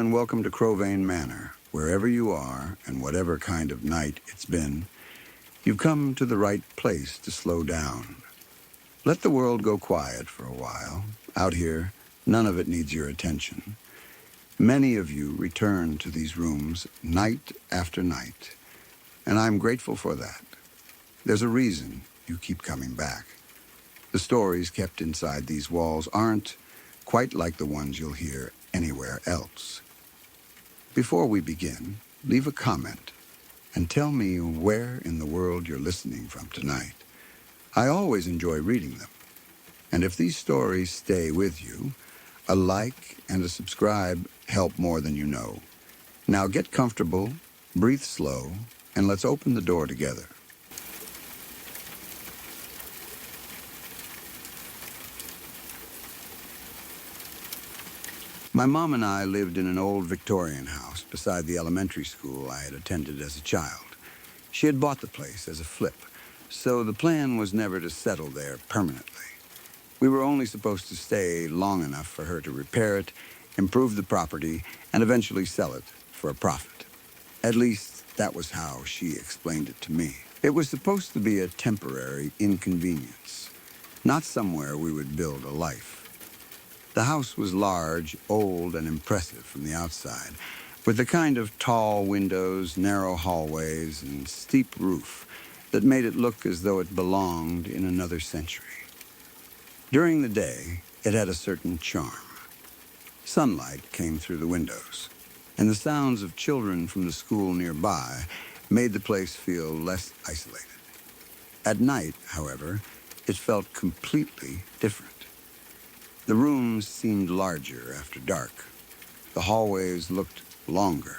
and welcome to Crowvane Manor. Wherever you are, and whatever kind of night it's been, you've come to the right place to slow down. Let the world go quiet for a while. Out here, none of it needs your attention. Many of you return to these rooms night after night, and I'm grateful for that. There's a reason you keep coming back. The stories kept inside these walls aren't quite like the ones you'll hear anywhere else. Before we begin, leave a comment and tell me where in the world you're listening from tonight. I always enjoy reading them. And if these stories stay with you, a like and a subscribe help more than you know. Now get comfortable, breathe slow, and let's open the door together. My mom and I lived in an old Victorian house beside the elementary school I had attended as a child. She had bought the place as a flip, so the plan was never to settle there permanently. We were only supposed to stay long enough for her to repair it, improve the property, and eventually sell it for a profit. At least, that was how she explained it to me. It was supposed to be a temporary inconvenience, not somewhere we would build a life. The house was large, old, and impressive from the outside, with the kind of tall windows, narrow hallways, and steep roof that made it look as though it belonged in another century. During the day, it had a certain charm. Sunlight came through the windows, and the sounds of children from the school nearby made the place feel less isolated. At night, however, it felt completely different. The rooms seemed larger after dark. The hallways looked longer,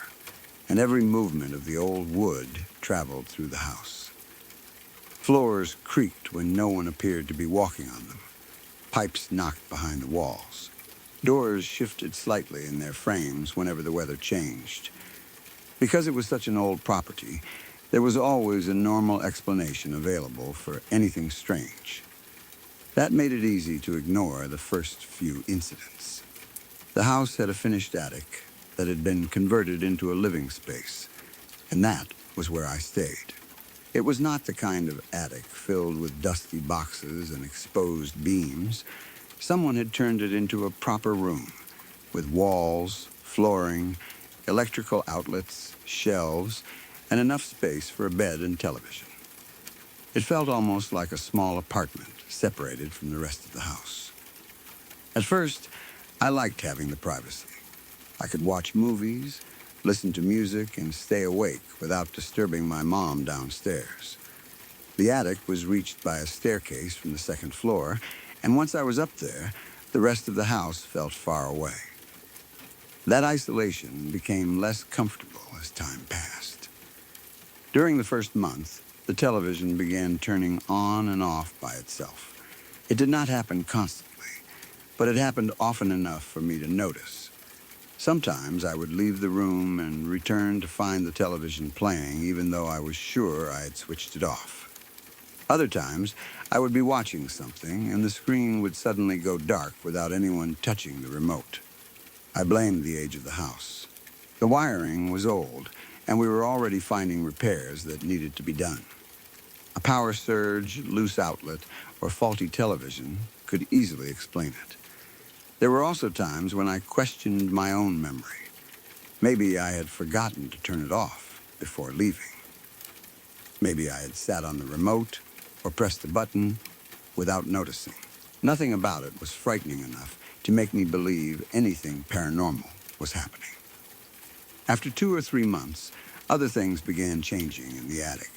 and every movement of the old wood traveled through the house. Floors creaked when no one appeared to be walking on them. Pipes knocked behind the walls. Doors shifted slightly in their frames whenever the weather changed. Because it was such an old property, there was always a normal explanation available for anything strange. That made it easy to ignore the first few incidents. The house had a finished attic that had been converted into a living space, and that was where I stayed. It was not the kind of attic filled with dusty boxes and exposed beams. Someone had turned it into a proper room, with walls, flooring, electrical outlets, shelves, and enough space for a bed and television. It felt almost like a small apartment, separated from the rest of the house. At first, I liked having the privacy. I could watch movies, listen to music, and stay awake without disturbing my mom downstairs. The attic was reached by a staircase from the second floor, and once I was up there, the rest of the house felt far away. That isolation became less comfortable as time passed. During the first month, the television began turning on and off by itself. It did not happen constantly, but it happened often enough for me to notice. Sometimes I would leave the room and return to find the television playing, even though I was sure I had switched it off. Other times, I would be watching something, and the screen would suddenly go dark without anyone touching the remote. I blamed the age of the house. The wiring was old, and we were already finding repairs that needed to be done. A power surge, loose outlet, or faulty television could easily explain it. There were also times when I questioned my own memory. Maybe I had forgotten to turn it off before leaving. Maybe I had sat on the remote or pressed a button without noticing. Nothing about it was frightening enough to make me believe anything paranormal was happening. After 2 or 3 months, other things began changing in the attic.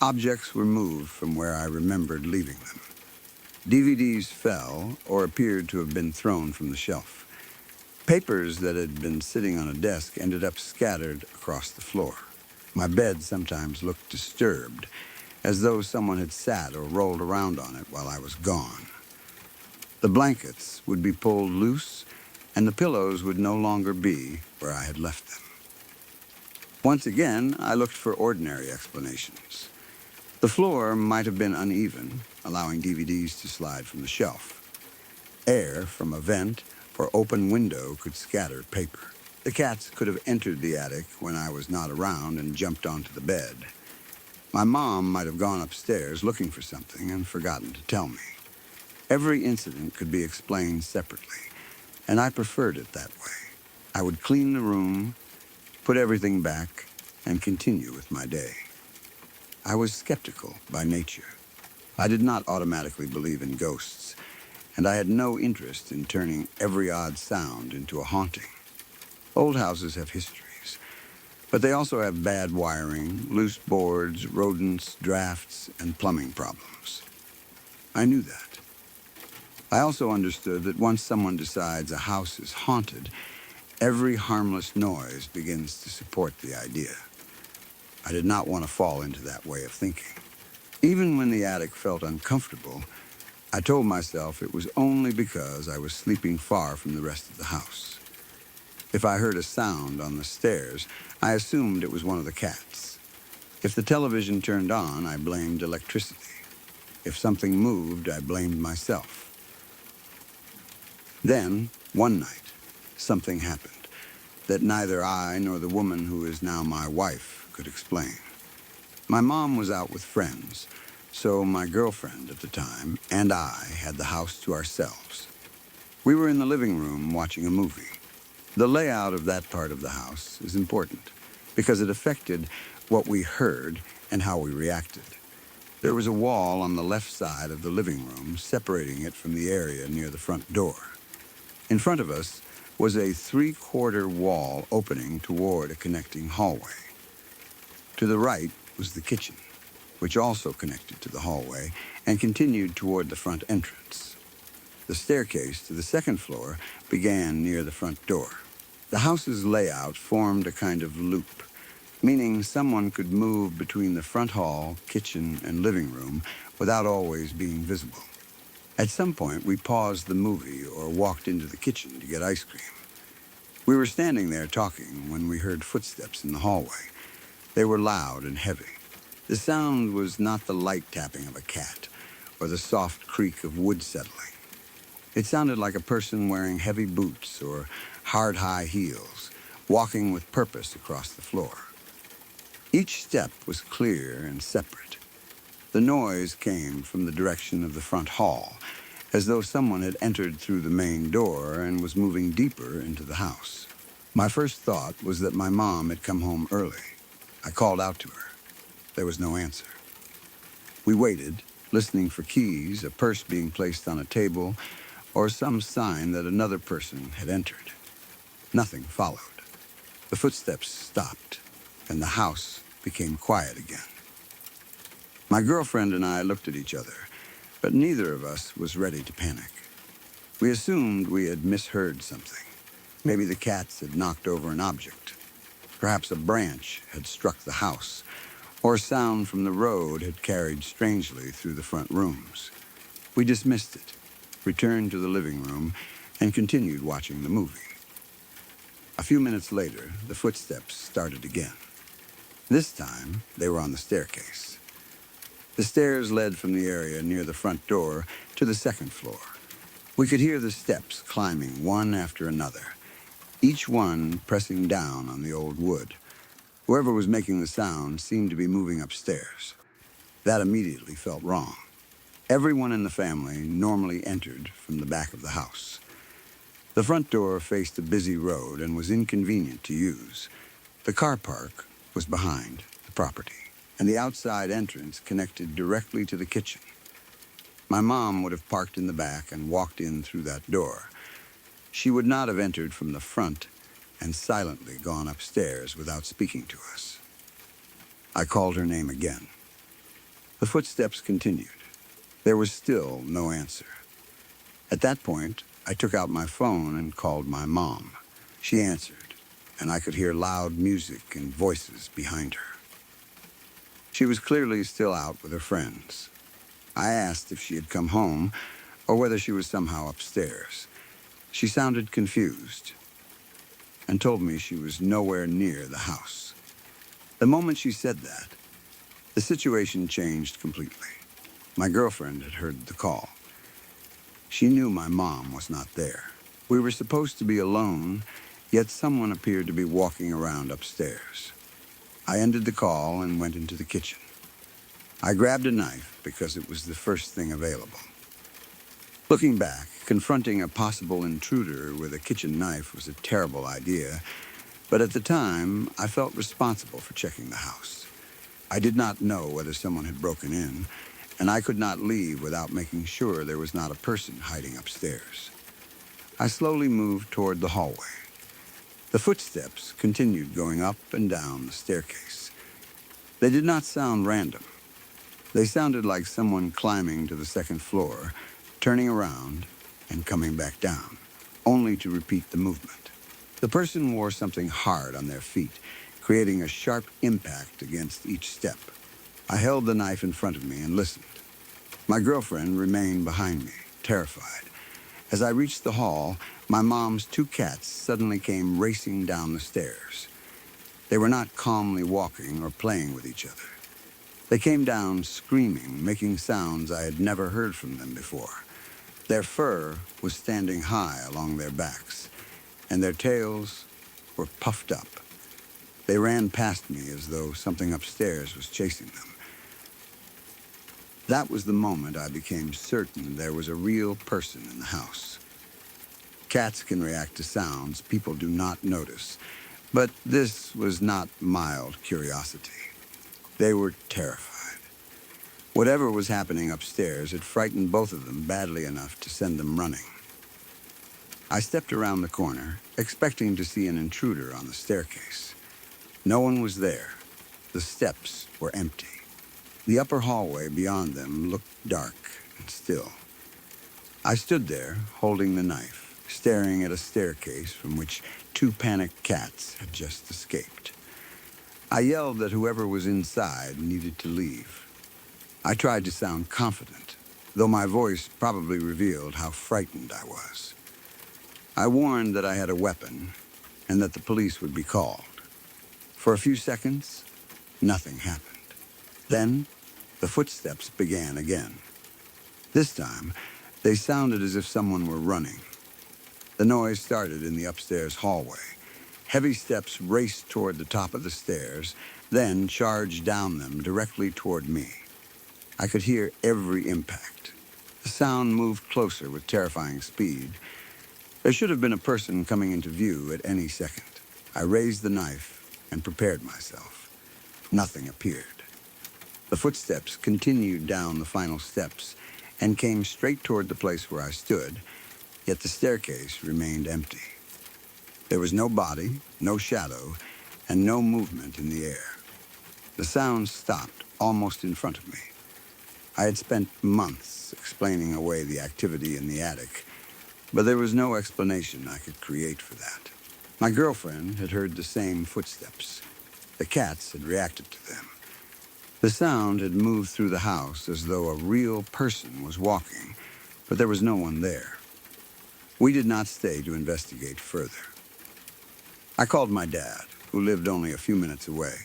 Objects were moved from where I remembered leaving them. DVDs fell or appeared to have been thrown from the shelf. Papers that had been sitting on a desk ended up scattered across the floor. My bed sometimes looked disturbed, as though someone had sat or rolled around on it while I was gone. The blankets would be pulled loose, and the pillows would no longer be where I had left them. Once again, I looked for ordinary explanations. The floor might have been uneven, allowing DVDs to slide from the shelf. Air from a vent or open window could scatter paper. The cats could have entered the attic when I was not around and jumped onto the bed. My mom might have gone upstairs looking for something and forgotten to tell me. Every incident could be explained separately, and I preferred it that way. I would clean the room, put everything back, and continue with my day. I was skeptical by nature. I did not automatically believe in ghosts, and I had no interest in turning every odd sound into a haunting. Old houses have histories, but they also have bad wiring, loose boards, rodents, drafts, and plumbing problems. I knew that. I also understood that once someone decides a house is haunted, every harmless noise begins to support the idea. I did not want to fall into that way of thinking. Even when the attic felt uncomfortable, I told myself it was only because I was sleeping far from the rest of the house. If I heard a sound on the stairs, I assumed it was one of the cats. If the television turned on, I blamed electricity. If something moved, I blamed myself. Then, one night, something happened that neither I nor the woman who is now my wife could explain. My mom was out with friends, so my girlfriend at the time and I had the house to ourselves. We were in the living room watching a movie. The layout of that part of the house is important because it affected what we heard and how we reacted. There was a wall on the left side of the living room separating it from the area near the front door. In front of us was a 3/4 wall opening toward a connecting hallway. To the right was the kitchen, which also connected to the hallway and continued toward the front entrance. The staircase to the second floor began near the front door. The house's layout formed a kind of loop, meaning someone could move between the front hall, kitchen, and living room without always being visible. At some point, we paused the movie or walked into the kitchen to get ice cream. We were standing there talking when we heard footsteps in the hallway. They were loud and heavy. The sound was not the light tapping of a cat or the soft creak of wood settling. It sounded like a person wearing heavy boots or hard high heels, walking with purpose across the floor. Each step was clear and separate. The noise came from the direction of the front hall, as though someone had entered through the main door and was moving deeper into the house. My first thought was that my mom had come home early. I called out to her. There was no answer. We waited, listening for keys, a purse being placed on a table, or some sign that another person had entered. Nothing followed. The footsteps stopped, and the house became quiet again. My girlfriend and I looked at each other, but neither of us was ready to panic. We assumed we had misheard something. Maybe the cats had knocked over an object. Perhaps a branch had struck the house, or sound from the road had carried strangely through the front rooms. We dismissed it, returned to the living room, and continued watching the movie. A few minutes later, the footsteps started again. This time, they were on the staircase. The stairs led from the area near the front door to the second floor. We could hear the steps climbing one after another, each one pressing down on the old wood. Whoever was making the sound seemed to be moving upstairs. That immediately felt wrong. Everyone in the family normally entered from the back of the house. The front door faced a busy road and was inconvenient to use. The car park was behind the property, and the outside entrance connected directly to the kitchen. My mom would have parked in the back and walked in through that door. She would not have entered from the front and silently gone upstairs without speaking to us. I called her name again. The footsteps continued. There was still no answer. At that point, I took out my phone and called my mom. She answered, and I could hear loud music and voices behind her. She was clearly still out with her friends. I asked if she had come home or whether she was somehow upstairs. She sounded confused and told me she was nowhere near the house. The moment she said that, the situation changed completely. My girlfriend had heard the call. She knew my mom was not there. We were supposed to be alone, yet someone appeared to be walking around upstairs. I ended the call and went into the kitchen. I grabbed a knife because it was the first thing available. Looking back, confronting a possible intruder with a kitchen knife was a terrible idea, but at the time, I felt responsible for checking the house. I did not know whether someone had broken in, and I could not leave without making sure there was not a person hiding upstairs. I slowly moved toward the hallway. The footsteps continued going up and down the staircase. They did not sound random. They sounded like someone climbing to the second floor, turning around, and coming back down, only to repeat the movement. The person wore something hard on their feet, creating a sharp impact against each step. I held the knife in front of me and listened. My girlfriend remained behind me, terrified. As I reached the hall, my mom's 2 cats suddenly came racing down the stairs. They were not calmly walking or playing with each other. They came down screaming, making sounds I had never heard from them before. Their fur was standing high along their backs, and their tails were puffed up. They ran past me as though something upstairs was chasing them. That was the moment I became certain there was a real person in the house. Cats can react to sounds people do not notice, but this was not mild curiosity. They were terrified. Whatever was happening upstairs had frightened both of them badly enough to send them running. I stepped around the corner, expecting to see an intruder on the staircase. No one was there. The steps were empty. The upper hallway beyond them looked dark and still. I stood there, holding the knife, staring at a staircase from which 2 panicked cats had just escaped. I yelled that whoever was inside needed to leave. I tried to sound confident, though my voice probably revealed how frightened I was. I warned that I had a weapon and that the police would be called. For a few seconds, nothing happened. Then, the footsteps began again. This time, they sounded as if someone were running. The noise started in the upstairs hallway. Heavy steps raced toward the top of the stairs, then charged down them directly toward me. I could hear every impact. The sound moved closer with terrifying speed. There should have been a person coming into view at any second. I raised the knife and prepared myself. Nothing appeared. The footsteps continued down the final steps and came straight toward the place where I stood, yet the staircase remained empty. There was no body, no shadow, and no movement in the air. The sound stopped almost in front of me. I had spent months explaining away the activity in the attic, but there was no explanation I could create for that. My girlfriend had heard the same footsteps. The cats had reacted to them. The sound had moved through the house as though a real person was walking, but there was no one there. We did not stay to investigate further. I called my dad, who lived only a few minutes away.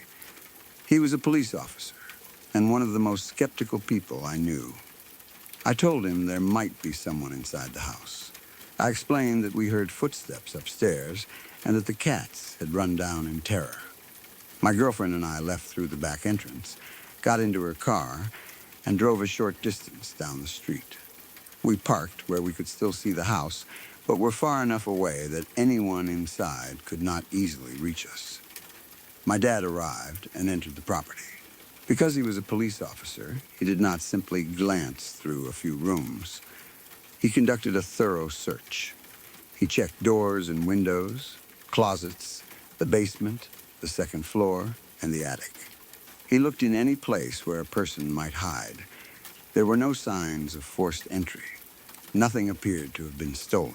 He was a police officer and one of the most skeptical people I knew. I told him there might be someone inside the house. I explained that we heard footsteps upstairs and that the cats had run down in terror. My girlfriend and I left through the back entrance, got into her car, and drove a short distance down the street. We parked where we could still see the house, but were far enough away that anyone inside could not easily reach us. My dad arrived and entered the property. Because he was a police officer, he did not simply glance through a few rooms. He conducted a thorough search. He checked doors and windows, closets, the basement, the second floor, and the attic. He looked in any place where a person might hide. There were no signs of forced entry. Nothing appeared to have been stolen.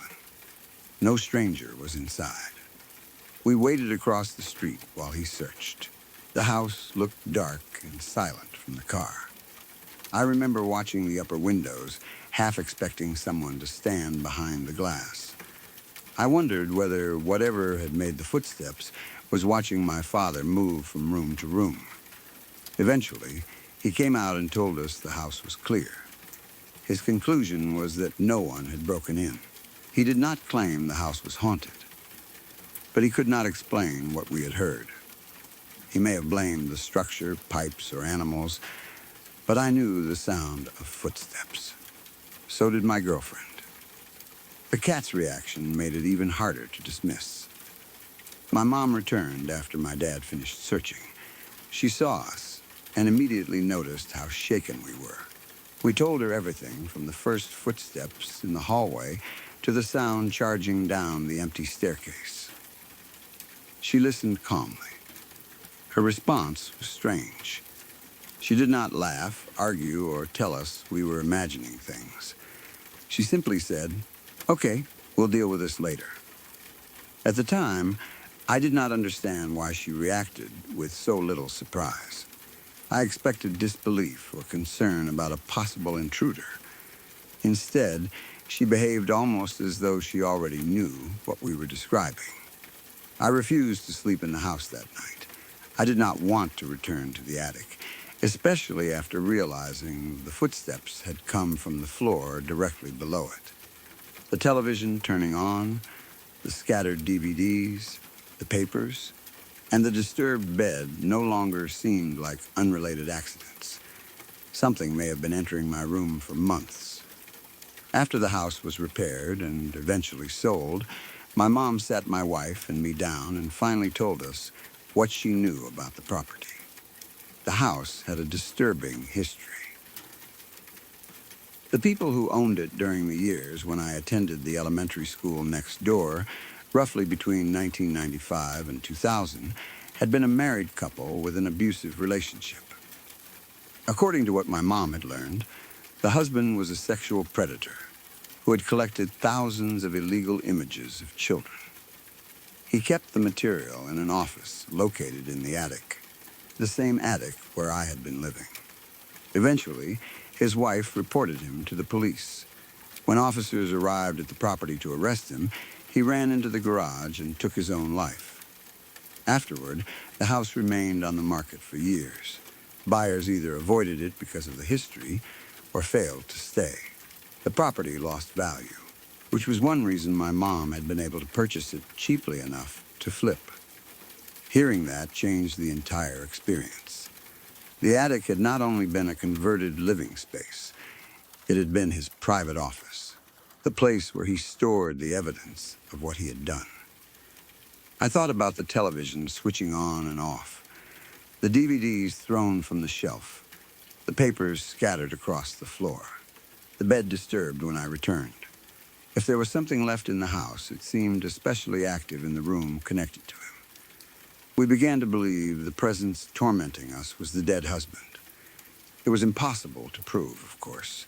No stranger was inside. We waited across the street while he searched. The house looked dark and silent from the car. I remember watching the upper windows, half expecting someone to stand behind the glass. I wondered whether whatever had made the footsteps was watching my father move from room to room. Eventually, he came out and told us the house was clear. His conclusion was that no one had broken in. He did not claim the house was haunted. but he could not explain what we had heard. He may have blamed the structure, pipes, or animals, but I knew the sound of footsteps. So did my girlfriend. The cat's reaction made it even harder to dismiss. My mom returned after my dad finished searching. She saw us and immediately noticed how shaken we were. We told her everything from the first footsteps in the hallway to the sound charging down the empty staircase. She listened calmly. Her response was strange. She did not laugh, argue, or tell us we were imagining things. She simply said, "Okay, we'll deal with this later." At the time, I did not understand why she reacted with so little surprise. I expected disbelief or concern about a possible intruder. Instead, she behaved almost as though she already knew what we were describing. I refused to sleep in the house that night. I did not want to return to the attic, especially after realizing the footsteps had come from the floor directly below it. The television turning on, the scattered DVDs, the papers, and the disturbed bed no longer seemed like unrelated accidents. Something may have been entering my room for months. After the house was repaired and eventually sold, my mom sat my wife and me down and finally told us what she knew about the property. The house had a disturbing history. The people who owned it during the years when I attended the elementary school next door, roughly between 1995 and 2000, had been a married couple with an abusive relationship. According to what my mom had learned, the husband was a sexual predator who had collected thousands of illegal images of children. He kept the material in an office located in the attic, the same attic where I had been living. Eventually, his wife reported him to the police. When officers arrived at the property to arrest him, he ran into the garage and took his own life. Afterward, the house remained on the market for years. Buyers either avoided it because of the history or failed to stay. The property lost value, which was one reason my mom had been able to purchase it cheaply enough to flip. Hearing that changed the entire experience. The attic had not only been a converted living space, it had been his private office, the place where he stored the evidence of what he had done. I thought about the television switching on and off, the DVDs thrown from the shelf, the papers scattered across the floor, the bed disturbed when I returned. If there was something left in the house, it seemed especially active in the room connected to him. We began to believe the presence tormenting us was the dead husband. It was impossible to prove, of course.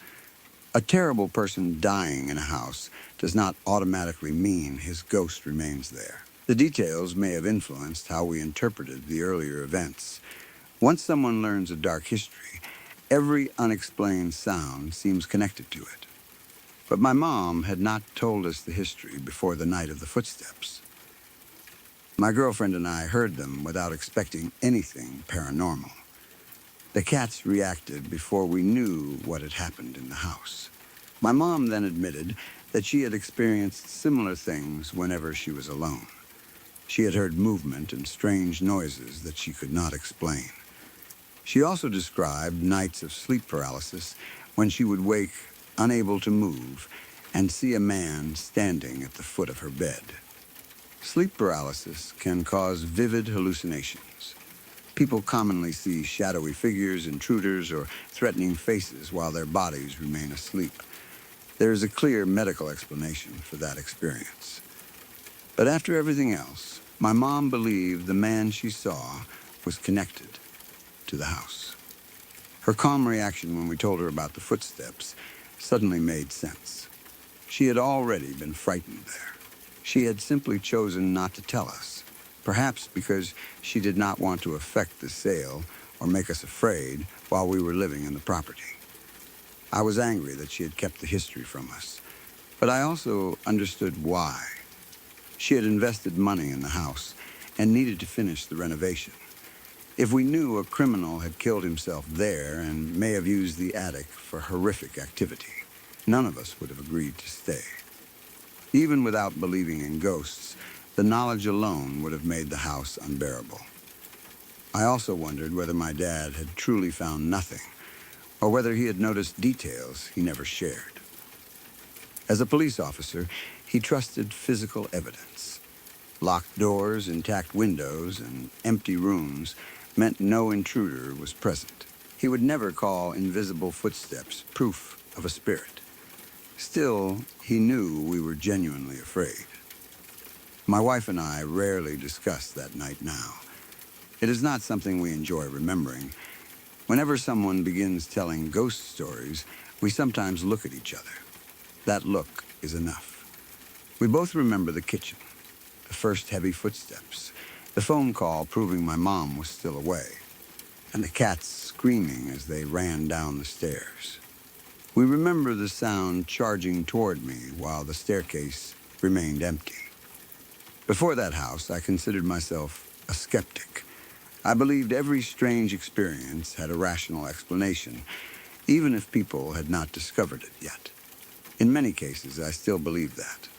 A terrible person dying in a house does not automatically mean his ghost remains there. The details may have influenced how we interpreted the earlier events. Once someone learns a dark history, every unexplained sound seems connected to it. But my mom had not told us the history before the night of the footsteps. My girlfriend and I heard them without expecting anything paranormal. The cats reacted before we knew what had happened in the house. My mom then admitted that she had experienced similar things whenever she was alone. She had heard movement and strange noises that she could not explain. She also described nights of sleep paralysis when she would wake unable to move and see a man standing at the foot of her bed. Sleep paralysis can cause vivid hallucinations. People commonly see shadowy figures, intruders, or threatening faces while their bodies remain asleep. There is a clear medical explanation for that experience. But after everything else, my mom believed the man she saw was connected to the house. Her calm reaction when we told her about the footsteps suddenly made sense. She had already been frightened there. She had simply chosen not to tell us, perhaps because she did not want to affect the sale or make us afraid while we were living in the property. I was angry that she had kept the history from us, but I also understood why. She had invested money in the house and needed to finish the renovation. If we knew a criminal had killed himself there and may have used the attic for horrific activity, none of us would have agreed to stay. Even without believing in ghosts, The knowledge alone would have made the house unbearable. I also wondered whether my dad had truly found nothing, or whether he had noticed details he never shared. As a police officer, he trusted physical evidence. Locked doors, intact windows, and empty rooms meant no intruder was present. He would never call invisible footsteps proof of a spirit. Still, he knew we were genuinely afraid. My wife and I rarely discuss that night now. It is not something we enjoy remembering. Whenever someone begins telling ghost stories, we sometimes look at each other. That look is enough. We both remember the kitchen, the first heavy footsteps, the phone call proving my mom was still away, and the cats screaming as they ran down the stairs. We remember the sound charging toward me while the staircase remained empty. Before that house, I considered myself a skeptic. I believed every strange experience had a rational explanation, even if people had not discovered it yet. In many cases, I still believe that.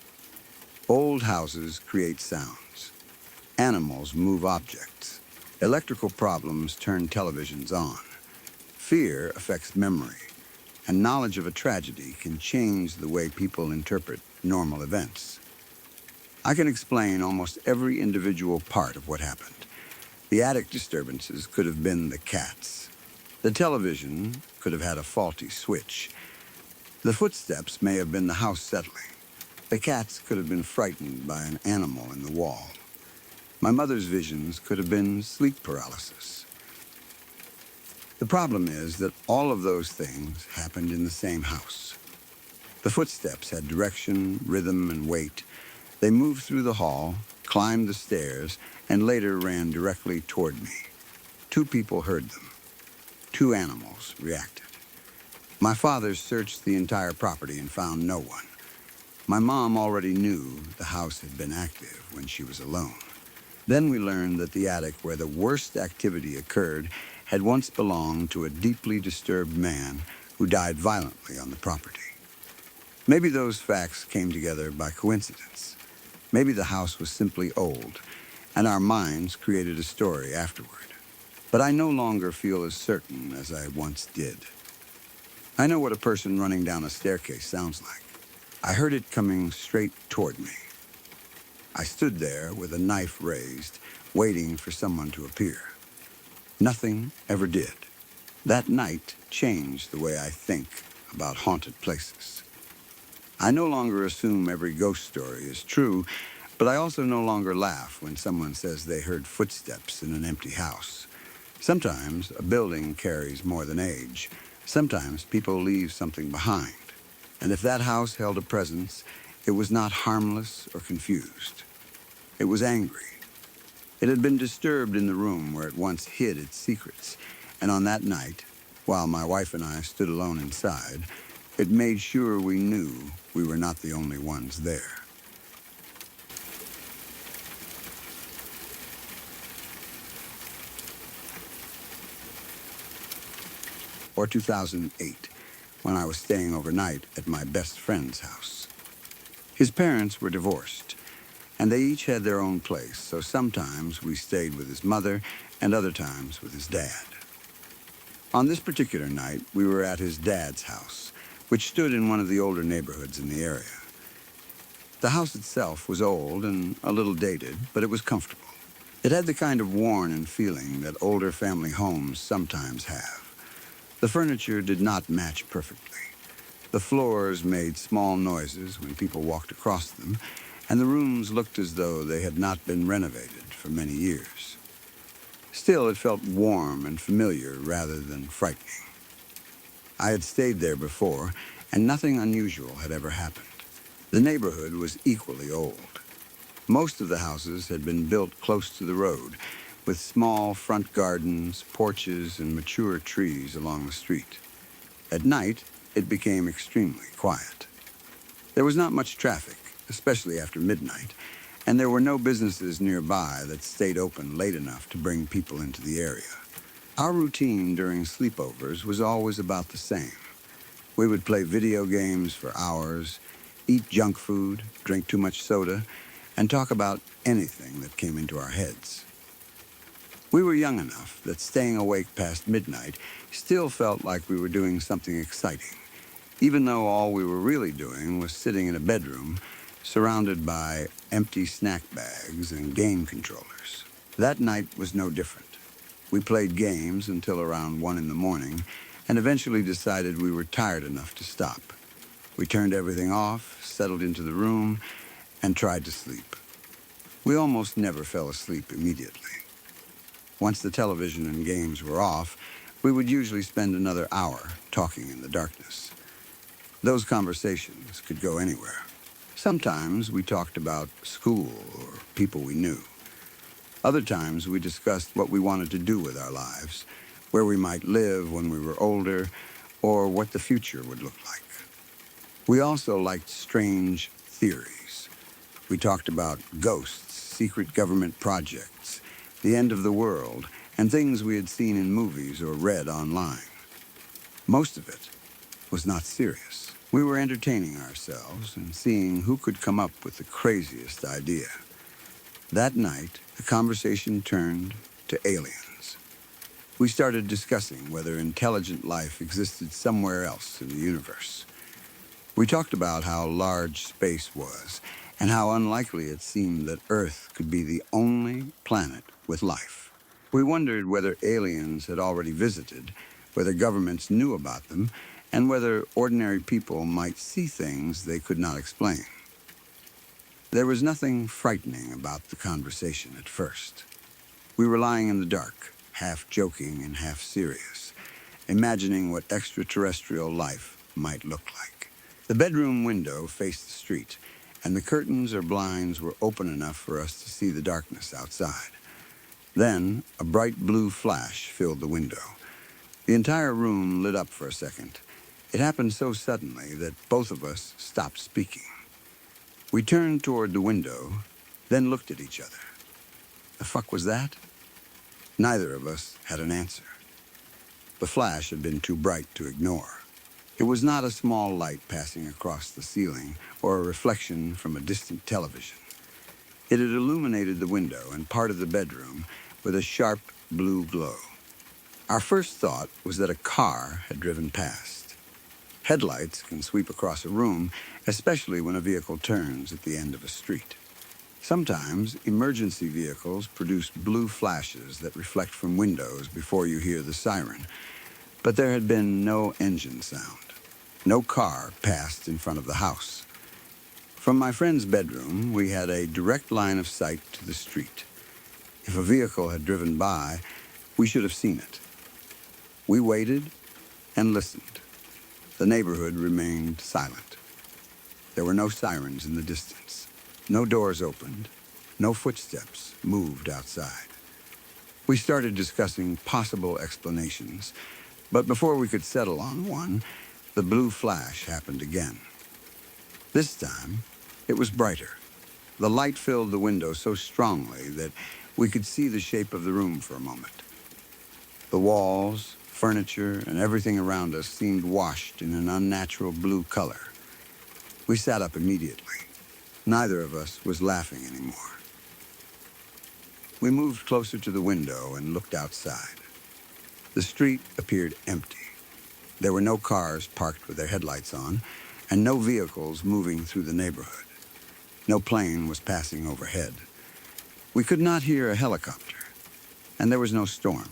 Old houses create sounds. Animals move objects. Electrical problems turn televisions on. Fear affects memory, and knowledge of a tragedy can change the way people interpret normal events. I can explain almost every individual part of what happened. The attic disturbances could have been the cats. The television could have had a faulty switch. The footsteps may have been the house settling. The cats could have been frightened by an animal in the wall. My mother's visions could have been sleep paralysis. The problem is that all of those things happened in the same house. The footsteps had direction, rhythm, and weight. They moved through the hall, climbed the stairs, and later ran directly toward me. 2 people heard them. 2 animals reacted. My father searched the entire property and found no one. My mom already knew the house had been active when she was alone. Then we learned that the attic where the worst activity occurred had once belonged to a deeply disturbed man who died violently on the property. Maybe those facts came together by coincidence. Maybe the house was simply old, and our minds created a story afterward. But I no longer feel as certain as I once did. I know what a person running down a staircase sounds like. I heard it coming straight toward me. I stood there with a knife raised, waiting for someone to appear. Nothing ever did. That night changed the way I think about haunted places. I no longer assume every ghost story is true, but I also no longer laugh when someone says they heard footsteps in an empty house. Sometimes a building carries more than age. Sometimes people leave something behind. And if that house held a presence, it was not harmless or confused. It was angry. It had been disturbed in the room where it once hid its secrets, and on that night, while my wife and I stood alone inside, it made sure we knew we were not the only ones there. Or 2008, when I was staying overnight at my best friend's house. His parents were divorced, and they each had their own place, so sometimes we stayed with his mother and other times with his dad. On this particular night, we were at his dad's house, which stood in one of the older neighborhoods in the area. The house itself was old and a little dated, but it was comfortable. It had the kind of worn-in feeling that older family homes sometimes have. The furniture did not match perfectly. The floors made small noises when people walked across them, and the rooms looked as though they had not been renovated for many years. Still, it felt warm and familiar rather than frightening. I had stayed there before, and nothing unusual had ever happened. The neighborhood was equally old. Most of the houses had been built close to the road, with small front gardens, porches, and mature trees along the street. At night, it became extremely quiet. There was not much traffic, especially after midnight, and there were no businesses nearby that stayed open late enough to bring people into the area. Our routine during sleepovers was always about the same. We would play video games for hours, eat junk food, drink too much soda, and talk about anything that came into our heads. We were young enough that staying awake past midnight still felt like we were doing something exciting, even though all we were really doing was sitting in a bedroom surrounded by empty snack bags and game controllers. That night was no different. We played games until around 1 in the morning and eventually decided we were tired enough to stop. We turned everything off, settled into the room, and tried to sleep. We almost never fell asleep immediately. Once the television and games were off, we would usually spend another hour talking in the darkness. Those conversations could go anywhere. Sometimes we talked about school or people we knew. Other times we discussed what we wanted to do with our lives, where we might live when we were older, or what the future would look like. We also liked strange theories. We talked about ghosts, secret government projects, the end of the world, and things we had seen in movies or read online. Most of it was not serious. We were entertaining ourselves and seeing who could come up with the craziest idea. That night, the conversation turned to aliens. We started discussing whether intelligent life existed somewhere else in the universe. We talked about how large space was and how unlikely it seemed that Earth could be the only planet with life. We wondered whether aliens had already visited, whether governments knew about them, and whether ordinary people might see things they could not explain. There was nothing frightening about the conversation at first. We were lying in the dark, half joking and half serious, imagining what extraterrestrial life might look like. The bedroom window faced the street, and the curtains or blinds were open enough for us to see the darkness outside. Then, a bright blue flash filled the window. The entire room lit up for a second. It happened so suddenly that both of us stopped speaking. We turned toward the window, then looked at each other. The fuck was that? Neither of us had an answer. The flash had been too bright to ignore. It was not a small light passing across the ceiling or a reflection from a distant television. It had illuminated the window and part of the bedroom with a sharp blue glow. Our first thought was that a car had driven past. Headlights can sweep across a room, especially when a vehicle turns at the end of a street. Sometimes, emergency vehicles produce blue flashes that reflect from windows before you hear the siren, but there had been no engine sound. No car passed in front of the house. From my friend's bedroom, we had a direct line of sight to the street. If a vehicle had driven by, we should have seen it. We waited and listened. The neighborhood remained silent. There were no sirens in the distance. No doors opened. No footsteps moved outside. We started discussing possible explanations, but before we could settle on one, the blue flash happened again. This time, it was brighter. The light filled the window so strongly that we could see the shape of the room for a moment. The walls, furniture, and everything around us seemed washed in an unnatural blue color. We sat up immediately. Neither of us was laughing anymore. We moved closer to the window and looked outside. The street appeared empty. There were no cars parked with their headlights on, and no vehicles moving through the neighborhood. No plane was passing overhead. We could not hear a helicopter, and there was no storm.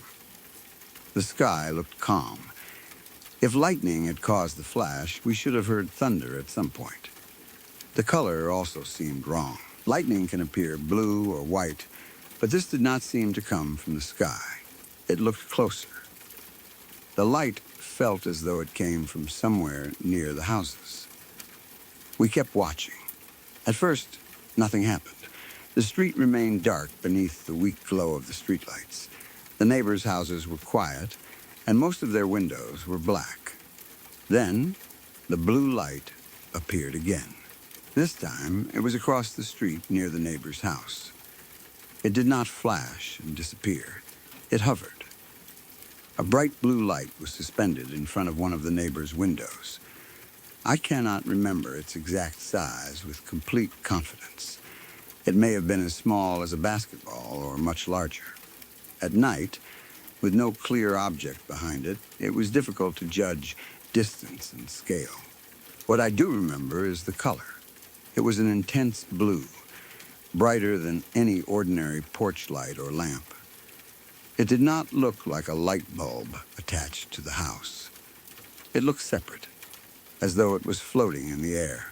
The sky looked calm. If lightning had caused the flash, we should have heard thunder at some point. The color also seemed wrong. Lightning can appear blue or white, but this did not seem to come from the sky. It looked closer. The light felt as though it came from somewhere near the houses. We kept watching. At first, nothing happened. The street remained dark beneath the weak glow of the streetlights. The neighbors' houses were quiet, and most of their windows were black. Then, the blue light appeared again. This time, it was across the street near the neighbor's house. It did not flash and disappear. It hovered. A bright blue light was suspended in front of one of the neighbor's windows. I cannot remember its exact size with complete confidence, It may have been as small as a basketball or much larger. At night, with no clear object behind it, it was difficult to judge distance and scale. What I do remember is the color. It was an intense blue, brighter than any ordinary porch light or lamp. It did not look like a light bulb attached to the house. It looked separate, as though it was floating in the air.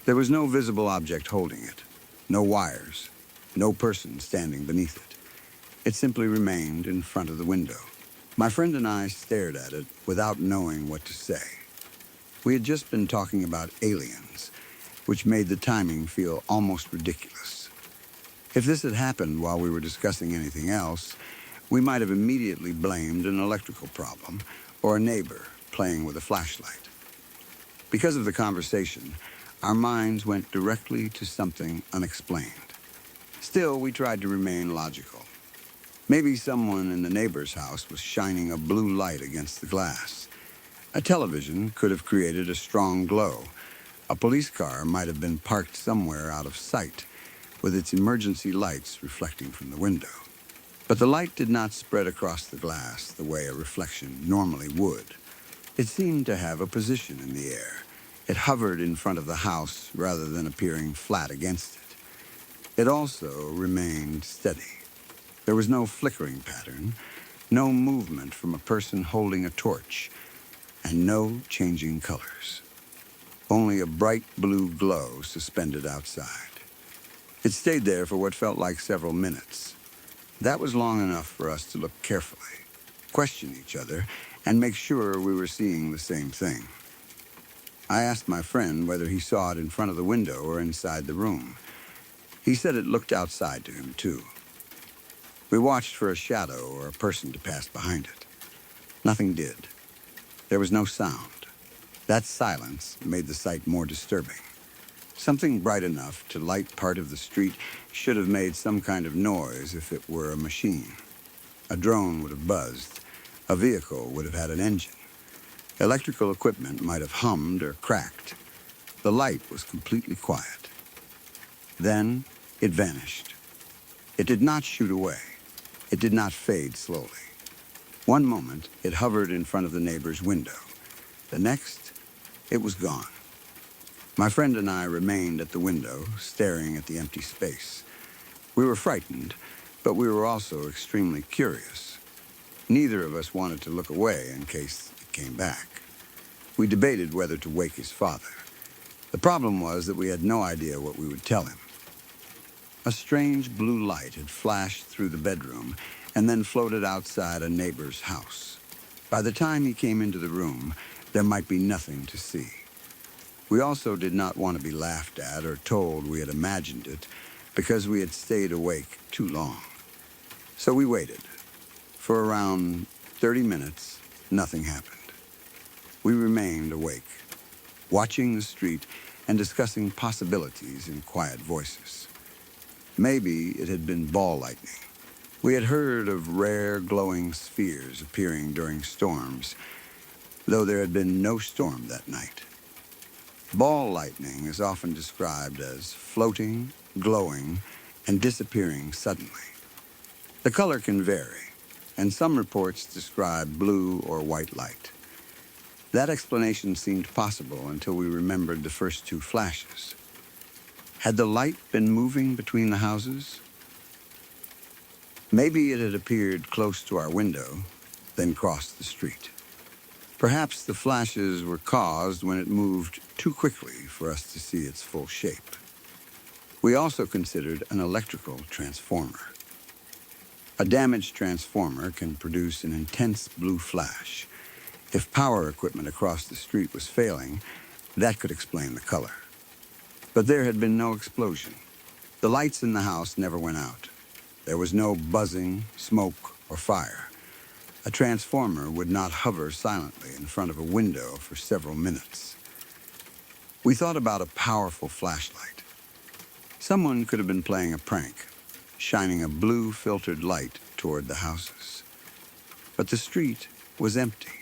There was no visible object holding it, no wires, no person standing beneath it. It simply remained in front of the window. My friend and I stared at it without knowing what to say. We had just been talking about aliens, which made the timing feel almost ridiculous. If this had happened while we were discussing anything else, we might have immediately blamed an electrical problem or a neighbor playing with a flashlight. Because of the conversation, our minds went directly to something unexplained. Still, we tried to remain logical. Maybe someone in the neighbor's house was shining a blue light against the glass. A television could have created a strong glow. A police car might have been parked somewhere out of sight, with its emergency lights reflecting from the window. But the light did not spread across the glass the way a reflection normally would. It seemed to have a position in the air. It hovered in front of the house rather than appearing flat against it. It also remained steady. There was no flickering pattern, no movement from a person holding a torch, and no changing colors. Only a bright blue glow suspended outside. It stayed there for what felt like several minutes. That was long enough for us to look carefully, question each other, and make sure we were seeing the same thing. I asked my friend whether he saw it in front of the window or inside the room. He said it looked outside to him, too. We watched for a shadow or a person to pass behind it. Nothing did. There was no sound. That silence made the sight more disturbing. Something bright enough to light part of the street should have made some kind of noise if it were a machine. A drone would have buzzed. A vehicle would have had an engine. Electrical equipment might have hummed or cracked. The light was completely quiet. Then it vanished. It did not shoot away. It did not fade slowly. One moment, it hovered in front of the neighbor's window. The next, it was gone. My friend and I remained at the window, staring at the empty space. We were frightened, but we were also extremely curious. Neither of us wanted to look away in case it came back. We debated whether to wake his father. The problem was that we had no idea what we would tell him. A strange blue light had flashed through the bedroom and then floated outside a neighbor's house. By the time he came into the room, there might be nothing to see. We also did not want to be laughed at or told we had imagined it because we had stayed awake too long. So we waited. For around 30 minutes, nothing happened. We remained awake, watching the street and discussing possibilities in quiet voices. Maybe it had been ball lightning. We had heard of rare glowing spheres appearing during storms, though there had been no storm that night. Ball lightning is often described as floating, glowing, and disappearing suddenly. The color can vary, and some reports describe blue or white light. That explanation seemed possible until we remembered the first two flashes. Had the light been moving between the houses? Maybe it had appeared close to our window, then crossed the street. Perhaps the flashes were caused when it moved too quickly for us to see its full shape. We also considered an electrical transformer. A damaged transformer can produce an intense blue flash. If power equipment across the street was failing, that could explain the color. But there had been no explosion. The lights in the house never went out. There was no buzzing, smoke, or fire. A transformer would not hover silently in front of a window for several minutes. We thought about a powerful flashlight. Someone could have been playing a prank, shining a blue filtered light toward the houses. But the street was empty,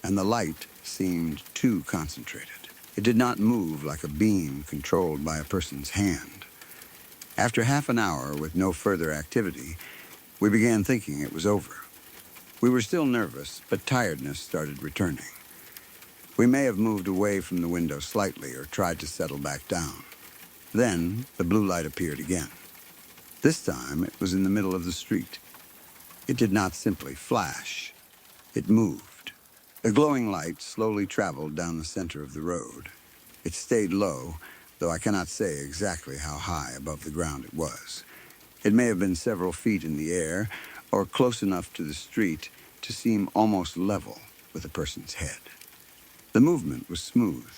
and the light seemed too concentrated. It did not move like a beam controlled by a person's hand. After half an hour with no further activity, we began thinking it was over. We were still nervous, but tiredness started returning. We may have moved away from the window slightly or tried to settle back down. Then the blue light appeared again. This time it was in the middle of the street. It did not simply flash. It moved. The glowing light slowly traveled down the center of the road. It stayed low, though I cannot say exactly how high above the ground it was. It may have been several feet in the air, or close enough to the street to seem almost level with a person's head. The movement was smooth.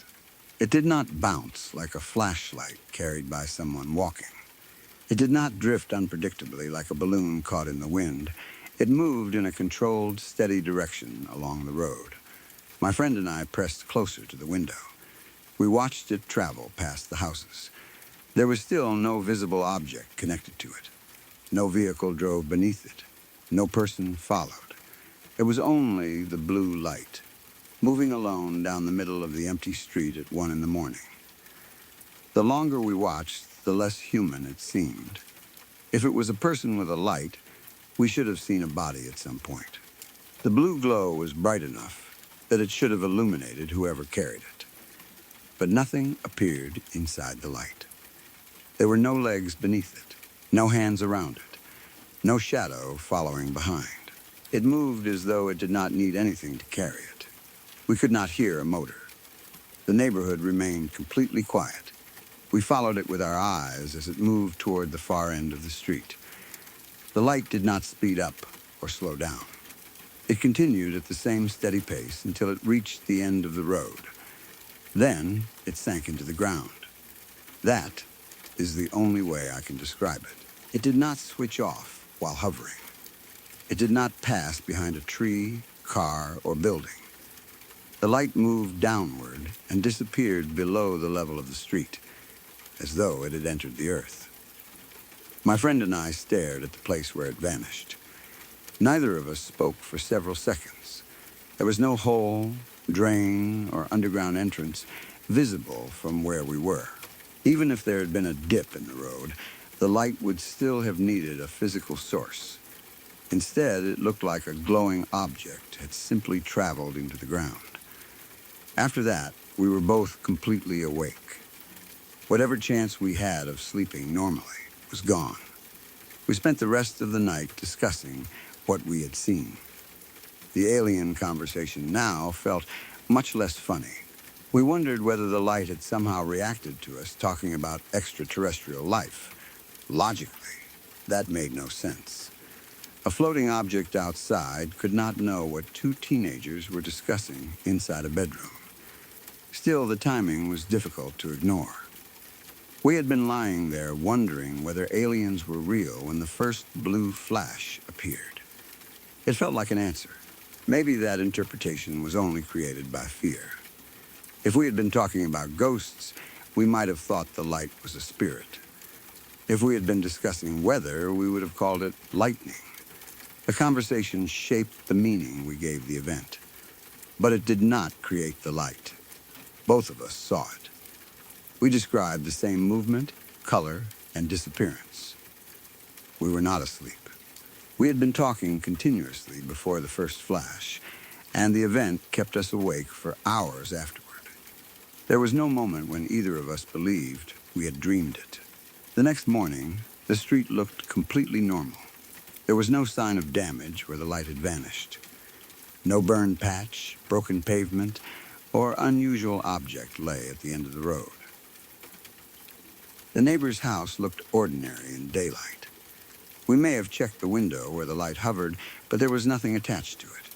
It did not bounce like a flashlight carried by someone walking. It did not drift unpredictably like a balloon caught in the wind. It moved in a controlled, steady direction along the road. My friend and I pressed closer to the window. We watched it travel past the houses. There was still no visible object connected to it. No vehicle drove beneath it. No person followed. It was only the blue light, moving alone down the middle of the empty street at 1 in the morning. The longer we watched, the less human it seemed. If it was a person with a light, we should have seen a body at some point. The blue glow was bright enough that it should have illuminated whoever carried it. But nothing appeared inside the light. There were no legs beneath it, no hands around it, no shadow following behind. It moved as though it did not need anything to carry it. We could not hear a motor. The neighborhood remained completely quiet. We followed it with our eyes as it moved toward the far end of the street. The light did not speed up or slow down. It continued at the same steady pace until it reached the end of the road. Then it sank into the ground. That is the only way I can describe it. It did not switch off while hovering. It did not pass behind a tree, car, or building. The light moved downward and disappeared below the level of the street, as though it had entered the earth. My friend and I stared at the place where it vanished. Neither of us spoke for several seconds. There was no hole, drain, or underground entrance visible from where we were. Even if there had been a dip in the road, the light would still have needed a physical source. Instead, it looked like a glowing object had simply traveled into the ground. After that, we were both completely awake. Whatever chance we had of sleeping normally was gone. We spent the rest of the night discussing what we had seen. The alien conversation now felt much less funny. We wondered whether the light had somehow reacted to us talking about extraterrestrial life. Logically, that made no sense. A floating object outside could not know what two teenagers were discussing inside a bedroom. Still, the timing was difficult to ignore. We had been lying there wondering whether aliens were real when the first blue flash appeared. It felt like an answer. Maybe that interpretation was only created by fear. If we had been talking about ghosts, we might have thought the light was a spirit. If we had been discussing weather, we would have called it lightning. The conversation shaped the meaning we gave the event. But it did not create the light. Both of us saw it. We described the same movement, color, and disappearance. We were not asleep. We had been talking continuously before the first flash, and the event kept us awake for hours afterward. There was no moment when either of us believed we had dreamed it. The next morning, the street looked completely normal. There was no sign of damage where the light had vanished. No burned patch, broken pavement, or unusual object lay at the end of the road. The neighbor's house looked ordinary in daylight. We may have checked the window where the light hovered, but there was nothing attached to it,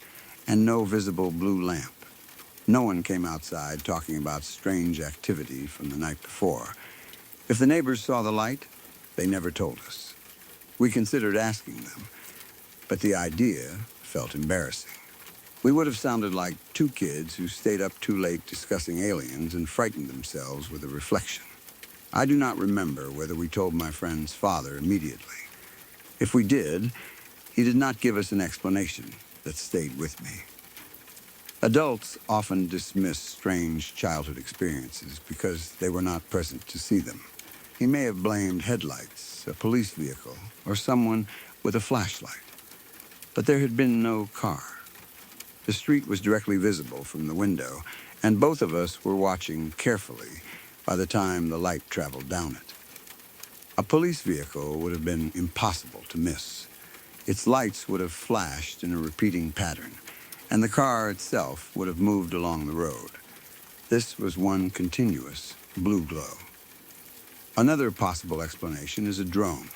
and no visible blue lamp. No one came outside talking about strange activity from the night before. If the neighbors saw the light, they never told us. We considered asking them, but the idea felt embarrassing. We would have sounded like two kids who stayed up too late discussing aliens and frightened themselves with a reflection. I do not remember whether we told my friend's father immediately. If we did, he did not give us an explanation that stayed with me. Adults often dismiss strange childhood experiences because they were not present to see them. He may have blamed headlights, a police vehicle, or someone with a flashlight. But there had been no car. The street was directly visible from the window, and both of us were watching carefully by the time the light traveled down it. A police vehicle would have been impossible to miss. Its lights would have flashed in a repeating pattern, and the car itself would have moved along the road. This was one continuous blue glow. Another possible explanation is a drone.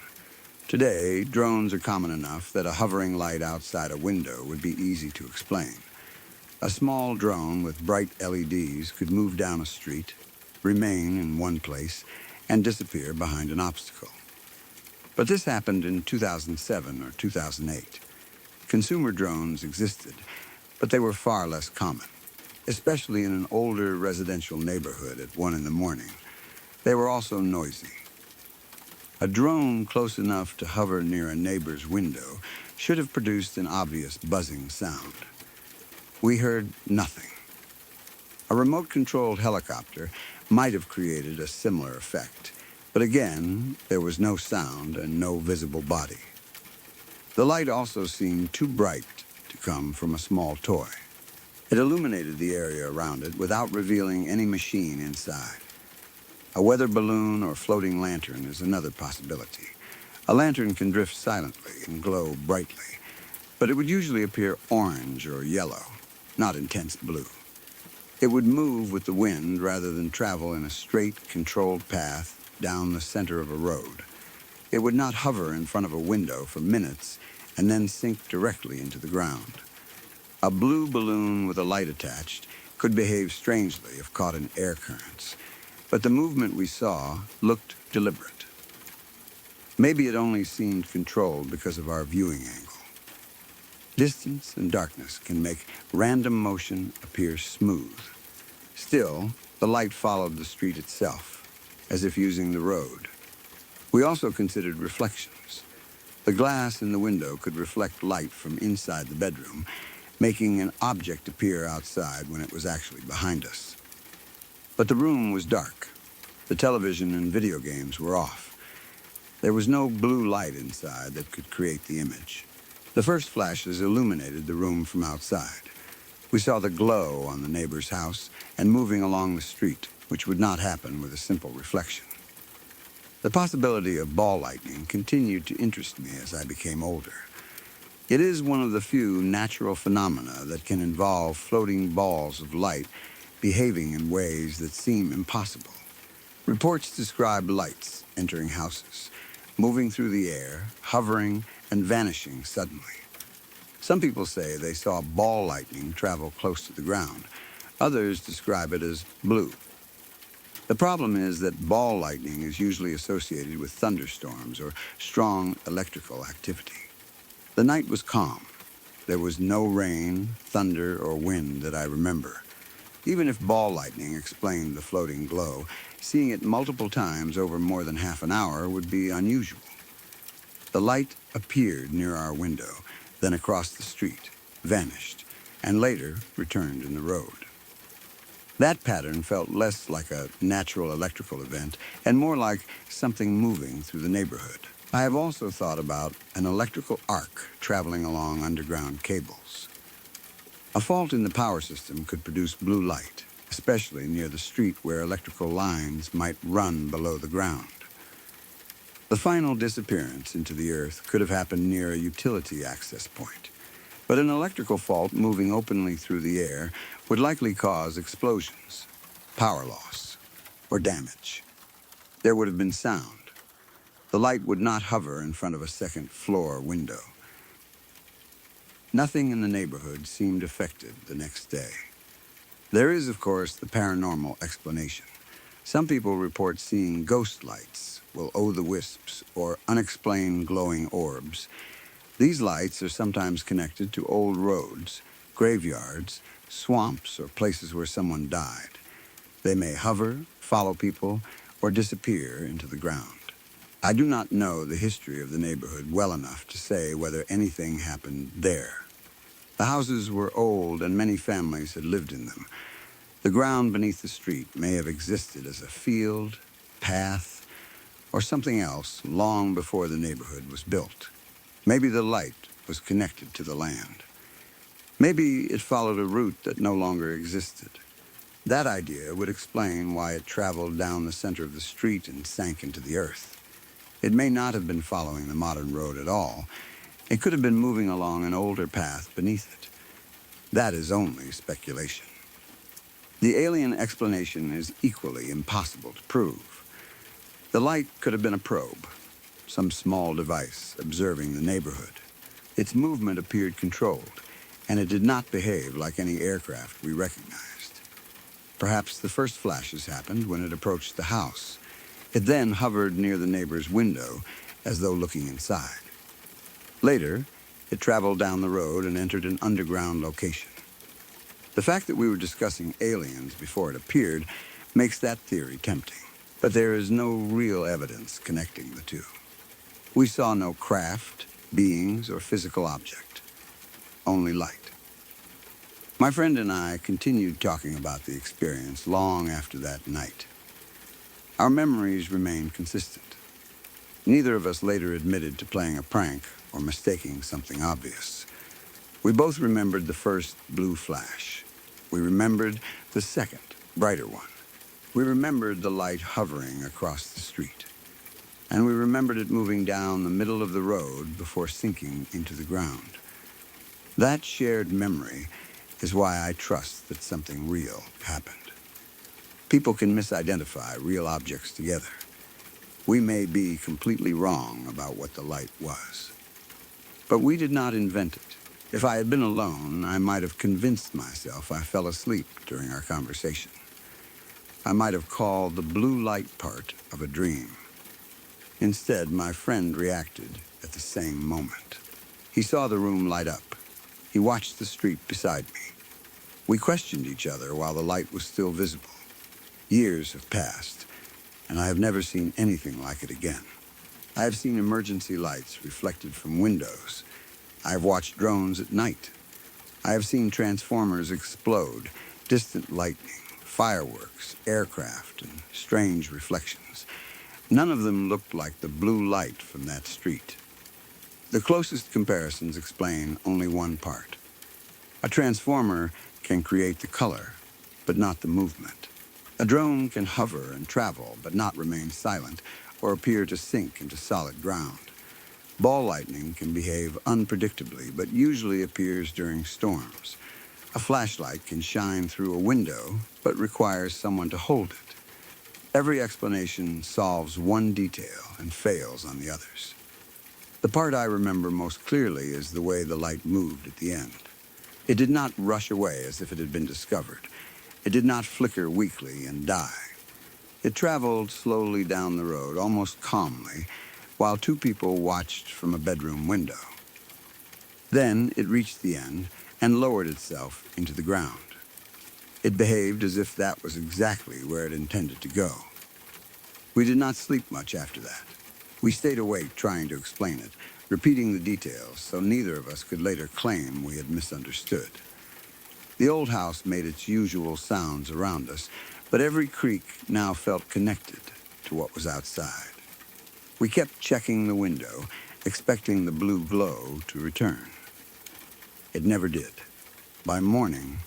Today, drones are common enough that a hovering light outside a window would be easy to explain. A small drone with bright LEDs could move down a street, remain in one place, and disappear behind an obstacle. But this happened in 2007 or 2008. Consumer drones existed, but they were far less common, especially in an older residential neighborhood at 1 in the morning. They were also noisy. A drone close enough to hover near a neighbor's window should have produced an obvious buzzing sound. We heard nothing. A remote-controlled helicopter might have created a similar effect, but again, there was no sound and no visible body. The light also seemed too bright to come from a small toy. It illuminated the area around it without revealing any machine inside. A weather balloon or floating lantern is another possibility. A lantern can drift silently and glow brightly, but it would usually appear orange or yellow, not intense blue. It would move with the wind rather than travel in a straight, controlled path down the center of a road. It would not hover in front of a window for minutes and then sink directly into the ground. A blue balloon with a light attached could behave strangely if caught in air currents, but the movement we saw looked deliberate. Maybe it only seemed controlled because of our viewing angle. Distance and darkness can make random motion appear smooth. Still, the light followed the street itself, as if using the road. We also considered reflections. The glass in the window could reflect light from inside the bedroom, making an object appear outside when it was actually behind us. But the room was dark. The television and video games were off. There was no blue light inside that could create the image. The first flashes illuminated the room from outside. We saw the glow on the neighbor's house and moving along the street, which would not happen with a simple reflection. The possibility of ball lightning continued to interest me as I became older. It is one of the few natural phenomena that can involve floating balls of light behaving in ways that seem impossible. Reports describe lights entering houses, moving through the air, hovering, and vanishing suddenly. Some people say they saw ball lightning travel close to the ground. Others describe it as blue. The problem is that ball lightning is usually associated with thunderstorms or strong electrical activity. The night was calm. There was no rain, thunder, or wind that I remember. Even if ball lightning explained the floating glow, seeing it multiple times over more than half an hour would be unusual. The light appeared near our window, then across the street, vanished, and later returned in the road. That pattern felt less like a natural electrical event and more like something moving through the neighborhood. I have also thought about an electrical arc traveling along underground cables. A fault in the power system could produce blue light, especially near the street where electrical lines might run below the ground. The final disappearance into the earth could have happened near a utility access point, but an electrical fault moving openly through the air would likely cause explosions, power loss, or damage. There would have been sound. The light would not hover in front of a second-floor window. Nothing in the neighborhood seemed affected the next day. There is, of course, the paranormal explanation. Some people report seeing ghost lights, will-o'-the-wisps, or unexplained glowing orbs. These lights are sometimes connected to old roads, graveyards, swamps, or places where someone died. They may hover, follow people, or disappear into the ground. I do not know the history of the neighborhood well enough to say whether anything happened there. The houses were old and many families had lived in them. The ground beneath the street may have existed as a field, path, or something else long before the neighborhood was built. Maybe the light was connected to the land. Maybe it followed a route that no longer existed. That idea would explain why it traveled down the center of the street and sank into the earth. It may not have been following the modern road at all. It could have been moving along an older path beneath it. That is only speculation. The alien explanation is equally impossible to prove. The light could have been a probe, some small device observing the neighborhood. Its movement appeared controlled, and it did not behave like any aircraft we recognized. Perhaps the first flashes happened when it approached the house. It then hovered near the neighbor's window, as though looking inside. Later, it traveled down the road and entered an underground location. The fact that we were discussing aliens before it appeared makes that theory tempting, but there is no real evidence connecting the two. We saw no craft, beings, or physical object, only light. My friend and I continued talking about the experience long after that night. Our memories remained consistent. Neither of us later admitted to playing a prank or mistaking something obvious. We both remembered the first blue flash. We remembered the second, brighter one. We remembered the light hovering across the street. And we remembered it moving down the middle of the road before sinking into the ground. That shared memory is why I trust that something real happened. People can misidentify real objects together. We may be completely wrong about what the light was. But we did not invent it. If I had been alone, I might have convinced myself I fell asleep during our conversation. I might have called the blue light part of a dream. Instead, my friend reacted at the same moment. He saw the room light up. He watched the street beside me. We questioned each other while the light was still visible. Years have passed, and I have never seen anything like it again. I have seen emergency lights reflected from windows. I have watched drones at night. I have seen transformers explode, distant lightning, fireworks, aircraft, and strange reflections. None of them looked like the blue light from that street. The closest comparisons explain only one part. A transformer can create the color, but not the movement. A drone can hover and travel, but not remain silent or appear to sink into solid ground. Ball lightning can behave unpredictably, but usually appears during storms. A flashlight can shine through a window, but requires someone to hold it. Every explanation solves one detail and fails on the others. The part I remember most clearly is the way the light moved at the end. It did not rush away as if it had been discovered. It did not flicker weakly and die. It traveled slowly down the road, almost calmly, while two people watched from a bedroom window. Then it reached the end and lowered itself into the ground. It behaved as if that was exactly where it intended to go. We did not sleep much after that. We stayed awake trying to explain it, repeating the details so neither of us could later claim we had misunderstood. The old house made its usual sounds around us, but every creak now felt connected to what was outside. We kept checking the window, expecting the blue glow to return. It never did. By morning,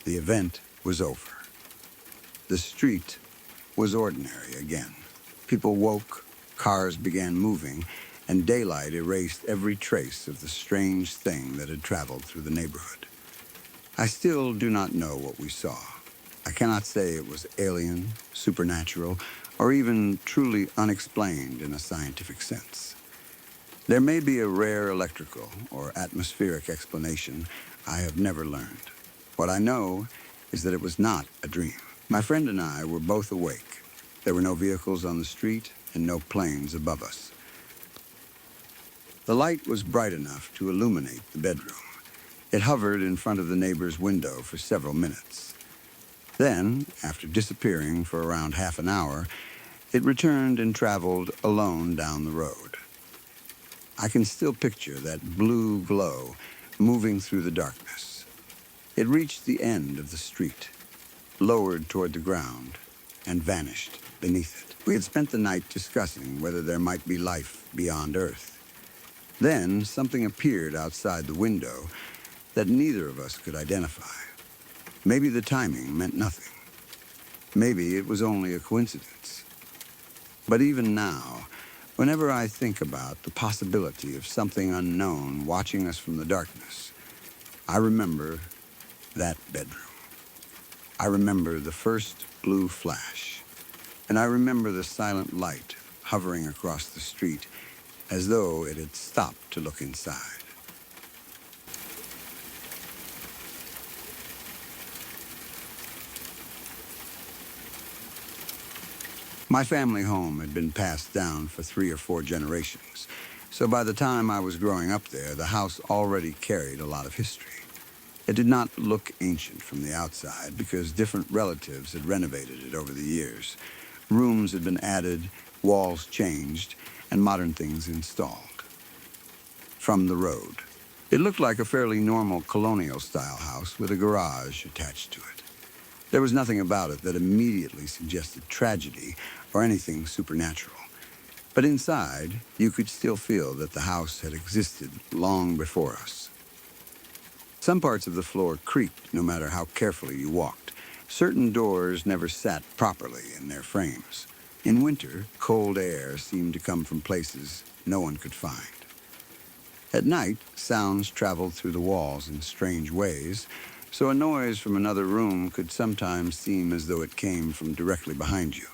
the event was over. The street was ordinary again. People woke, cars began moving, and daylight erased every trace of the strange thing that had traveled through the neighborhood. I still do not know what we saw. I cannot say it was alien, supernatural, or even truly unexplained in a scientific sense. There may be a rare electrical or atmospheric explanation I have never learned. What I know is that it was not a dream. My friend and I were both awake. There were no vehicles on the street and no planes above us. The light was bright enough to illuminate the bedroom. It hovered in front of the neighbor's window for several minutes. Then, after disappearing for around half an hour, it returned and traveled alone down the road. I can still picture that blue glow moving through the darkness. It reached the end of the street, lowered toward the ground, and vanished. beneath it. We had spent the night discussing whether there might be life beyond Earth. Then something appeared outside the window that neither of us could identify. Maybe the timing meant nothing. Maybe it was only a coincidence. But even now, whenever I think about the possibility of something unknown watching us from the darkness, I remember that bedroom. I remember the first blue flash, and I remember the silent light hovering across the street as though it had stopped to look inside. My family home had been passed down for 3 or 4 generations, so by the time I was growing up there, the house already carried a lot of history. It did not look ancient from the outside because different relatives had renovated it over the years. Rooms had been added, walls changed, and modern things installed. From the road, it looked like a fairly normal colonial-style house with a garage attached to it. There was nothing about it that immediately suggested tragedy or anything supernatural. But inside, you could still feel that the house had existed long before us. Some parts of the floor creaked no matter how carefully you walked. Certain doors never sat properly in their frames. In winter, cold air seemed to come from places no one could find. At night, sounds traveled through the walls in strange ways, so a noise from another room could sometimes seem as though it came from directly behind you.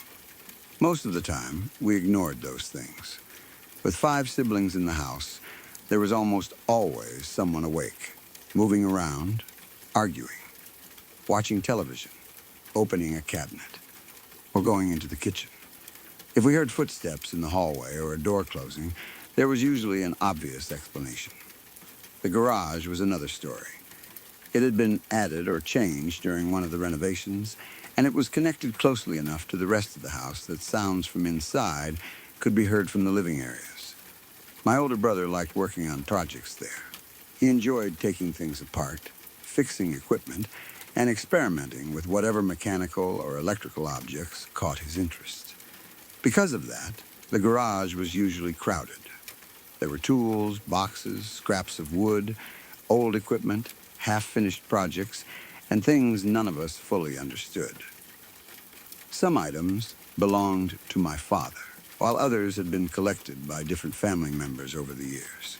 Most of the time, we ignored those things. With 5 siblings in the house, there was almost always someone awake, moving around, arguing, watching television, opening a cabinet, or going into the kitchen. If we heard footsteps in the hallway or a door closing, there was usually an obvious explanation. The garage was another story. It had been added or changed during one of the renovations, and it was connected closely enough to the rest of the house that sounds from inside could be heard from the living areas. My older brother liked working on projects there. He enjoyed taking things apart, fixing equipment, and experimenting with whatever mechanical or electrical objects caught his interest. Because of that, the garage was usually crowded. There were tools, boxes, scraps of wood, old equipment, half-finished projects, and things none of us fully understood. Some items belonged to my father, while others had been collected by different family members over the years.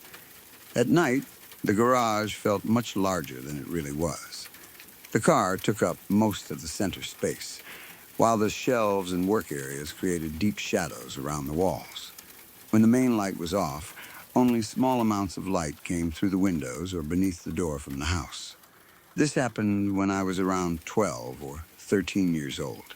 At night, the garage felt much larger than it really was. The car took up most of the center space, while the shelves and work areas created deep shadows around the walls. When the main light was off, only small amounts of light came through the windows or beneath the door from the house. This happened when I was around 12 or 13 years old.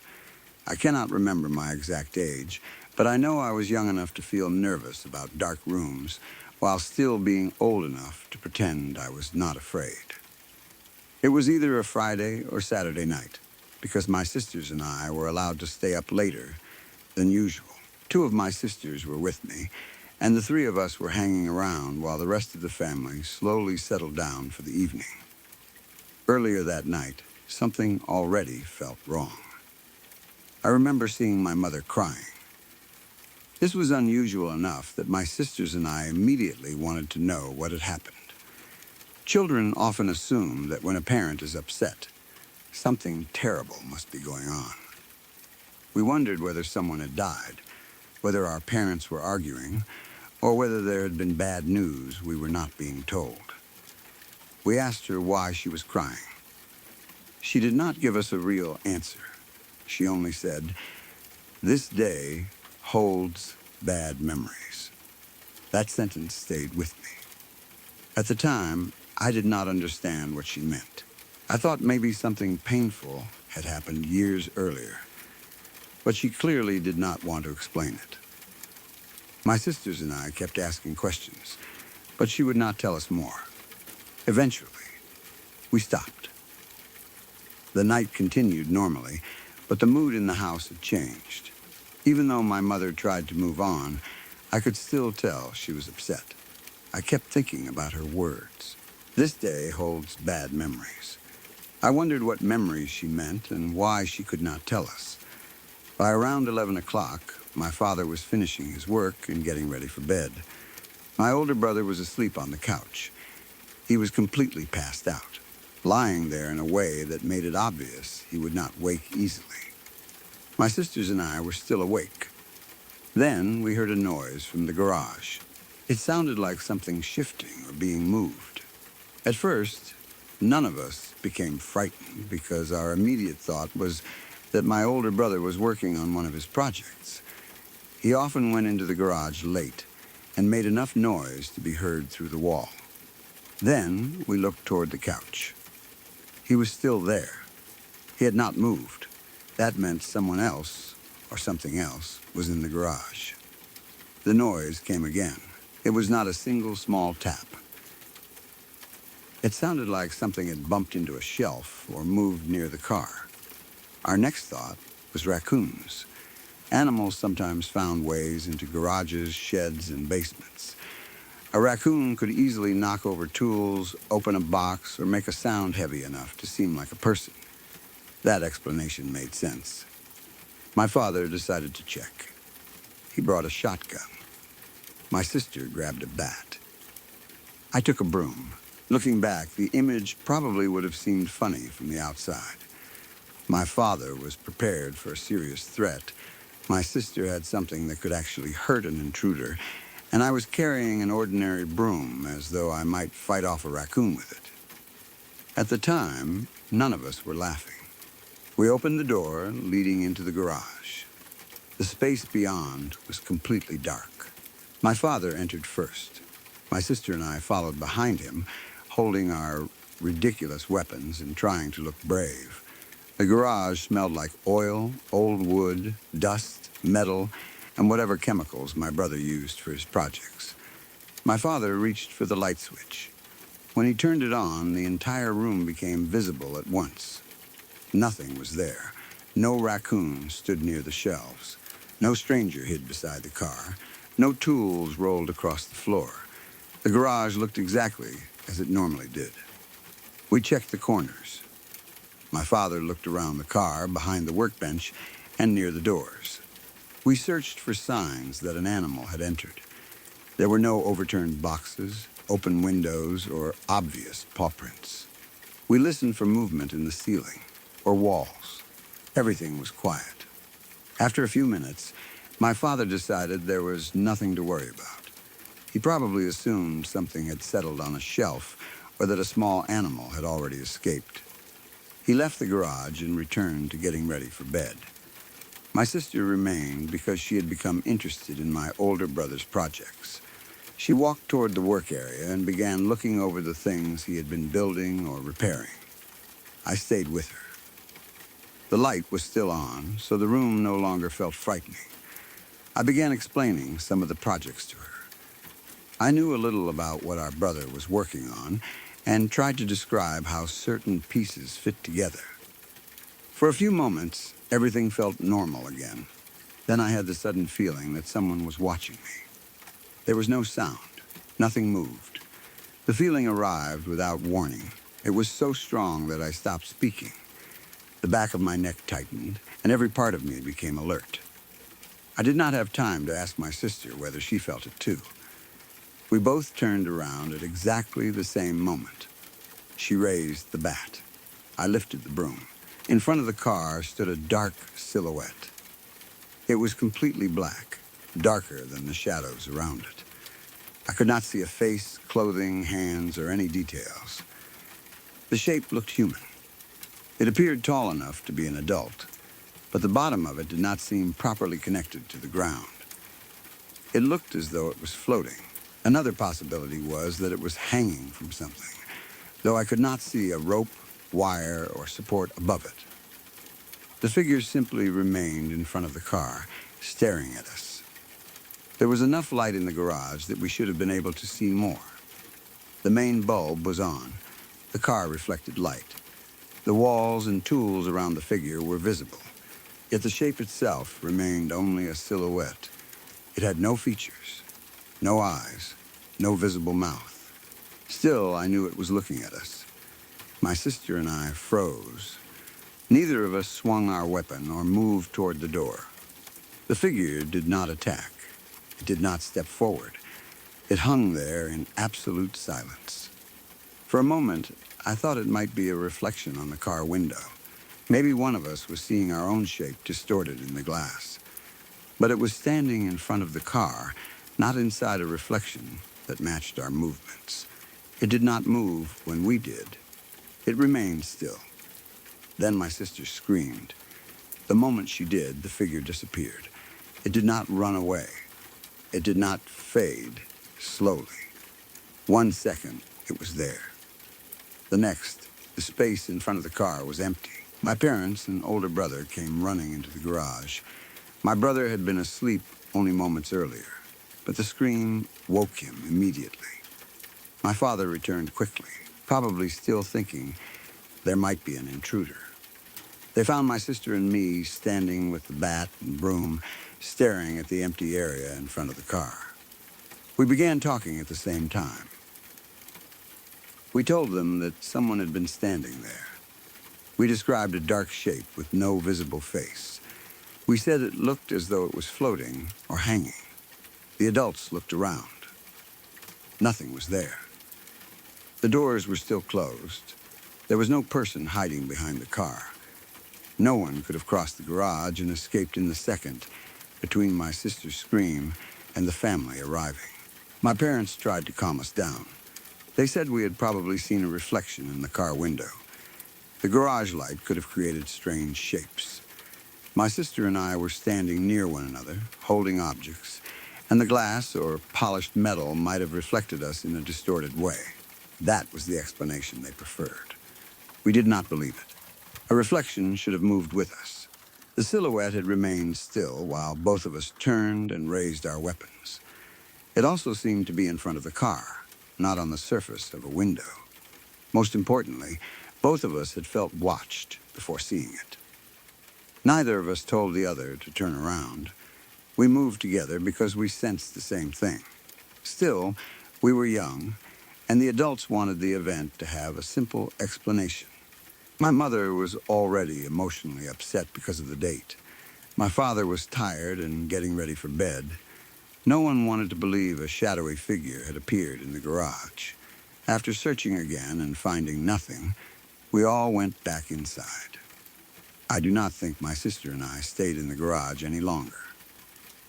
I cannot remember my exact age, but I know I was young enough to feel nervous about dark rooms while still being old enough to pretend I was not afraid. It was either a Friday or Saturday night, because my sisters and I were allowed to stay up later than usual. 2 of my sisters were with me, and the 3 of us were hanging around while the rest of the family slowly settled down for the evening. Earlier that night, something already felt wrong. I remember seeing my mother crying. This was unusual enough that my sisters and I immediately wanted to know what had happened. Children often assume that when a parent is upset, something terrible must be going on. We wondered whether someone had died, whether our parents were arguing, or whether there had been bad news we were not being told. We asked her why she was crying. She did not give us a real answer. She only said, "This day holds bad memories." That sentence stayed with me. At the time, I did not understand what she meant. I thought maybe something painful had happened years earlier, but she clearly did not want to explain it. My sisters and I kept asking questions, but she would not tell us more. Eventually, we stopped. The night continued normally, but the mood in the house had changed. Even though my mother tried to move on, I could still tell she was upset. I kept thinking about her words. This day holds bad memories. I wondered what memories she meant and why she could not tell us. By around 11 o'clock, my father was finishing his work and getting ready for bed. My older brother was asleep on the couch. He was completely passed out, lying there in a way that made it obvious he would not wake easily. My sisters and I were still awake. Then we heard a noise from the garage. It sounded like something shifting or being moved. At first, none of us became frightened because our immediate thought was that my older brother was working on one of his projects. He often went into the garage late and made enough noise to be heard through the wall. Then we looked toward the couch. He was still there. He had not moved. That meant someone else, or something else, was in the garage. The noise came again. It was not a single small tap. It sounded like something had bumped into a shelf or moved near the car. Our next thought was raccoons. Animals sometimes found ways into garages, sheds, and basements. A raccoon could easily knock over tools, open a box, or make a sound heavy enough to seem like a person. That explanation made sense. My father decided to check. He brought a shotgun. My sister grabbed a bat. I took a broom. Looking back, the image probably would have seemed funny from the outside. My father was prepared for a serious threat. My sister had something that could actually hurt an intruder, and I was carrying an ordinary broom as though I might fight off a raccoon with it. At the time, none of us were laughing. We opened the door leading into the garage. The space beyond was completely dark. My father entered first. My sister and I followed behind him, holding our ridiculous weapons and trying to look brave. The garage smelled like oil, old wood, dust, metal, and whatever chemicals my brother used for his projects. My father reached for the light switch. When he turned it on, the entire room became visible at once. Nothing was there. No raccoon stood near the shelves. No stranger hid beside the car. No tools rolled across the floor. The garage looked exactly as it normally did. We checked the corners. My father looked around the car, behind the workbench, and near the doors. We searched for signs that an animal had entered. There were no overturned boxes, open windows, or obvious paw prints. We listened for movement in the ceiling or walls. Everything was quiet. After a few minutes, my father decided there was nothing to worry about. He probably assumed something had settled on a shelf or that a small animal had already escaped. He left the garage and returned to getting ready for bed. My sister remained because she had become interested in my older brother's projects. She walked toward the work area and began looking over the things he had been building or repairing. I stayed with her. The light was still on, so the room no longer felt frightening. I began explaining some of the projects to her. I knew a little about what our brother was working on and tried to describe how certain pieces fit together. For a few moments, everything felt normal again. Then I had the sudden feeling that someone was watching me. There was no sound. Nothing moved. The feeling arrived without warning. It was so strong that I stopped speaking. The back of my neck tightened, and every part of me became alert. I did not have time to ask my sister whether she felt it too. We both turned around at exactly the same moment. She raised the bat. I lifted the broom. In front of the car stood a dark silhouette. It was completely black, darker than the shadows around it. I could not see a face, clothing, hands, or any details. The shape looked human. It appeared tall enough to be an adult, but the bottom of it did not seem properly connected to the ground. It looked as though it was floating. Another possibility was that it was hanging from something, though I could not see a rope, wire, or support above it. The figure simply remained in front of the car, staring at us. There was enough light in the garage that we should have been able to see more. The main bulb was on. The car reflected light. The walls and tools around the figure were visible, yet the shape itself remained only a silhouette. It had no features, no eyes, no visible mouth. Still, I knew it was looking at us. My sister and I froze. Neither of us swung our weapon or moved toward the door. The figure did not attack. It did not step forward. It hung there in absolute silence. For a moment, I thought it might be a reflection on the car window. Maybe one of us was seeing our own shape distorted in the glass. But it was standing in front of the car, not inside a reflection that matched our movements. It did not move when we did. It remained still. Then my sister screamed. The moment she did, the figure disappeared. It did not run away. It did not fade slowly. 1 second, it was there. The next, the space in front of the car was empty. My parents and older brother came running into the garage. My brother had been asleep only moments earlier, but the scream woke him immediately. My father returned quickly, probably still thinking there might be an intruder. They found my sister and me standing with the bat and broom, staring at the empty area in front of the car. We began talking at the same time. We told them that someone had been standing there. We described a dark shape with no visible face. We said it looked as though it was floating or hanging. The adults looked around. Nothing was there. The doors were still closed. There was no person hiding behind the car. No one could have crossed the garage and escaped in the second between my sister's scream and the family arriving. My parents tried to calm us down. They said we had probably seen a reflection in the car window. The garage light could have created strange shapes. My sister and I were standing near one another, holding objects, and the glass or polished metal might have reflected us in a distorted way. That was the explanation they preferred. We did not believe it. A reflection should have moved with us. The silhouette had remained still while both of us turned and raised our weapons. It also seemed to be in front of the car, not on the surface of a window. Most importantly, both of us had felt watched before seeing it. Neither of us told the other to turn around. We moved together because we sensed the same thing. Still, we were young, and the adults wanted the event to have a simple explanation. My mother was already emotionally upset because of the date. My father was tired and getting ready for bed. No one wanted to believe a shadowy figure had appeared in the garage. After searching again and finding nothing, we all went back inside. I do not think my sister and I stayed in the garage any longer.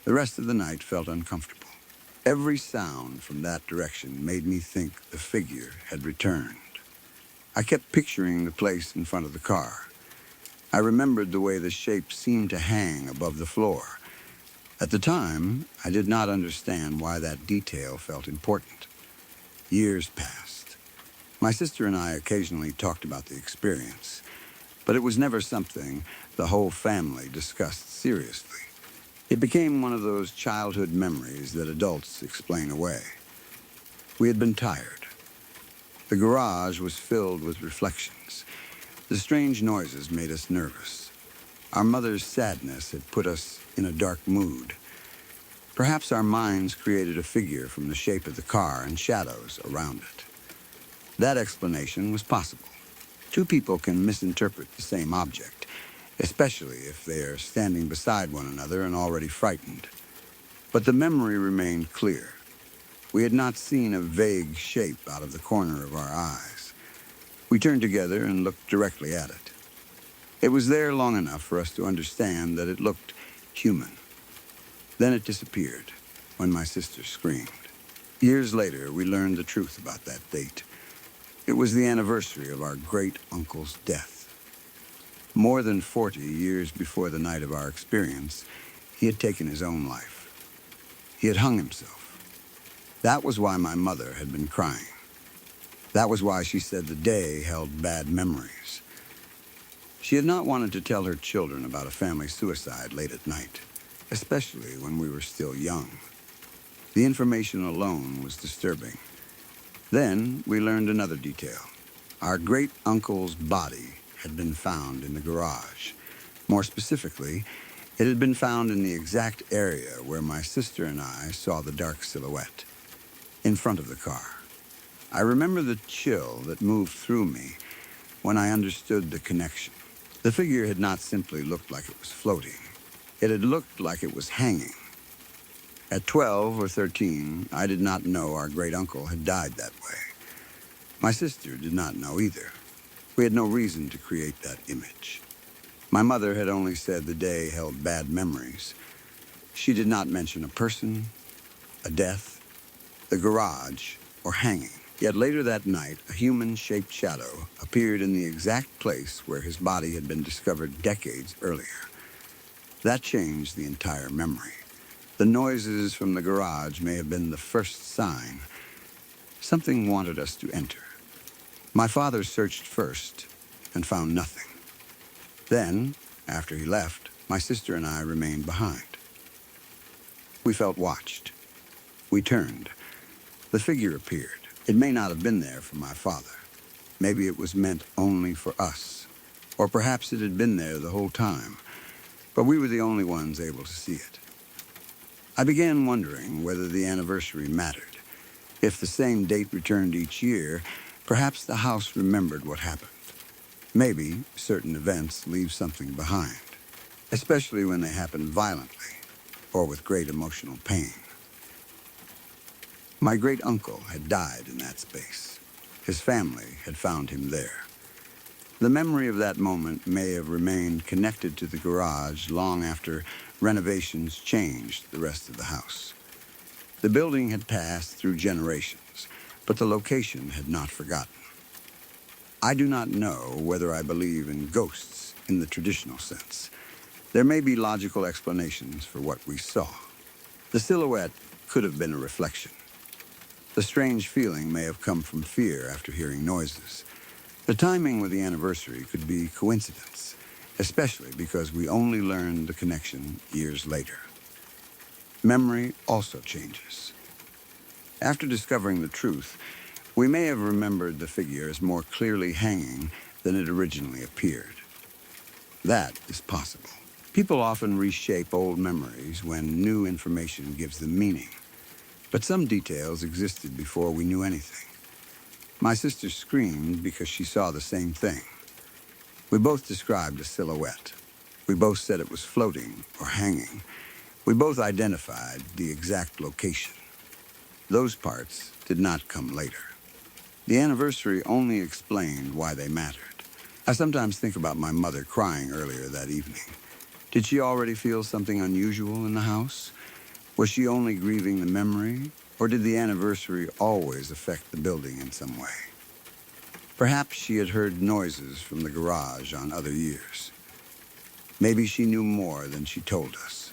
The rest of the night felt uncomfortable. Every sound from that direction made me think the figure had returned. I kept picturing the place in front of the car. I remembered the way the shape seemed to hang above the floor. At the time, I did not understand why that detail felt important. Years passed. My sister and I occasionally talked about the experience, but it was never something the whole family discussed seriously. It became one of those childhood memories that adults explain away. We had been tired. The garage was filled with reflections. The strange noises made us nervous. Our mother's sadness had put us in a dark mood. Perhaps our minds created a figure from the shape of the car and shadows around it. That explanation was possible. Two people can misinterpret the same object, especially if they are standing beside one another and already frightened. But the memory remained clear. We had not seen a vague shape out of the corner of our eyes. We turned together and looked directly at it. It was there long enough for us to understand that it looked human. Then it disappeared when my sister screamed. Years later, we learned the truth about that date. It was the anniversary of our great-uncle's death. More than 40 years before the night of our experience, he had taken his own life. He had hung himself. That was why my mother had been crying. That was why she said the day held bad memories. She had not wanted to tell her children about a family suicide late at night, especially when we were still young. The information alone was disturbing. Then we learned another detail. Our great-uncle's body had been found in the garage. More specifically, it had been found in the exact area where my sister and I saw the dark silhouette, in front of the car. I remember the chill that moved through me when I understood the connection. The figure had not simply looked like it was floating. It had looked like it was hanging. At 12 or 13, I did not know our great-uncle had died that way. My sister did not know either. We had no reason to create that image. My mother had only said the day held bad memories. She did not mention a person, a death, the garage, or hanging. Yet later that night, a human-shaped shadow appeared in the exact place where his body had been discovered decades earlier. That changed the entire memory. The noises from the garage may have been the first sign. Something wanted us to enter. My father searched first and found nothing. Then, after he left, my sister and I remained behind. We felt watched. We turned. The figure appeared. It may not have been there for my father. Maybe it was meant only for us. Or perhaps it had been there the whole time. But we were the only ones able to see it. I began wondering whether the anniversary mattered. If the same date returned each year, perhaps the house remembered what happened. Maybe certain events leave something behind, especially when they happen violently or with great emotional pain. My great-uncle had died in that space. His family had found him there. The memory of that moment may have remained connected to the garage long after renovations changed the rest of the house. The building had passed through generations, but the location had not forgotten. I do not know whether I believe in ghosts in the traditional sense. There may be logical explanations for what we saw. The silhouette could have been a reflection. The strange feeling may have come from fear after hearing noises. The timing with the anniversary could be coincidence, especially because we only learned the connection years later. Memory also changes. After discovering the truth, we may have remembered the figure as more clearly hanging than it originally appeared. That is possible. People often reshape old memories when new information gives them meaning. But some details existed before we knew anything. My sister screamed because she saw the same thing. We both described a silhouette. We both said it was floating or hanging. We both identified the exact location. Those parts did not come later. The anniversary only explained why they mattered. I sometimes think about my mother crying earlier that evening. Did she already feel something unusual in the house? Was she only grieving the memory, or did the anniversary always affect the building in some way? Perhaps she had heard noises from the garage on other years. Maybe she knew more than she told us.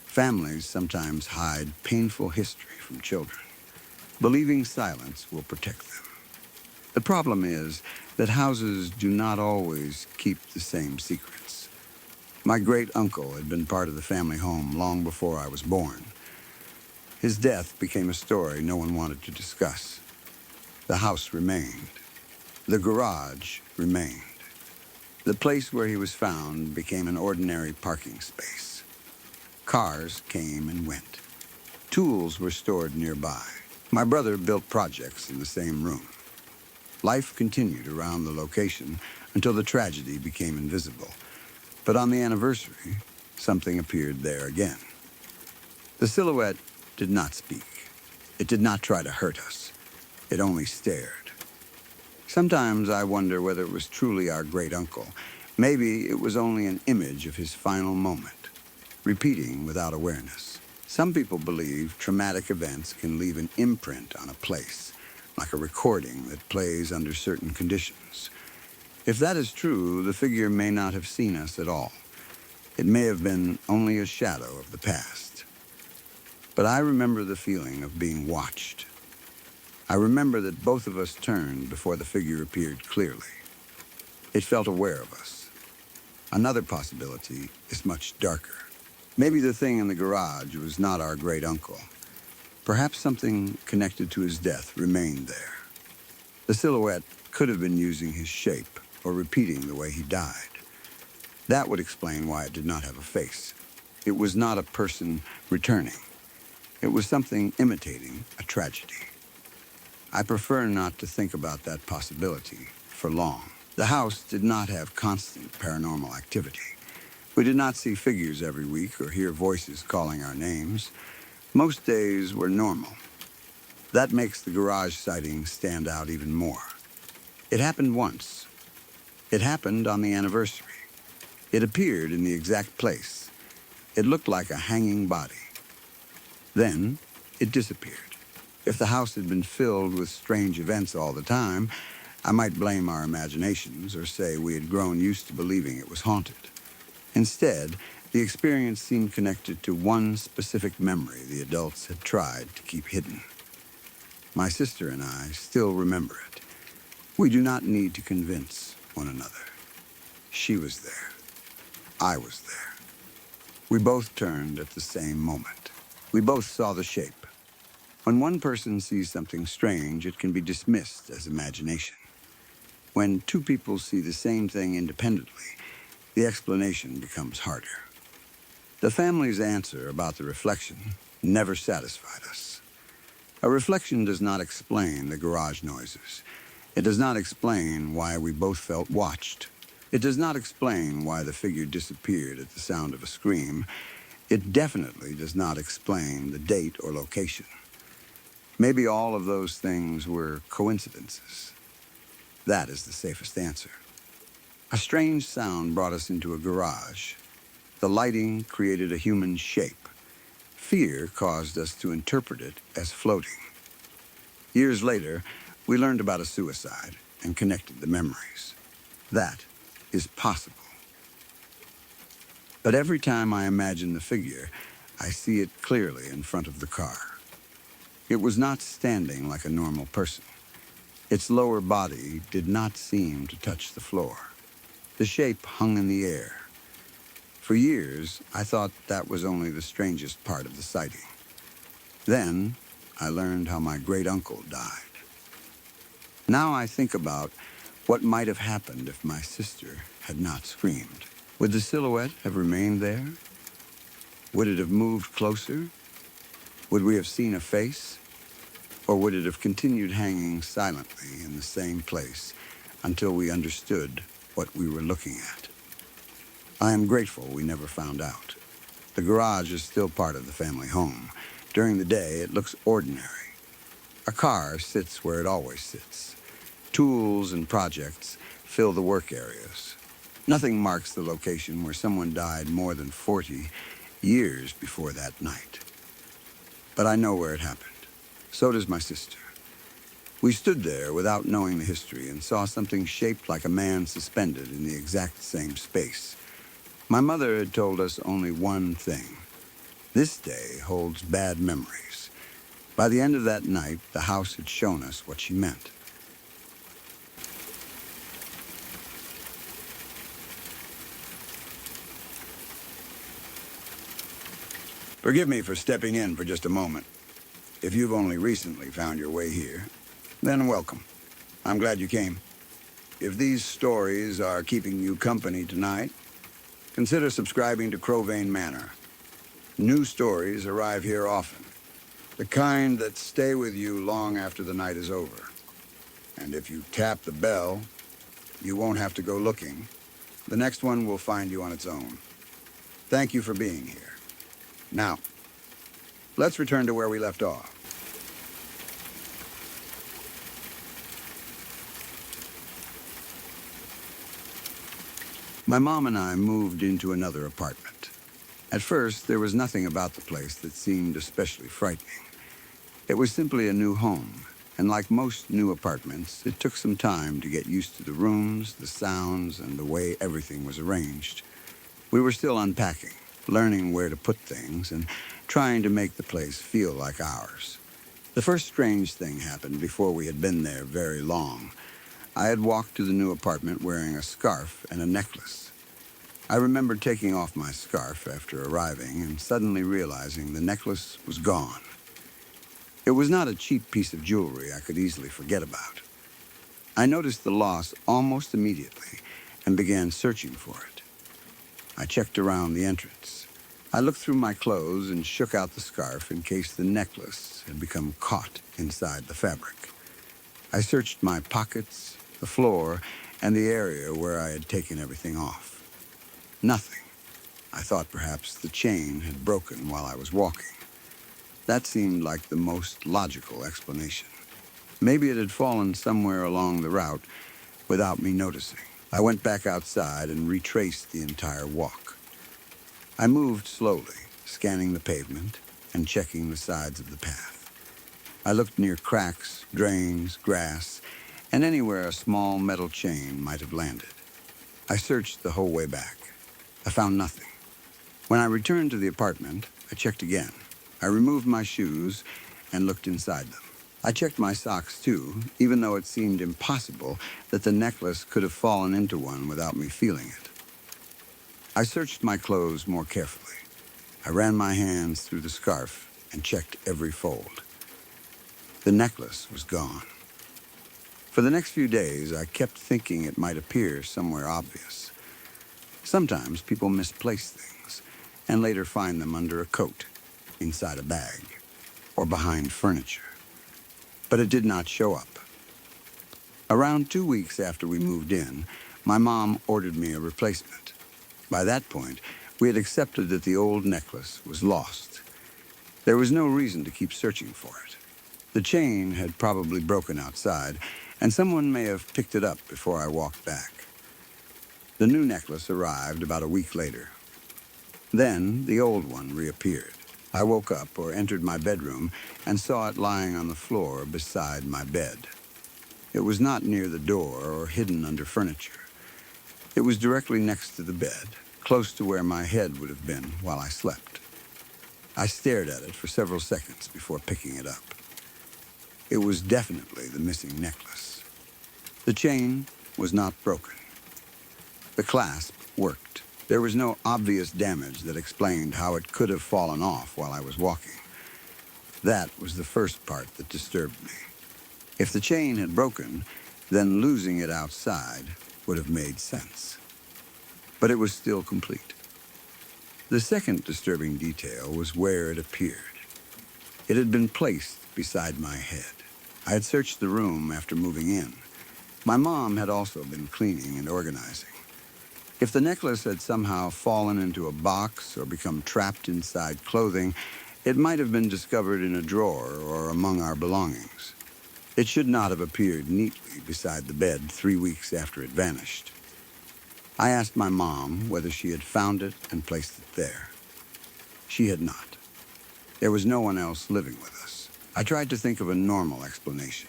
Families sometimes hide painful history from children. Believing silence will protect them. The problem is that houses do not always keep the same secrets. My great-uncle had been part of the family home long before I was born. His death became a story no one wanted to discuss. The house remained. The garage remained. The place where he was found became an ordinary parking space. Cars came and went. Tools were stored nearby. My brother built projects in the same room. Life continued around the location until the tragedy became invisible. But on the anniversary, something appeared there again. The silhouette did not speak. It did not try to hurt us. It only stared. Sometimes I wonder whether it was truly our great-uncle. Maybe it was only an image of his final moment, repeating without awareness. Some people believe traumatic events can leave an imprint on a place, like a recording that plays under certain conditions. If that is true, the figure may not have seen us at all. It may have been only a shadow of the past. But I remember the feeling of being watched. I remember that both of us turned before the figure appeared clearly. It felt aware of us. Another possibility is much darker. Maybe the thing in the garage was not our great-uncle. Perhaps something connected to his death remained there. The silhouette could have been using his shape or repeating the way he died. That would explain why it did not have a face. It was not a person returning. It was something imitating a tragedy. I prefer not to think about that possibility for long. The house did not have constant paranormal activity. We did not see figures every week or hear voices calling our names. Most days were normal. That makes the garage sighting stand out even more. It happened once. It happened on the anniversary. It appeared in the exact place. It looked like a hanging body. Then it disappeared. If the house had been filled with strange events all the time, I might blame our imaginations or say we had grown used to believing it was haunted. Instead, the experience seemed connected to one specific memory the adults had tried to keep hidden. My sister and I still remember it. We do not need to convince one another. She was there. I was there. We both turned at the same moment. We both saw the shape. When one person sees something strange, it can be dismissed as imagination. When two people see the same thing independently, the explanation becomes harder. The family's answer about the reflection never satisfied us. A reflection does not explain the garage noises. It does not explain why we both felt watched. It does not explain why the figure disappeared at the sound of a scream. It definitely does not explain the date or location. Maybe all of those things were coincidences. That is the safest answer. A strange sound brought us into a garage. The lighting created a human shape. Fear caused us to interpret it as floating. Years later, we learned about a suicide and connected the memories. That is possible. But every time I imagine the figure, I see it clearly in front of the car. It was not standing like a normal person. Its lower body did not seem to touch the floor. The shape hung in the air. For years, I thought that was only the strangest part of the sighting. Then, I learned how my great-uncle died. Now I think about what might have happened if my sister had not screamed. Would the silhouette have remained there? Would it have moved closer? Would we have seen a face? Or would it have continued hanging silently in the same place until we understood what we were looking at? I am grateful we never found out. The garage is still part of the family home. During the day, it looks ordinary. A car sits where it always sits. Tools and projects fill the work areas. Nothing marks the location where someone died more than 40 years before that night. But I know where it happened. So does my sister. We stood there without knowing the history and saw something shaped like a man suspended in the exact same space. My mother had told us only one thing. This day holds bad memories. By the end of that night, the house had shown us what she meant. Forgive me for stepping in for just a moment. If you've only recently found your way here, then welcome. I'm glad you came. If these stories are keeping you company tonight, consider subscribing to Crowvane Manor. New stories arrive here often, the kind that stay with you long after the night is over. And if you tap the bell, you won't have to go looking. The next one will find you on its own. Thank you for being here. Now, let's return to where we left off. My mom and I moved into another apartment. At first, there was nothing about the place that seemed especially frightening. It was simply a new home, and like most new apartments, it took some time to get used to the rooms, the sounds, and the way everything was arranged. We were still unpacking, learning where to put things, and trying to make the place feel like ours. The first strange thing happened before we had been there very long. I had walked to the new apartment wearing a scarf and a necklace. I remembered taking off my scarf after arriving and suddenly realizing the necklace was gone. It was not a cheap piece of jewelry I could easily forget about. I noticed the loss almost immediately and began searching for it. I checked around the entrance. I looked through my clothes and shook out the scarf in case the necklace had become caught inside the fabric. I searched my pockets, the floor, and the area where I had taken everything off. Nothing. I thought perhaps the chain had broken while I was walking. That seemed like the most logical explanation. Maybe it had fallen somewhere along the route without me noticing. I went back outside and retraced the entire walk. I moved slowly, scanning the pavement and checking the sides of the path. I looked near cracks, drains, grass, and anywhere a small metal chain might have landed. I searched the whole way back. I found nothing. When I returned to the apartment, I checked again. I removed my shoes and looked inside them. I checked my socks too, even though it seemed impossible that the necklace could have fallen into one without me feeling it. I searched my clothes more carefully. I ran my hands through the scarf and checked every fold. The necklace was gone. For the next few days, I kept thinking it might appear somewhere obvious. Sometimes people misplace things and later find them under a coat, inside a bag, or behind furniture. But it did not show up. Around 2 weeks after we moved in, my mom ordered me a replacement. By that point, we had accepted that the old necklace was lost. There was no reason to keep searching for it. The chain had probably broken outside, and someone may have picked it up before I walked back. The new necklace arrived about a week later. Then the old one reappeared. I woke up or entered my bedroom and saw it lying on the floor beside my bed. It was not near the door or hidden under furniture. It was directly next to the bed, close to where my head would have been while I slept. I stared at it for several seconds before picking it up. It was definitely the missing necklace. The chain was not broken. The clasp worked. There was no obvious damage that explained how it could have fallen off while I was walking. That was the first part that disturbed me. If the chain had broken, then losing it outside would have made sense. But it was still complete. The second disturbing detail was where it appeared. It had been placed beside my head. I had searched the room after moving in. My mom had also been cleaning and organizing. If the necklace had somehow fallen into a box or become trapped inside clothing, it might have been discovered in a drawer or among our belongings. It should not have appeared neatly beside the bed 3 weeks after it vanished. I asked my mom whether she had found it and placed it there. She had not. There was no one else living with us. I tried to think of a normal explanation.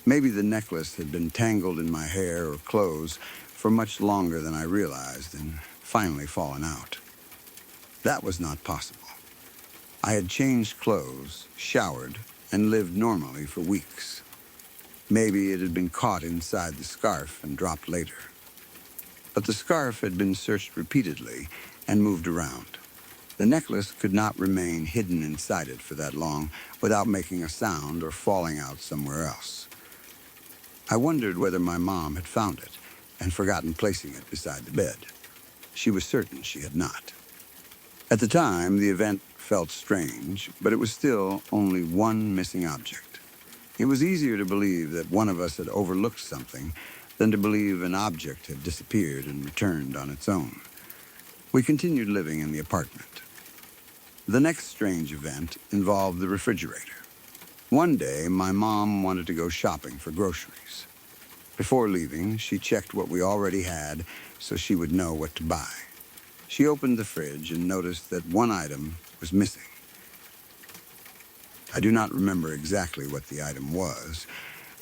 Maybe the necklace had been tangled in my hair or clothes for much longer than I realized and finally fallen out. That was not possible. I had changed clothes, showered, and lived normally for weeks. Maybe it had been caught inside the scarf and dropped later. But the scarf had been searched repeatedly and moved around. The necklace could not remain hidden inside it for that long without making a sound or falling out somewhere else. I wondered whether my mom had found it and forgotten placing it beside the bed. She was certain she had not. At the time, the event felt strange, but it was still only one missing object. It was easier to believe that one of us had overlooked something than to believe an object had disappeared and returned on its own. We continued living in the apartment. The next strange event involved the refrigerator. One day, my mom wanted to go shopping for groceries. Before leaving, she checked what we already had so she would know what to buy. She opened the fridge and noticed that one item was missing. I do not remember exactly what the item was,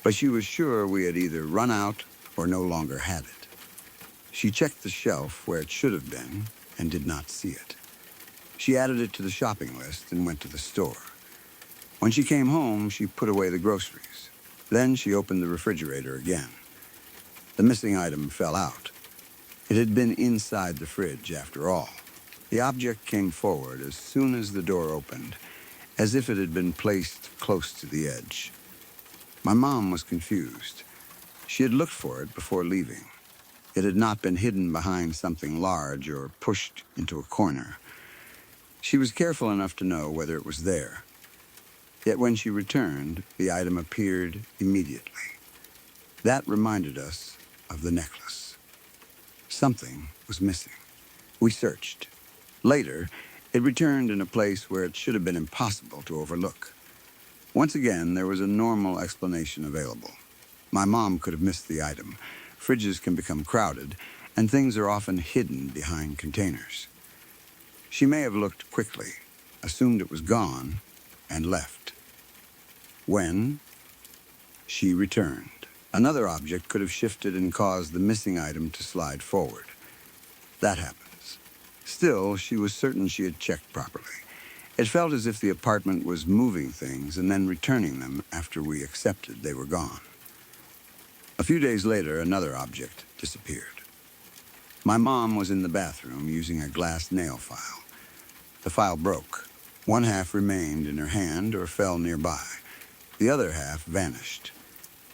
but she was sure we had either run out or no longer had it. She checked the shelf where it should have been and did not see it. She added it to the shopping list and went to the store. When she came home, she put away the groceries. Then she opened the refrigerator again. The missing item fell out. It had been inside the fridge after all. The object came forward as soon as the door opened, as if it had been placed close to the edge. My mom was confused. She had looked for it before leaving. It had not been hidden behind something large or pushed into a corner. She was careful enough to know whether it was there. Yet when she returned, the item appeared immediately. That reminded us of the necklace. Something was missing. We searched. Later, it returned in a place where it should have been impossible to overlook. Once again, there was a normal explanation available. My mom could have missed the item. Fridges can become crowded, and things are often hidden behind containers. She may have looked quickly, assumed it was gone, and left. When she returned, another object could have shifted and caused the missing item to slide forward. That happens. Still, she was certain she had checked properly. It felt as if the apartment was moving things and then returning them after we accepted they were gone. A few days later, another object disappeared. My mom was in the bathroom using a glass nail file. The file broke. One half remained in her hand or fell nearby. The other half vanished.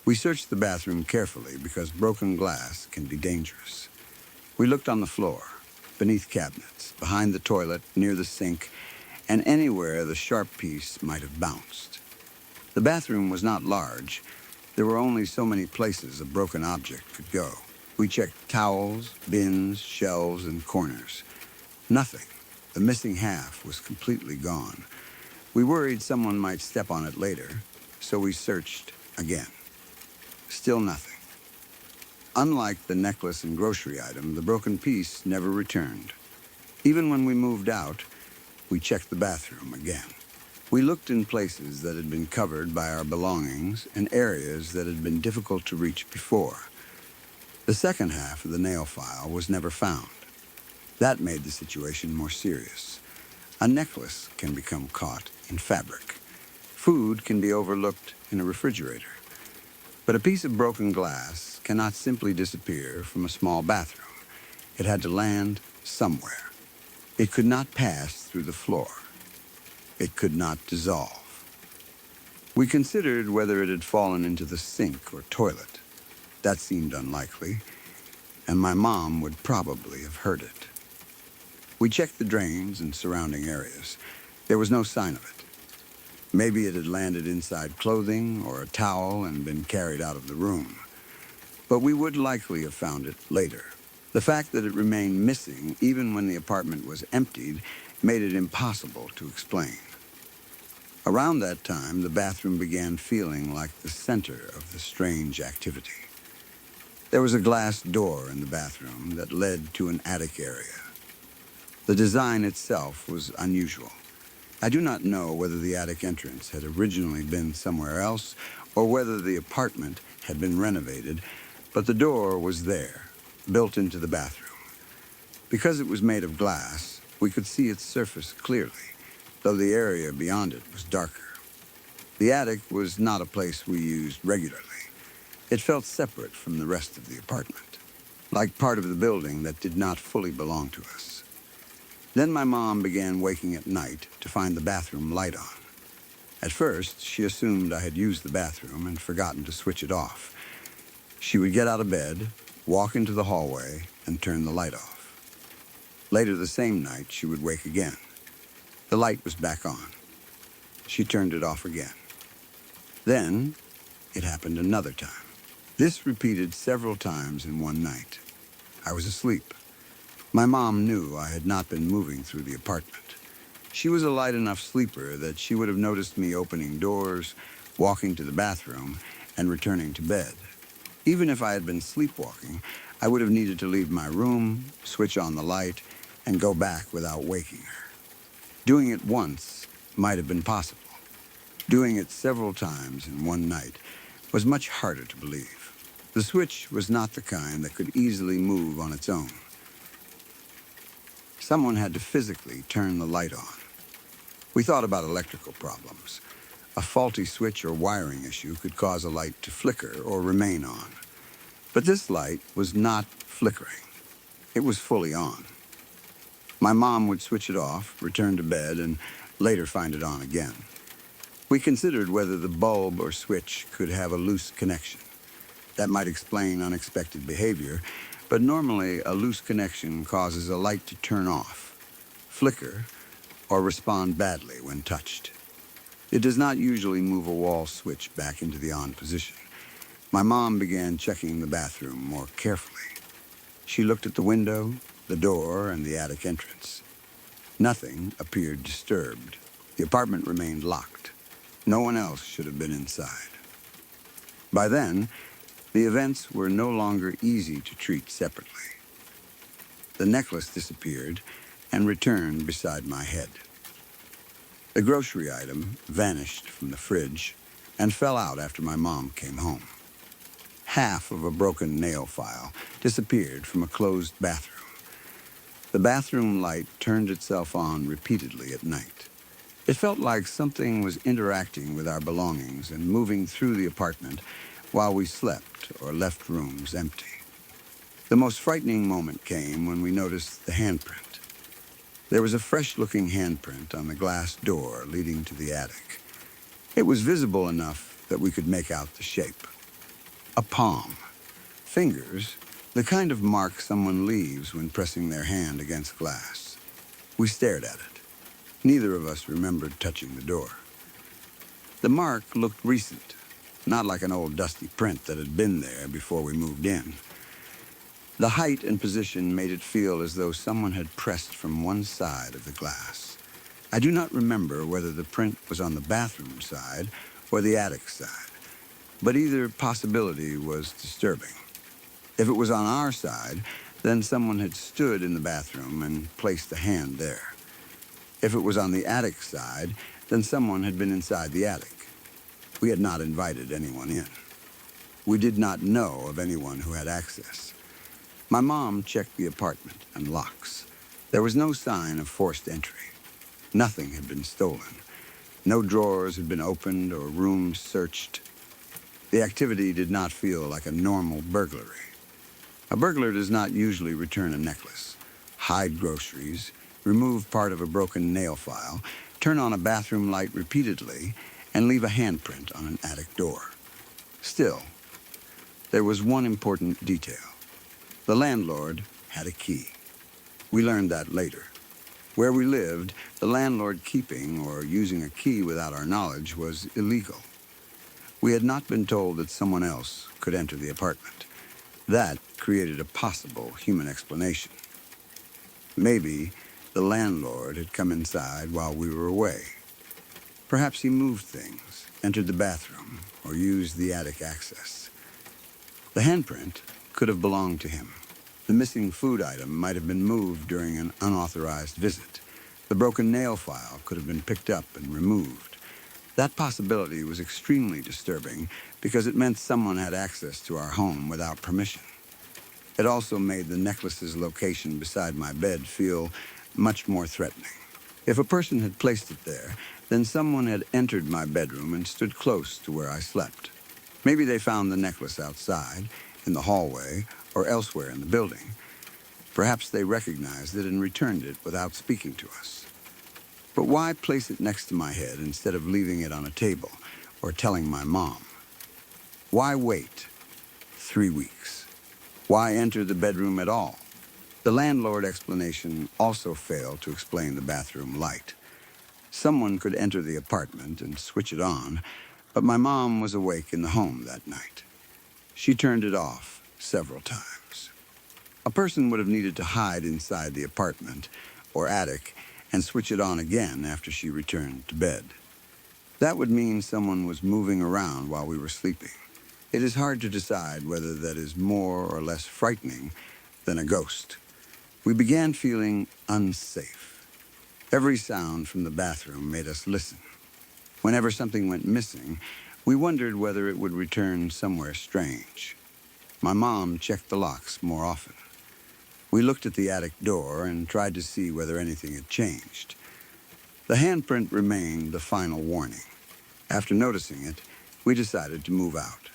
We searched the bathroom carefully because broken glass can be dangerous. We looked on the floor, beneath cabinets, behind the toilet, near the sink, and anywhere the sharp piece might have bounced. The bathroom was not large. There were only so many places a broken object could go. We checked towels, bins, shelves, and corners. Nothing. The missing half was completely gone. We worried someone might step on it later, so we searched again. Still nothing. Unlike the necklace and grocery item, the broken piece never returned. Even when we moved out, we checked the bathroom again. We looked in places that had been covered by our belongings and areas that had been difficult to reach before. The second half of the nail file was never found. That made the situation more serious. A necklace can become caught in fabric. Food can be overlooked in a refrigerator. But a piece of broken glass cannot simply disappear from a small bathroom. It had to land somewhere. It could not pass through the floor. It could not dissolve. We considered whether it had fallen into the sink or toilet. That seemed unlikely, and my mom would probably have heard it. We checked the drains and surrounding areas. There was no sign of it. Maybe it had landed inside clothing or a towel and been carried out of the room. But we would likely have found it later. The fact that it remained missing, even when the apartment was emptied, made it impossible to explain. Around that time, the bathroom began feeling like the center of the strange activity. There was a glass door in the bathroom that led to an attic area. The design itself was unusual. I do not know whether the attic entrance had originally been somewhere else or whether the apartment had been renovated, but the door was there, built into the bathroom. Because it was made of glass, we could see its surface clearly, though the area beyond it was darker. The attic was not a place we used regularly. It felt separate from the rest of the apartment, like part of the building that did not fully belong to us. Then my mom began waking at night to find the bathroom light on. At first, she assumed I had used the bathroom and forgotten to switch it off. She would get out of bed, walk into the hallway, and turn the light off. Later the same night, she would wake again. The light was back on. She turned it off again. Then, it happened another time. This repeated several times in one night. I was asleep. My mom knew I had not been moving through the apartment. She was a light enough sleeper that she would have noticed me opening doors, walking to the bathroom, and returning to bed. Even if I had been sleepwalking, I would have needed to leave my room, switch on the light, and go back without waking her. Doing it once might have been possible. Doing it several times in one night was much harder to believe. The switch was not the kind that could easily move on its own. Someone had to physically turn the light on. We thought about electrical problems. A faulty switch or wiring issue could cause a light to flicker or remain on. But this light was not flickering. It was fully on. My mom would switch it off, return to bed, and later find it on again. We considered whether the bulb or switch could have a loose connection. That might explain unexpected behavior, but normally a loose connection causes a light to turn off, flicker, or respond badly when touched. It does not usually move a wall switch back into the on position. My mom began checking the bathroom more carefully. She looked at the window, the door, and the attic entrance. Nothing appeared disturbed. The apartment remained locked. No one else should have been inside. By then, the events were no longer easy to treat separately. The necklace disappeared and returned beside my head. The grocery item vanished from the fridge and fell out after my mom came home. Half of a broken nail file disappeared from a closed bathroom. The bathroom light turned itself on repeatedly at night. It felt like something was interacting with our belongings and moving through the apartment while we slept or left rooms empty. The most frightening moment came when we noticed the handprint. There was a fresh-looking handprint on the glass door leading to the attic. It was visible enough that we could make out the shape. A palm. Fingers, the kind of mark someone leaves when pressing their hand against glass. We stared at it. Neither of us remembered touching the door. The mark looked recent, not like an old dusty print that had been there before we moved in. The height and position made it feel as though someone had pressed from one side of the glass. I do not remember whether the print was on the bathroom side or the attic side, but either possibility was disturbing. If it was on our side, then someone had stood in the bathroom and placed a hand there. If it was on the attic side, then someone had been inside the attic. We had not invited anyone in. We did not know of anyone who had access. My mom checked the apartment and locks. There was no sign of forced entry. Nothing had been stolen. No drawers had been opened or rooms searched. The activity did not feel like a normal burglary. A burglar does not usually return a necklace, hide groceries, remove part of a broken nail file, turn on a bathroom light repeatedly, and leave a handprint on an attic door. Still, there was one important detail. The landlord had a key. We learned that later. Where we lived, the landlord keeping or using a key without our knowledge was illegal. We had not been told that someone else could enter the apartment. That created a possible human explanation. Maybe the landlord had come inside while we were away. Perhaps he moved things, entered the bathroom, or used the attic access. The handprint could have belonged to him. The missing food item might have been moved during an unauthorized visit. The broken nail file could have been picked up and removed. That possibility was extremely disturbing because it meant someone had access to our home without permission. It also made the necklace's location beside my bed feel much more threatening. If a person had placed it there, then someone had entered my bedroom and stood close to where I slept. Maybe they found the necklace outside, in the hallway, or elsewhere in the building. Perhaps they recognized it and returned it without speaking to us. But why place it next to my head instead of leaving it on a table or telling my mom? Why wait 3 weeks? Why enter the bedroom at all? The landlord explanation also failed to explain the bathroom light. Someone could enter the apartment and switch it on, but my mom was awake in the home that night. She turned it off several times. A person would have needed to hide inside the apartment or attic and switch it on again after she returned to bed. That would mean someone was moving around while we were sleeping. It is hard to decide whether that is more or less frightening than a ghost. We began feeling unsafe. Every sound from the bathroom made us listen. Whenever something went missing, we wondered whether it would return somewhere strange. My mom checked the locks more often. We looked at the attic door and tried to see whether anything had changed. The handprint remained the final warning. After noticing it, we decided to move out.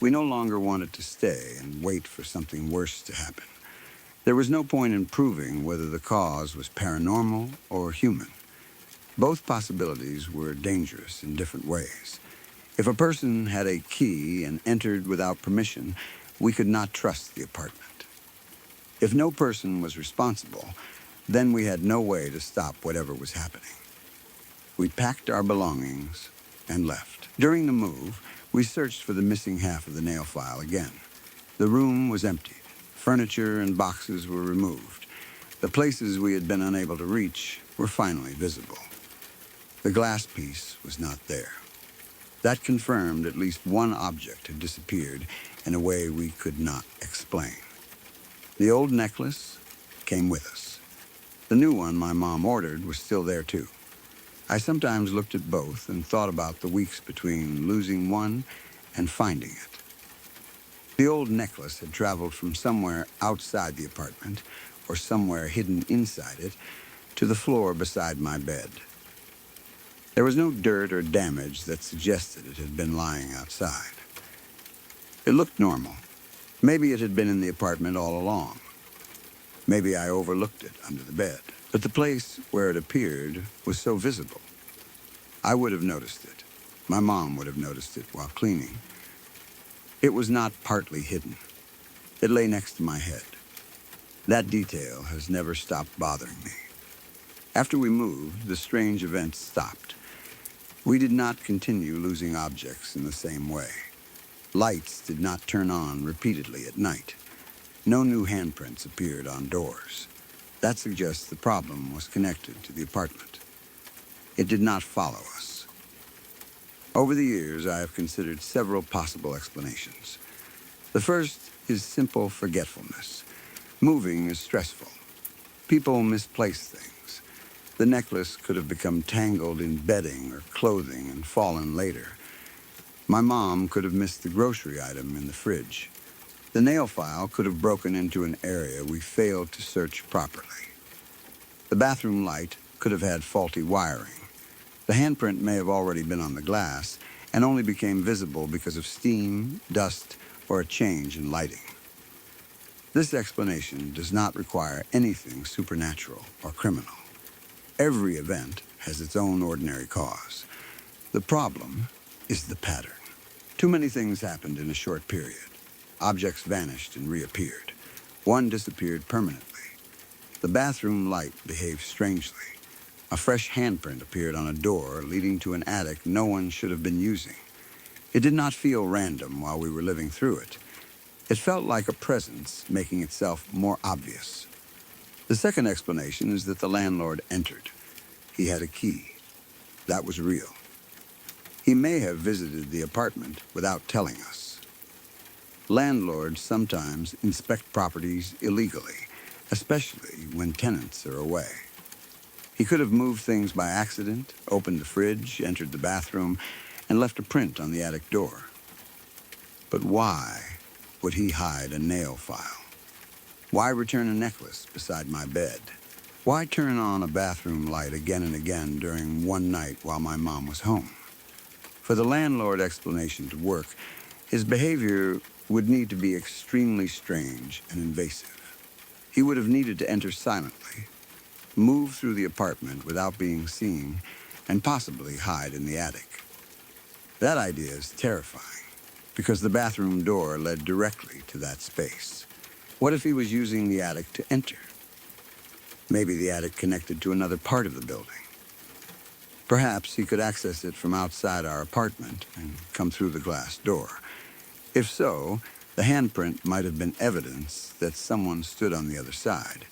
We no longer wanted to stay and wait for something worse to happen. There was no point in proving whether the cause was paranormal or human. Both possibilities were dangerous in different ways. If a person had a key and entered without permission, we could not trust the apartment. If no person was responsible, then we had no way to stop whatever was happening. We packed our belongings and left. During the move, We searched for the missing half of the nail file again. The room was emptied. Furniture and boxes were removed. The places we had been unable to reach were finally visible. The glass piece was not there. That confirmed at least one object had disappeared in a way we could not explain. The old necklace came with us. The new one my mom ordered was still there too. I sometimes looked at both and thought about the weeks between losing one and finding it. The old necklace had traveled from somewhere outside the apartment, or somewhere hidden inside it, to the floor beside my bed. There was no dirt or damage that suggested it had been lying outside. It looked normal. Maybe it had been in the apartment all along. Maybe I overlooked it under the bed. But the place where it appeared was so visible. I would have noticed it. My mom would have noticed it while cleaning. It was not partly hidden. It lay next to my head. That detail has never stopped bothering me. After we moved, the strange events stopped. We did not continue losing objects in the same way. Lights did not turn on repeatedly at night. No new handprints appeared on doors. That suggests the problem was connected to the apartment. It did not follow us. Over the years, I have considered several possible explanations. The first is simple forgetfulness. Moving is stressful. People misplace things. The necklace could have become tangled in bedding or clothing and fallen later. My mom could have missed the grocery item in the fridge. The nail file could have broken into an area we failed to search properly. The bathroom light could have had faulty wiring. The handprint may have already been on the glass and only became visible because of steam, dust, or a change in lighting. This explanation does not require anything supernatural or criminal. Every event has its own ordinary cause. The problem is the pattern. Too many things happened in a short period. Objects vanished and reappeared. One disappeared permanently. The bathroom light behaved strangely. A fresh handprint appeared on a door leading to an attic no one should have been using. It did not feel random while we were living through it. It felt like a presence making itself more obvious. The second explanation is that the landlord entered. He had a key. That was real. He may have visited the apartment without telling us. Landlords sometimes inspect properties illegally, especially when tenants are away. He could have moved things by accident, opened the fridge, entered the bathroom, and left a print on the attic door. But why would he hide a nail file? Why return a necklace beside my bed? Why turn on a bathroom light again and again during one night while my mom was home? For the landlord explanation to work, his behavior would need to be extremely strange and invasive. He would have needed to enter silently, move through the apartment without being seen, and possibly hide in the attic. That idea is terrifying, because the bathroom door led directly to that space. What if he was using the attic to enter? Maybe the attic connected to another part of the building. Perhaps he could access it from outside our apartment and come through the glass door. If so, the handprint might have been evidence that someone stood on the other side.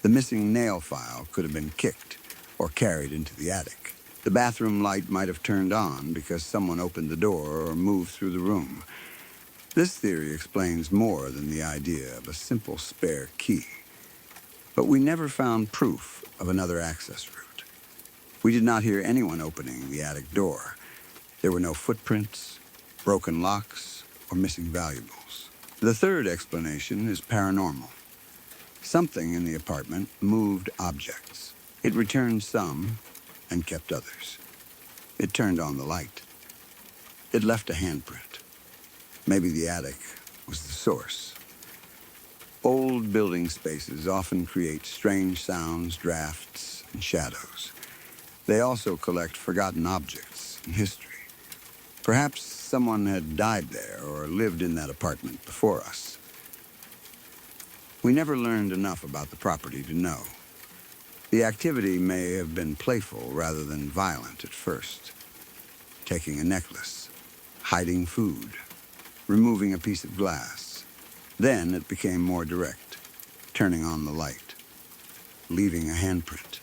The missing nail file could have been kicked or carried into the attic. The bathroom light might have turned on because someone opened the door or moved through the room. This theory explains more than the idea of a simple spare key. But we never found proof of another access route. We did not hear anyone opening the attic door. There were no footprints, broken locks, or missing valuables. The third explanation is paranormal. Something in the apartment moved objects. It returned some and kept others. It turned on the light. It left a handprint. Maybe the attic was the source. Old building spaces often create strange sounds, drafts, and shadows. They also collect forgotten objects in history. Perhaps someone had died there or lived in that apartment before us. We never learned enough about the property to know. The activity may have been playful rather than violent at first. Taking a necklace, hiding food, removing a piece of glass. Then it became more direct, turning on the light, leaving a handprint.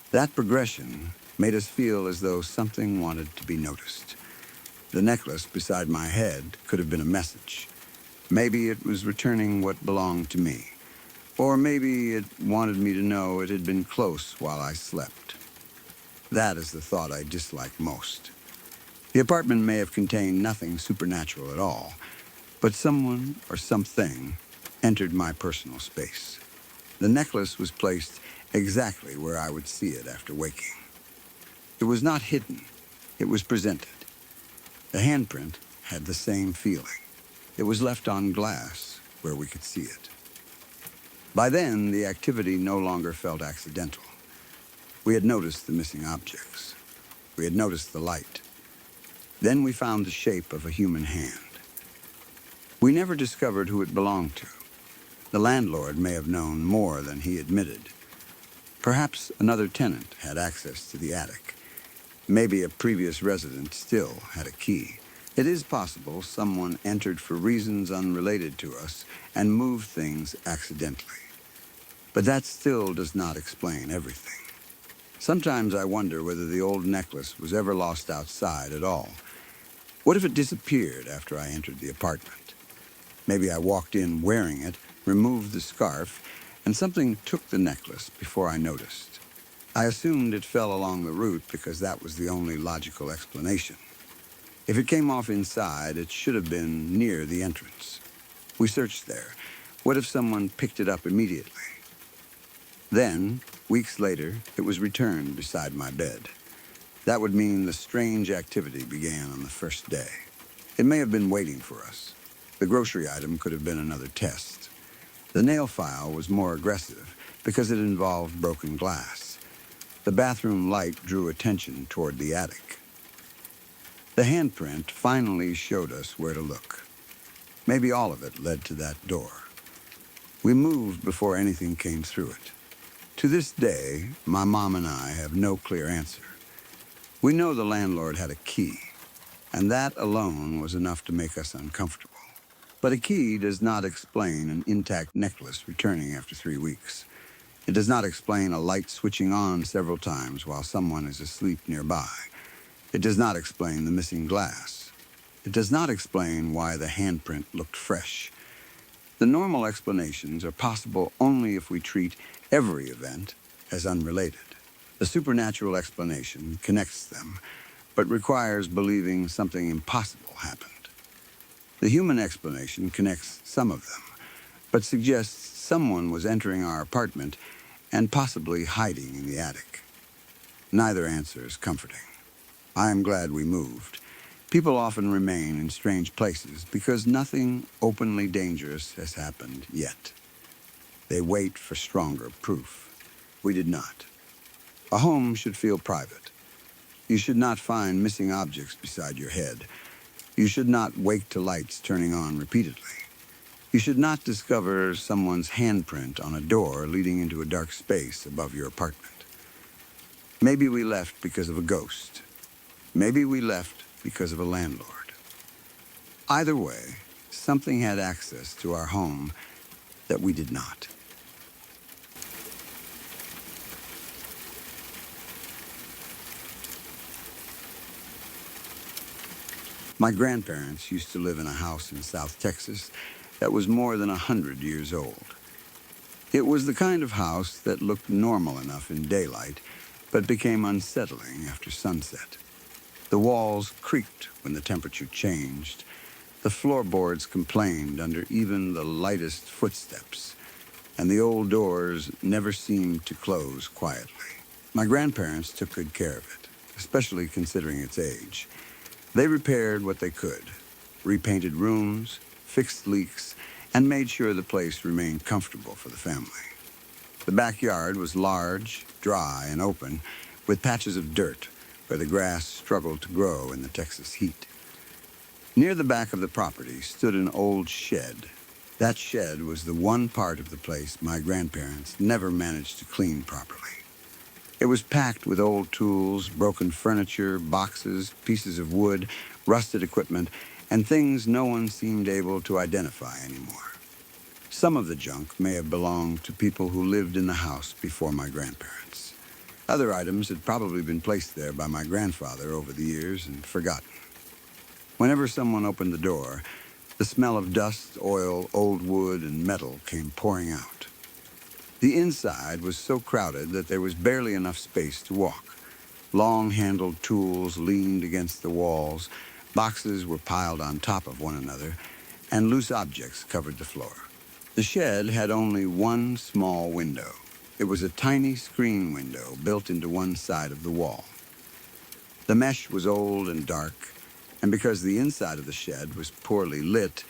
That progression made us feel as though something wanted to be noticed. The necklace beside my head could have been a message. Maybe it was returning what belonged to me. Or maybe it wanted me to know it had been close while I slept. That is the thought I dislike most. The apartment may have contained nothing supernatural at all, but someone or something entered my personal space. The necklace was placed exactly where I would see it after waking. It was not hidden. It was presented. The handprint had the same feeling. It was left on glass where we could see it. By then, the activity no longer felt accidental. We had noticed the missing objects. We had noticed the light. Then we found the shape of a human hand. We never discovered who it belonged to. The landlord may have known more than he admitted. Perhaps another tenant had access to the attic. Maybe a previous resident still had a key. It is possible someone entered for reasons unrelated to us and moved things accidentally. But that still does not explain everything. Sometimes I wonder whether the old necklace was ever lost outside at all. What if it disappeared after I entered the apartment? Maybe I walked in wearing it, removed the scarf, and something took the necklace before I noticed. I assumed it fell along the route because that was the only logical explanation. If it came off inside, it should have been near the entrance. We searched there. What if someone picked it up immediately? Then, weeks later, it was returned beside my bed. That would mean the strange activity began on the first day. It may have been waiting for us. The grocery item could have been another test. The nail file was more aggressive because it involved broken glass. The bathroom light drew attention toward the attic. The handprint finally showed us where to look. Maybe all of it led to that door. We moved before anything came through it. To this day, my mom and I have no clear answer. We know the landlord had a key, and that alone was enough to make us uncomfortable. But a key does not explain an intact necklace returning after 3 weeks. It does not explain a light switching on several times while someone is asleep nearby. It does not explain the missing glass. It does not explain why the handprint looked fresh. The normal explanations are possible only if we treat every event as unrelated. The supernatural explanation connects them, but requires believing something impossible happened. The human explanation connects some of them, but suggests someone was entering our apartment and possibly hiding in the attic. Neither answer is comforting. I am glad we moved. People often remain in strange places because nothing openly dangerous has happened yet. They wait for stronger proof. We did not. A home should feel private. You should not find missing objects beside your head. You should not wake to lights turning on repeatedly. You should not discover someone's handprint on a door leading into a dark space above your apartment. Maybe we left because of a ghost. Maybe we left because of a landlord. Either way, something had access to our home that we did not. My grandparents used to live in a house in South Texas that was more than 100 years old. It was the kind of house that looked normal enough in daylight, but became unsettling after sunset. The walls creaked when the temperature changed. The floorboards complained under even the lightest footsteps, and the old doors never seemed to close quietly. My grandparents took good care of it, especially considering its age. They repaired what they could, repainted rooms, fixed leaks, and made sure the place remained comfortable for the family. The backyard was large, dry, and open, with patches of dirt where the grass struggled to grow in the Texas heat. Near the back of the property stood an old shed. That shed was the one part of the place my grandparents never managed to clean properly. It was packed with old tools, broken furniture, boxes, pieces of wood, rusted equipment, and things no one seemed able to identify anymore. Some of the junk may have belonged to people who lived in the house before my grandparents. Other items had probably been placed there by my grandfather over the years and forgotten. Whenever someone opened the door, the smell of dust, oil, old wood, and metal came pouring out. The inside was so crowded that there was barely enough space to walk. Long-handled tools leaned against the walls, boxes were piled on top of one another, and loose objects covered the floor. The shed had only one small window. It was a tiny screen window built into one side of the wall. The mesh was old and dark, and because the inside of the shed was poorly lit,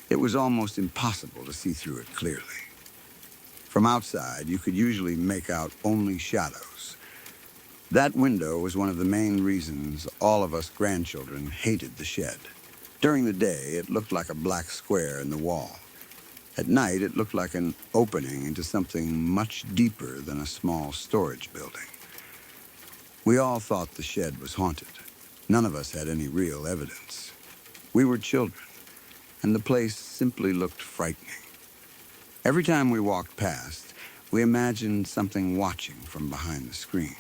it was almost impossible to see through it clearly. From outside, you could usually make out only shadows. That window was one of the main reasons all of us grandchildren hated the shed. During the day, it looked like a black square in the wall. At night, it looked like an opening into something much deeper than a small storage building. We all thought the shed was haunted. None of us had any real evidence. We were children, and the place simply looked frightening. Every time we walked past, we imagined something watching from behind the screen.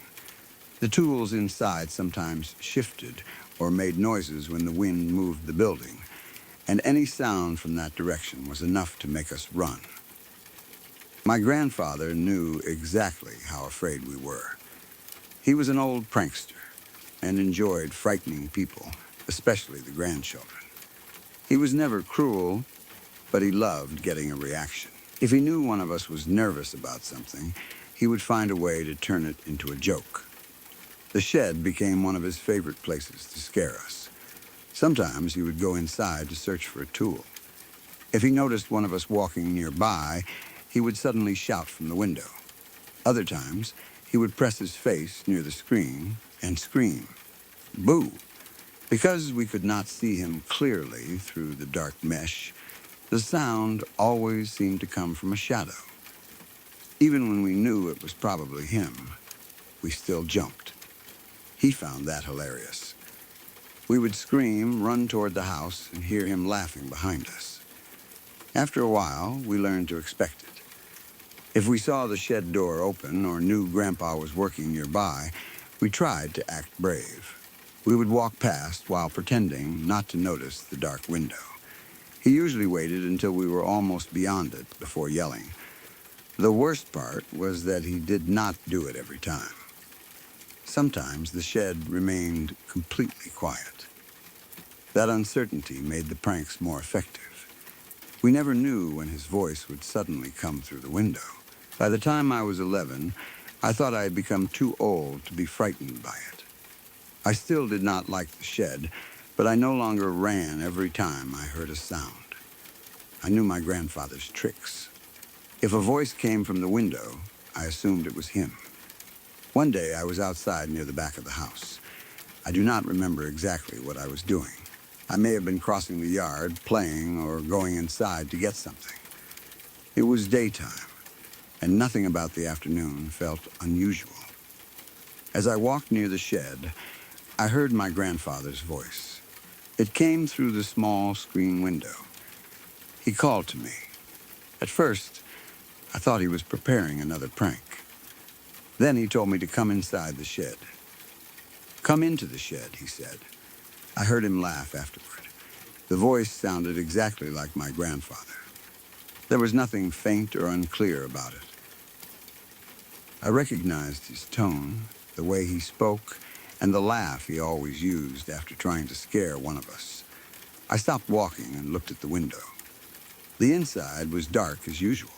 The tools inside sometimes shifted or made noises when the wind moved the building, and any sound from that direction was enough to make us run. My grandfather knew exactly how afraid we were. He was an old prankster and enjoyed frightening people, especially the grandchildren. He was never cruel, but he loved getting a reaction. If he knew one of us was nervous about something, he would find a way to turn it into a joke. The shed became one of his favorite places to scare us. Sometimes he would go inside to search for a tool. If he noticed one of us walking nearby, he would suddenly shout from the window. Other times, he would press his face near the screen and scream, "Boo!" Because we could not see him clearly through the dark mesh, the sound always seemed to come from a shadow. Even when we knew it was probably him, we still jumped. He found that hilarious. We would scream, run toward the house, and hear him laughing behind us. After a while, we learned to expect it. If we saw the shed door open or knew Grandpa was working nearby, we tried to act brave. We would walk past while pretending not to notice the dark window. He usually waited until we were almost beyond it before yelling. The worst part was that he did not do it every time. Sometimes the shed remained completely quiet. That uncertainty made the pranks more effective. We never knew when his voice would suddenly come through the window. By the time I was 11, I thought I had become too old to be frightened by it. I still did not like the shed, but I no longer ran every time I heard a sound. I knew my grandfather's tricks. If a voice came from the window, I assumed it was him. One day I was outside near the back of the house. I do not remember exactly what I was doing. I may have been crossing the yard, playing, or going inside to get something. It was daytime, and nothing about the afternoon felt unusual. As I walked near the shed, I heard my grandfather's voice. It came through the small screen window. He called to me. At first, I thought he was preparing another prank. Then he told me to come inside the shed. "Come into the shed," he said. I heard him laugh afterward. The voice sounded exactly like my grandfather. There was nothing faint or unclear about it. I recognized his tone, the way he spoke, and the laugh he always used after trying to scare one of us. I stopped walking and looked at the window. The inside was dark as usual.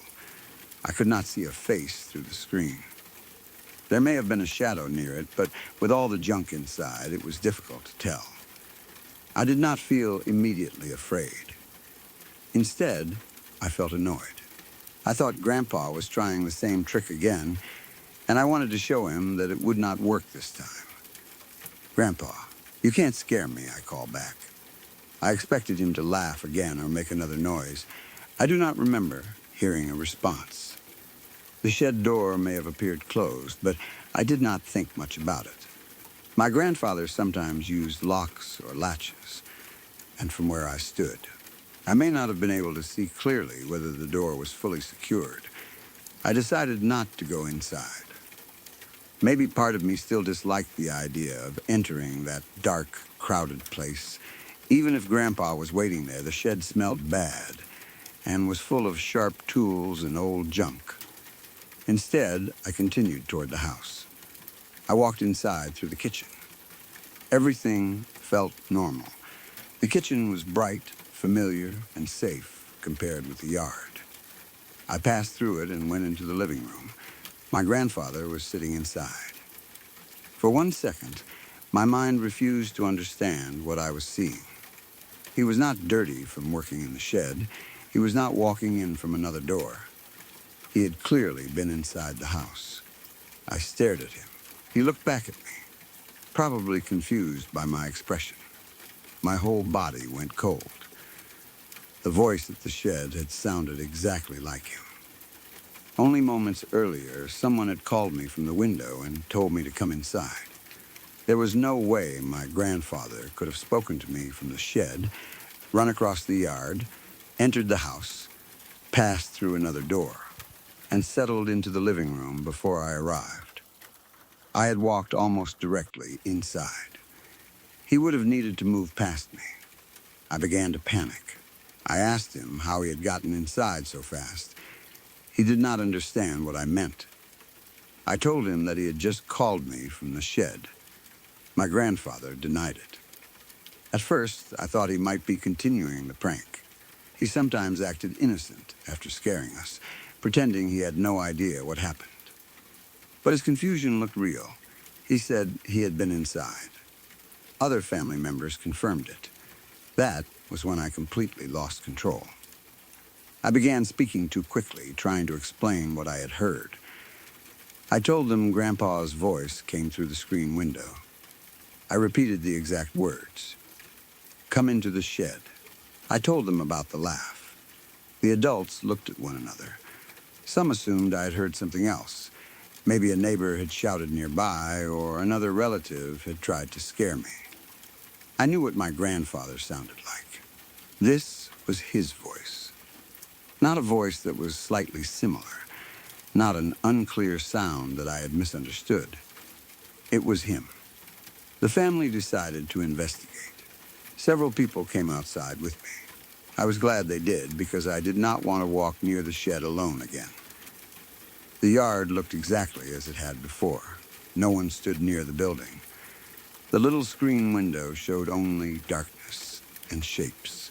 I could not see a face through the screen. There may have been a shadow near it, but with all the junk inside, it was difficult to tell. I did not feel immediately afraid. Instead, I felt annoyed. I thought Grandpa was trying the same trick again, and I wanted to show him that it would not work this time. "Grandpa, you can't scare me," I called back. I expected him to laugh again or make another noise. I do not remember hearing a response. The shed door may have appeared closed, but I did not think much about it. My grandfather sometimes used locks or latches. and from where I stood. I may not have been able to see clearly whether the door was fully secured. I decided not to go inside. Maybe part of me still disliked the idea of entering that dark, crowded place. Even if Grandpa was waiting there, the shed smelled bad and was full of sharp tools and old junk. Instead, I continued toward the house. I walked inside through the kitchen. Everything felt normal. The kitchen was bright, familiar, and safe compared with the yard. I passed through it and went into the living room. My grandfather was sitting inside. For 1 second, my mind refused to understand what I was seeing. He was not dirty from working in the shed. He was not walking in from another door. He had clearly been inside the house. I stared at him. He looked back at me, probably confused by my expression. My whole body went cold. The voice at the shed had sounded exactly like him. Only moments earlier, someone had called me from the window and told me to come inside. There was no way my grandfather could have spoken to me from the shed, run across the yard, entered the house, passed through another door, and settled into the living room before I arrived. I had walked almost directly inside. He would have needed to move past me. I began to panic. I asked him how he had gotten inside so fast. He did not understand what I meant. I told him that he had just called me from the shed. My grandfather denied it. At first, I thought he might be continuing the prank. He sometimes acted innocent after scaring us, pretending he had no idea what happened. But his confusion looked real. He said he had been inside. Other family members confirmed it. That was when I completely lost control. I began speaking too quickly, trying to explain what I had heard. I told them Grandpa's voice came through the screen window. I repeated the exact words. Come into the shed. I told them about the laugh. The adults looked at one another. Some assumed I had heard something else. Maybe a neighbor had shouted nearby, or another relative had tried to scare me. I knew what my grandfather sounded like. This was his voice. Not a voice that was slightly similar, not an unclear sound that I had misunderstood. It was him. The family decided to investigate. Several people came outside with me. I was glad they did because I did not want to walk near the shed alone again. The yard looked exactly as it had before. No one stood near the building. The little screen window showed only darkness and shapes.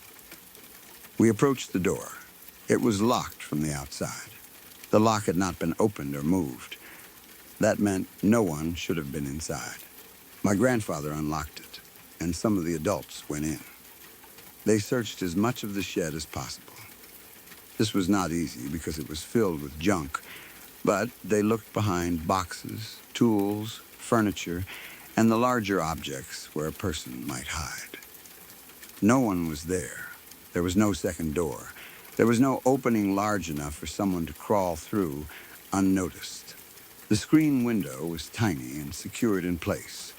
We approached the door. It was locked from the outside. The lock had not been opened or moved. That meant no one should have been inside. My grandfather unlocked it, and some of the adults went in. They searched as much of the shed as possible. This was not easy because it was filled with junk, but they looked behind boxes, tools, furniture, and the larger objects where a person might hide. No one was there. There was no second door. There was no opening large enough for someone to crawl through unnoticed. The screen window was tiny and secured in place.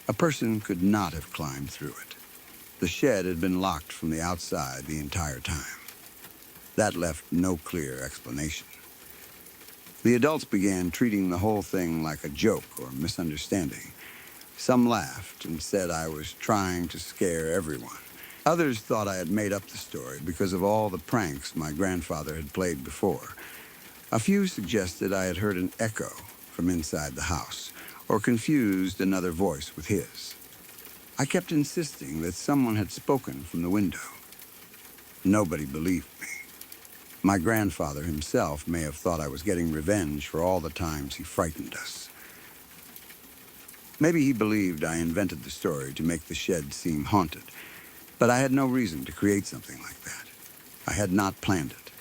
A person could not have climbed through it. The shed had been locked from the outside the entire time. That left no clear explanation. The adults began treating the whole thing like a joke or misunderstanding. Some laughed and said I was trying to scare everyone. Others thought I had made up the story because of all the pranks my grandfather had played before. A few suggested I had heard an echo from inside the house, or confused another voice with his. I kept insisting that someone had spoken from the window. Nobody believed me. My grandfather himself may have thought I was getting revenge for all the times he frightened us. Maybe he believed I invented the story to make the shed seem haunted, but I had no reason to create something like that. I had not planned it.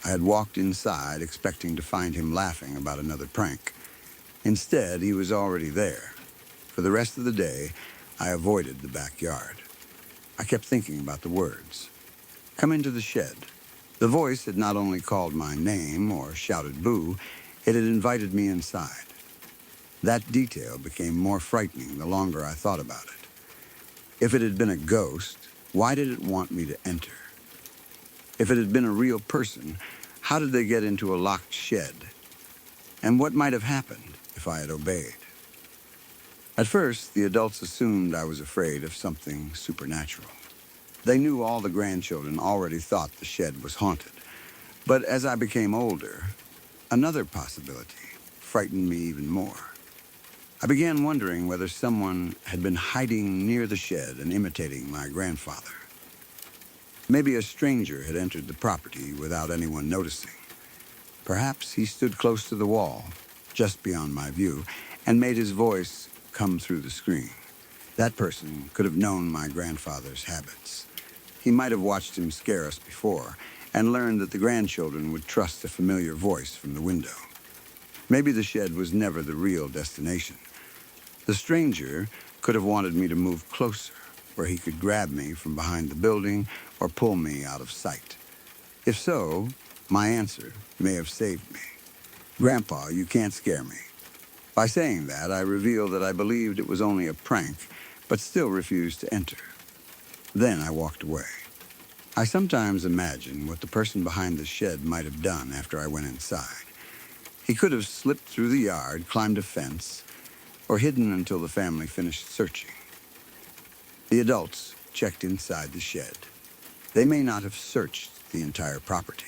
I had walked inside expecting to find him laughing about another prank. Instead, he was already there. For the rest of the day, I avoided the backyard. I kept thinking about the words. Come into the shed. The voice had not only called my name or shouted boo, it had invited me inside. That detail became more frightening the longer I thought about it. If it had been a ghost, Why did it want me to enter? If it had been a real person, how did they get into a locked shed? And what might have happened if I had obeyed? At first, the adults assumed I was afraid of something supernatural. They knew all the grandchildren already thought the shed was haunted. But as I became older, another possibility frightened me even more. I began wondering whether someone had been hiding near the shed and imitating my grandfather. Maybe a stranger had entered the property without anyone noticing. Perhaps he stood close to the wall, just beyond my view, and made his voice come through the screen. That person could have known my grandfather's habits. He might have watched him scare us before and learned that the grandchildren would trust a familiar voice from the window. Maybe the shed was never the real destination. The stranger could have wanted me to move closer, where he could grab me from behind the building or pull me out of sight. If so, my answer may have saved me. Grandpa, you can't scare me. By saying that, I revealed that I believed it was only a prank, but still refused to enter. Then I walked away. I sometimes imagine what the person behind the shed might have done after I went inside. He could have slipped through the yard, climbed a fence, or hidden until the family finished searching. The adults checked inside the shed. They may not have searched the entire property.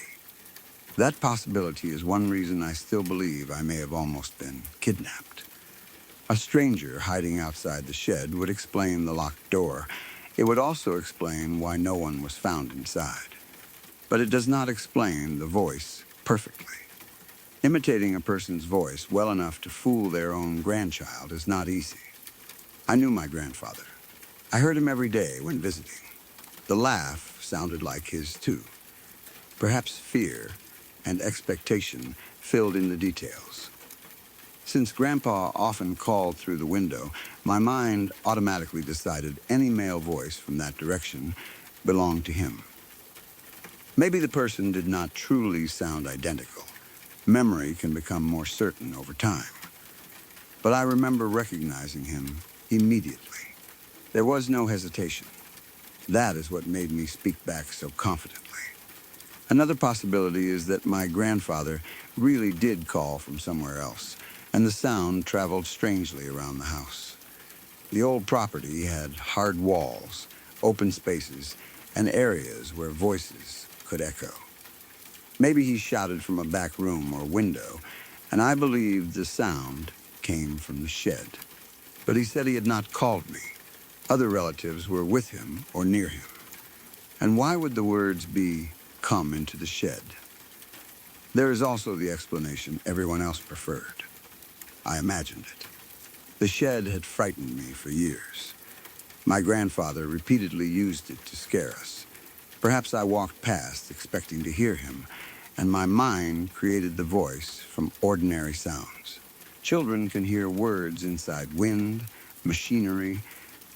That possibility is one reason I still believe I may have almost been kidnapped. A stranger hiding outside the shed would explain the locked door. It would also explain why no one was found inside. But it does not explain the voice perfectly. Imitating a person's voice well enough to fool their own grandchild is not easy. I knew my grandfather. I heard him every day when visiting. The laugh sounded like his too. Perhaps fear and expectation filled in the details. Since Grandpa often called through the window, my mind automatically decided any male voice from that direction belonged to him. Maybe the person did not truly sound identical. Memory can become more certain over time. But I remember recognizing him immediately. There was no hesitation. That is what made me speak back so confidently. Another possibility is that my grandfather really did call from somewhere else, and the sound traveled strangely around the house. The old property had hard walls, open spaces, and areas where voices could echo. Maybe he shouted from a back room or window, and I believed the sound came from the shed. But he said he had not called me. Other relatives were with him or near him. And why would the words be, "Come into the shed"? There is also the explanation everyone else preferred. I imagined it. The shed had frightened me for years. My grandfather repeatedly used it to scare us. Perhaps I walked past expecting to hear him, and my mind created the voice from ordinary sounds. Children can hear words inside wind, machinery,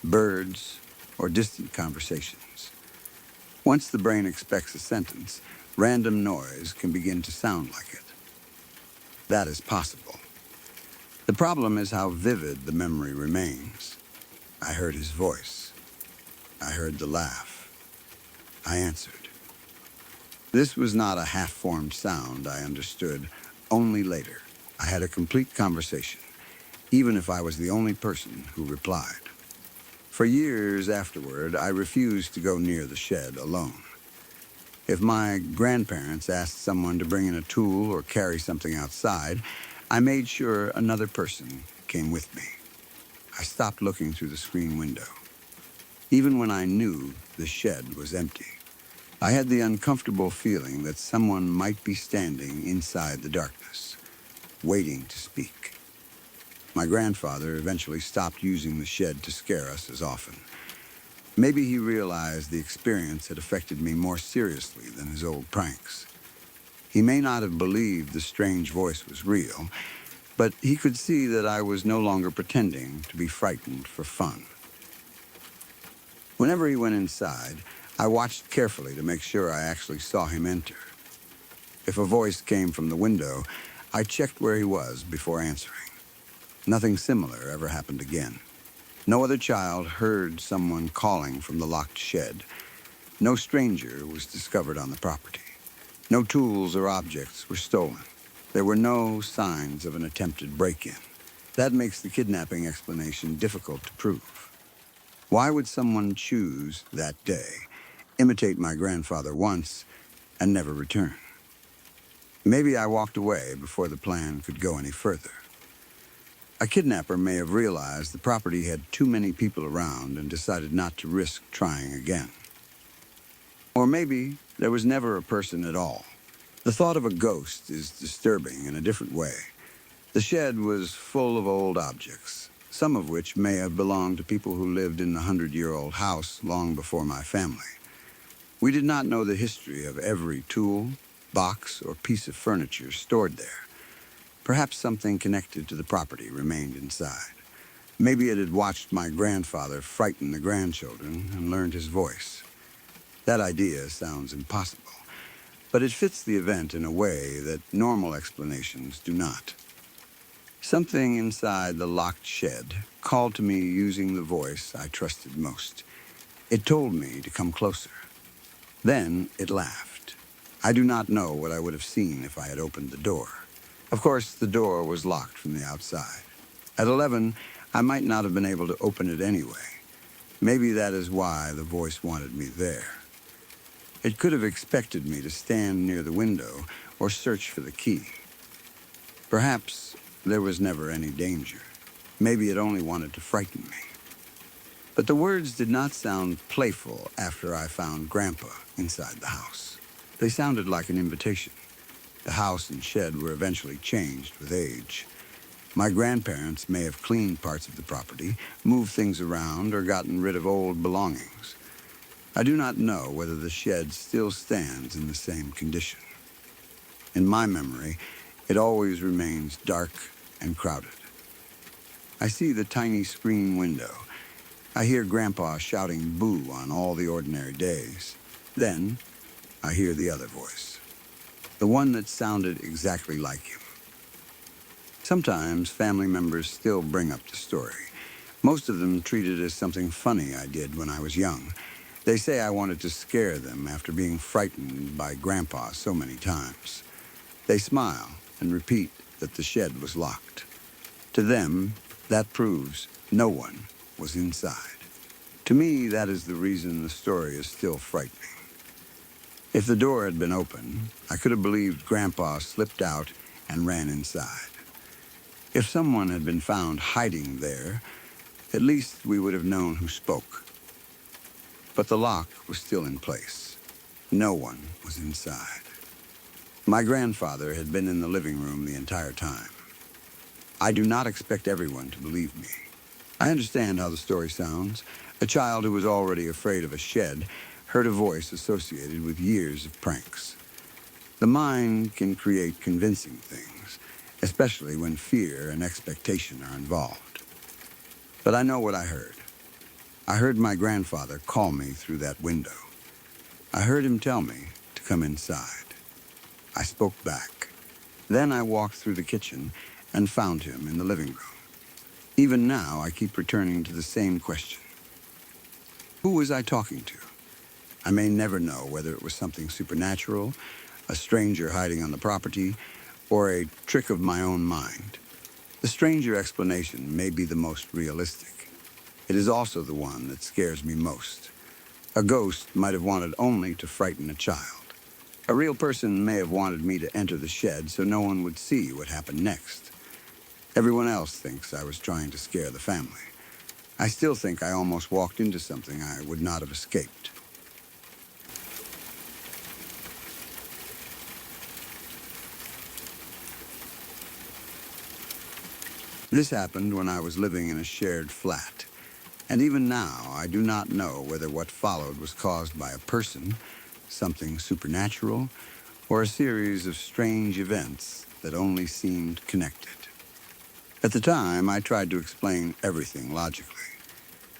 birds, or distant conversations. Once the brain expects a sentence, random noise can begin to sound like it. That is possible. The problem is how vivid the memory remains. I heard his voice. I heard the laugh. I answered. This was not a half-formed sound, I understood, only later. I had a complete conversation, even if I was the only person who replied. For years afterward, I refused to go near the shed alone. If my grandparents asked someone to bring in a tool or carry something outside, I made sure another person came with me. I stopped looking through the screen window. Even when I knew the shed was empty, I had the uncomfortable feeling that someone might be standing inside the darkness, waiting to speak. My grandfather eventually stopped using the shed to scare us as often. Maybe he realized the experience had affected me more seriously than his old pranks. He may not have believed the strange voice was real, but he could see that I was no longer pretending to be frightened for fun. Whenever he went inside, I watched carefully to make sure I actually saw him enter. If a voice came from the window, I checked where he was before answering. Nothing similar ever happened again. No other child heard someone calling from the locked shed. No stranger was discovered on the property. No tools or objects were stolen. There were no signs of an attempted break-in. That makes the kidnapping explanation difficult to prove. Why would someone choose that day, imitate my grandfather once, and never return? Maybe I walked away before the plan could go any further. A kidnapper may have realized the property had too many people around and decided not to risk trying again. Or maybe there was never a person at all. The thought of a ghost is disturbing in a different way. The shed was full of old objects, some of which may have belonged to people who lived in the 100-year-old house long before my family. We did not know the history of every tool, box, or piece of furniture stored there. Perhaps something connected to the property remained inside. Maybe it had watched my grandfather frighten the grandchildren and learned his voice. That idea sounds impossible, but it fits the event in a way that normal explanations do not. Something inside the locked shed called to me using the voice I trusted most. It told me to come closer. Then it laughed. I do not know what I would have seen if I had opened the door. Of course, the door was locked from the outside. At 11, I might not have been able to open it anyway. Maybe that is why the voice wanted me there. It could have expected me to stand near the window or search for the key. Perhaps there was never any danger. Maybe it only wanted to frighten me. But the words did not sound playful after I found Grandpa inside the house. They sounded like an invitation. The house and shed were eventually changed with age. My grandparents may have cleaned parts of the property, moved things around, or gotten rid of old belongings. I do not know whether the shed still stands in the same condition. In my memory, it always remains dark and crowded. I see the tiny screen window. I hear Grandpa shouting boo on all the ordinary days. Then, I hear the other voice. The one that sounded exactly like him. Sometimes family members still bring up the story. Most of them treat it as something funny I did when I was young. They say I wanted to scare them after being frightened by Grandpa so many times. They smile and repeat that the shed was locked. To them, that proves no one was inside. To me, that is the reason the story is still frightening. If the door had been open, I could have believed Grandpa slipped out and ran inside. If someone had been found hiding there, at least we would have known who spoke. But the lock was still in place. No one was inside. My grandfather had been in the living room the entire time. I do not expect everyone to believe me. I understand how the story sounds. A child who was already afraid of a shed heard a voice associated with years of pranks. The mind can create convincing things, especially when fear and expectation are involved. But I know what I heard. I heard my grandfather call me through that window. I heard him tell me to come inside. I spoke back. Then I walked through the kitchen and found him in the living room. Even now, I keep returning to the same question. Who was I talking to? I may never know whether it was something supernatural, a stranger hiding on the property, or a trick of my own mind. The stranger explanation may be the most realistic. It is also the one that scares me most. A ghost might have wanted only to frighten a child. A real person may have wanted me to enter the shed so no one would see what happened next. Everyone else thinks I was trying to scare the family. I still think I almost walked into something I would not have escaped. This happened when I was living in a shared flat. And even now, I do not know whether what followed was caused by a person, something supernatural, or a series of strange events that only seemed connected. At the time, I tried to explain everything logically.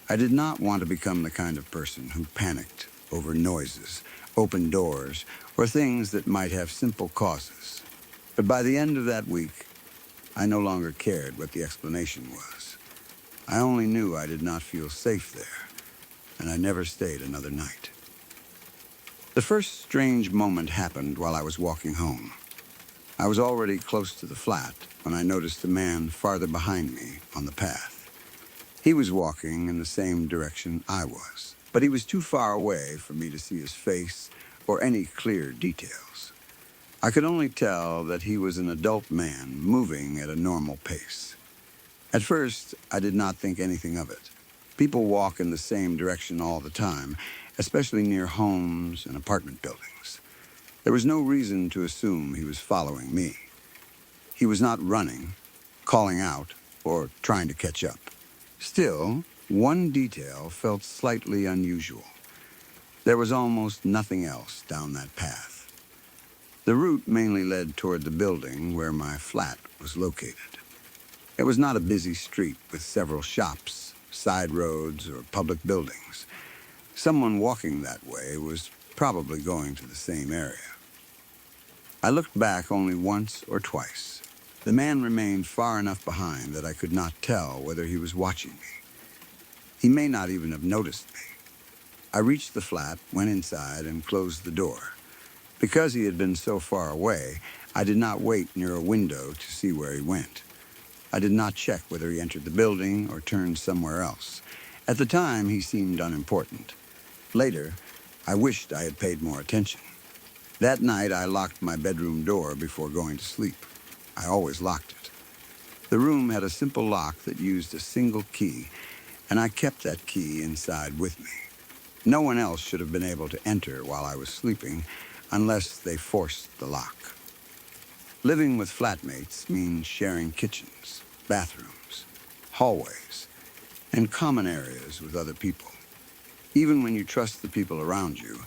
I did not want to become the kind of person who panicked over noises, open doors, or things that might have simple causes. But by the end of that week, I no longer cared what the explanation was. I only knew I did not feel safe there, and I never stayed another night. The first strange moment happened while I was walking home. I was already close to the flat when I noticed a man farther behind me on the path. He was walking in the same direction I was, but he was too far away for me to see his face or any clear details. I could only tell that he was an adult man moving at a normal pace. At first, I did not think anything of it. People walk in the same direction all the time, especially near homes and apartment buildings. There was no reason to assume he was following me. He was not running, calling out, or trying to catch up. Still, one detail felt slightly unusual. There was almost nothing else down that path. The route mainly led toward the building where my flat was located. It was not a busy street with several shops, side roads, or public buildings. Someone walking that way was probably going to the same area. I looked back only once or twice. The man remained far enough behind that I could not tell whether he was watching me. He may not even have noticed me. I reached the flat, went inside, and closed the door. Because he had been so far away, I did not wait near a window to see where he went. I did not check whether he entered the building or turned somewhere else. At the time, he seemed unimportant. Later, I wished I had paid more attention. That night, I locked my bedroom door before going to sleep. I always locked it. The room had a simple lock that used a single key, and I kept that key inside with me. No one else should have been able to enter while I was sleeping unless they forced the lock. Living with flatmates means sharing kitchens, bathrooms, hallways, and common areas with other people. Even when you trust the people around you,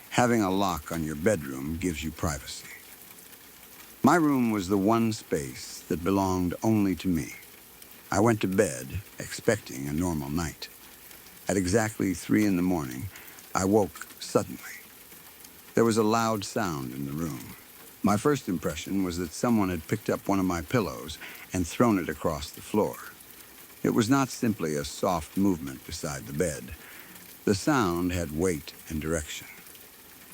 having a lock on your bedroom gives you privacy. My room was the one space that belonged only to me. I went to bed expecting a normal night. At exactly 3 a.m, I woke suddenly. There was a loud sound in the room. My first impression was that someone had picked up one of my pillows and thrown it across the floor. It was not simply a soft movement beside the bed. The sound had weight and direction.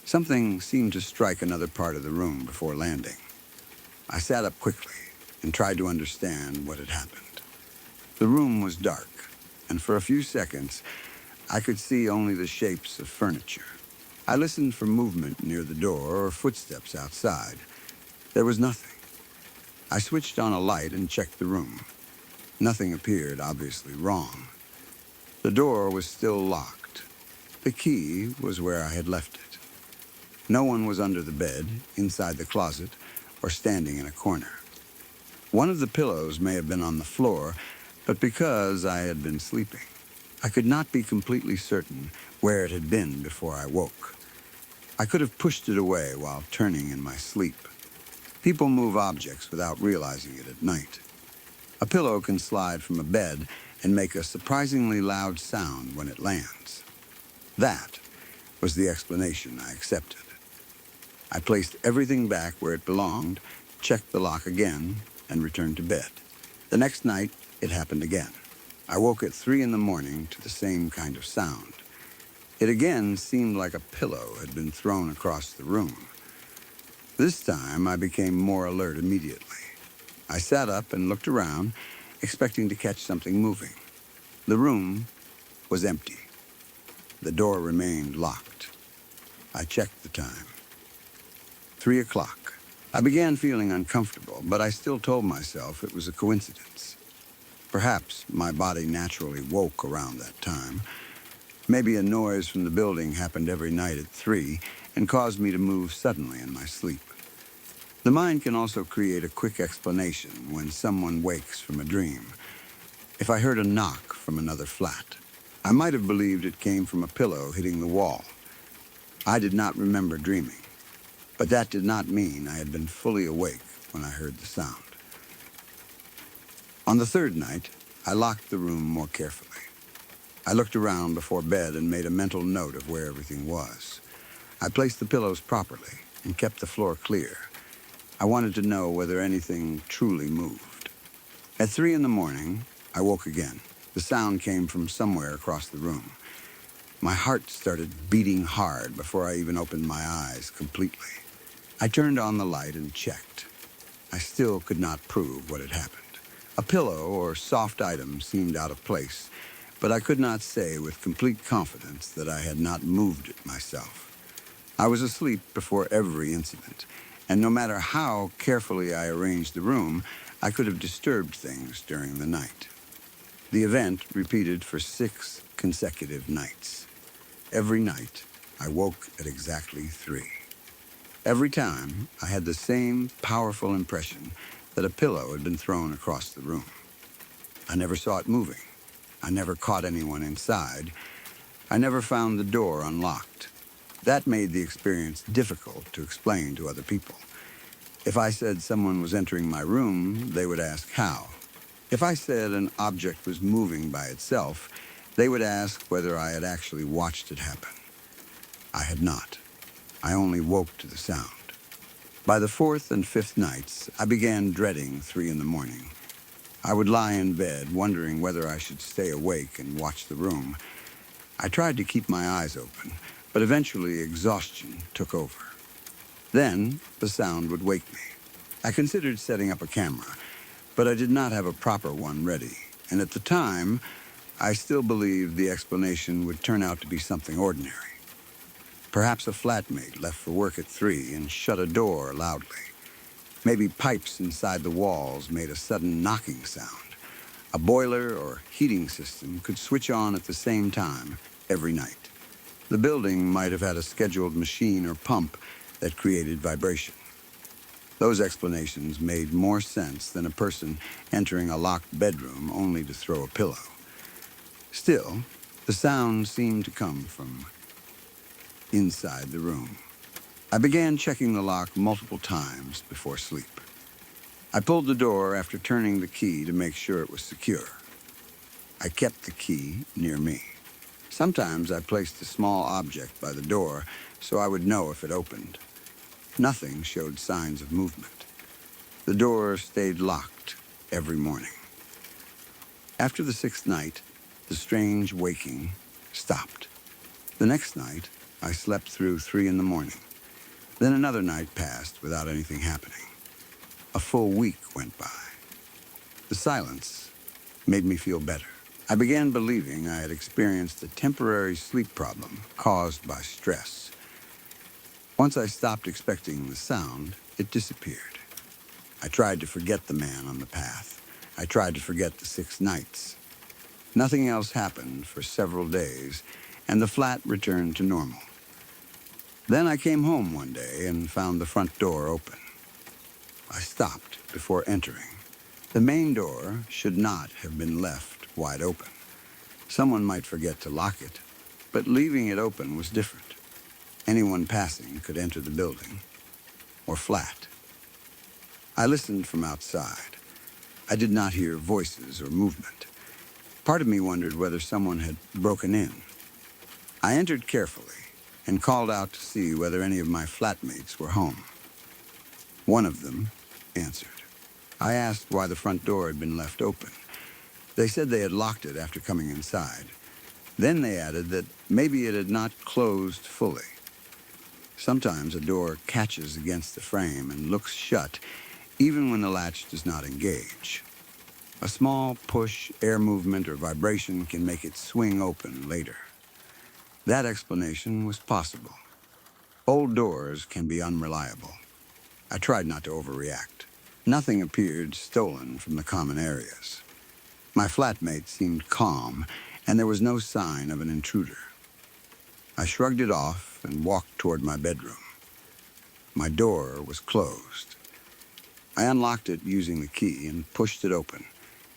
Something seemed to strike another part of the room before landing. I sat up quickly and tried to understand what had happened. The room was dark, and for a few seconds, I could see only the shapes of furniture. I listened for movement near the door or footsteps outside. There was nothing. I switched on a light and checked the room. Nothing appeared obviously wrong. The door was still locked. The key was where I had left it. No one was under the bed, inside the closet, or standing in a corner. One of the pillows may have been on the floor, but because I had been sleeping, I could not be completely certain where it had been before I woke. I could have pushed it away while turning in my sleep. People move objects without realizing it at night. A pillow can slide from a bed and make a surprisingly loud sound when it lands. That was the explanation I accepted. I placed everything back where it belonged, checked the lock again, and returned to bed. The next night, it happened again. I woke at 3 a.m. to the same kind of sound. It again seemed like a pillow had been thrown across the room. This time, I became more alert immediately. I sat up and looked around, expecting to catch something moving. The room was empty. The door remained locked. I checked the time. 3 o'clock. I began feeling uncomfortable, but I still told myself it was a coincidence. Perhaps my body naturally woke around that time. Maybe a noise from the building happened every night at 3 and caused me to move suddenly in my sleep. The mind can also create a quick explanation when someone wakes from a dream. If I heard a knock from another flat, I might have believed it came from a pillow hitting the wall. I did not remember dreaming, but that did not mean I had been fully awake when I heard the sound. On the third night, I locked the room more carefully. I looked around before bed and made a mental note of where everything was. I placed the pillows properly and kept the floor clear. I wanted to know whether anything truly moved. At 3 a.m, I woke again. The sound came from somewhere across the room. My heart started beating hard before I even opened my eyes completely. I turned on the light and checked. I still could not prove what had happened. A pillow or soft item seemed out of place, but I could not say with complete confidence that I had not moved it myself. I was asleep before every incident, and no matter how carefully I arranged the room, I could have disturbed things during the night. The event repeated for 6 consecutive nights. Every night, I woke at exactly 3. Every time, I had the same powerful impression that a pillow had been thrown across the room. I never saw it moving. I never caught anyone inside. I never found the door unlocked. That made the experience difficult to explain to other people. If I said someone was entering my room, they would ask how. If I said an object was moving by itself, they would ask whether I had actually watched it happen. I had not. I only woke to the sound. By the 4th and 5th nights, I began dreading 3 in the morning. I would lie in bed, wondering whether I should stay awake and watch the room. I tried to keep my eyes open, but eventually exhaustion took over. Then, the sound would wake me. I considered setting up a camera, but I did not have a proper one ready, and at the time, I still believed the explanation would turn out to be something ordinary. Perhaps a flatmate left for work at 3 and shut a door loudly. Maybe pipes inside the walls made a sudden knocking sound. A boiler or heating system could switch on at the same time every night. The building might have had a scheduled machine or pump that created vibration. Those explanations made more sense than a person entering a locked bedroom only to throw a pillow. Still, the sound seemed to come from inside the room. I began checking the lock multiple times before sleep. I pulled the door after turning the key to make sure it was secure. I kept the key near me. Sometimes I placed a small object by the door so I would know if it opened. Nothing showed signs of movement. The door stayed locked every morning. After the 6th night, the strange waking stopped. The next night, I slept through 3 in the morning. Then another night passed without anything happening. A full week went by. The silence made me feel better. I began believing I had experienced a temporary sleep problem caused by stress. Once I stopped expecting the sound, it disappeared. I tried to forget the man on the path. I tried to forget the 6 nights. Nothing else happened for several days, and the flat returned to normal. Then I came home one day and found the front door open. I stopped before entering. The main door should not have been left wide open. Someone might forget to lock it, but leaving it open was different. Anyone passing could enter the building, or flat. I listened from outside. I did not hear voices or movement. Part of me wondered whether someone had broken in. I entered carefully and called out to see whether any of my flatmates were home. One of them answered. I asked why the front door had been left open. They said they had locked it after coming inside. Then they added that maybe it had not closed fully. Sometimes a door catches against the frame and looks shut, even when the latch does not engage. A small push, air movement, or vibration can make it swing open later. That explanation was possible. Old doors can be unreliable. I tried not to overreact. Nothing appeared stolen from the common areas. My flatmate seemed calm, and there was no sign of an intruder. I shrugged it off and walked toward my bedroom. My door was closed. I unlocked it using the key and pushed it open.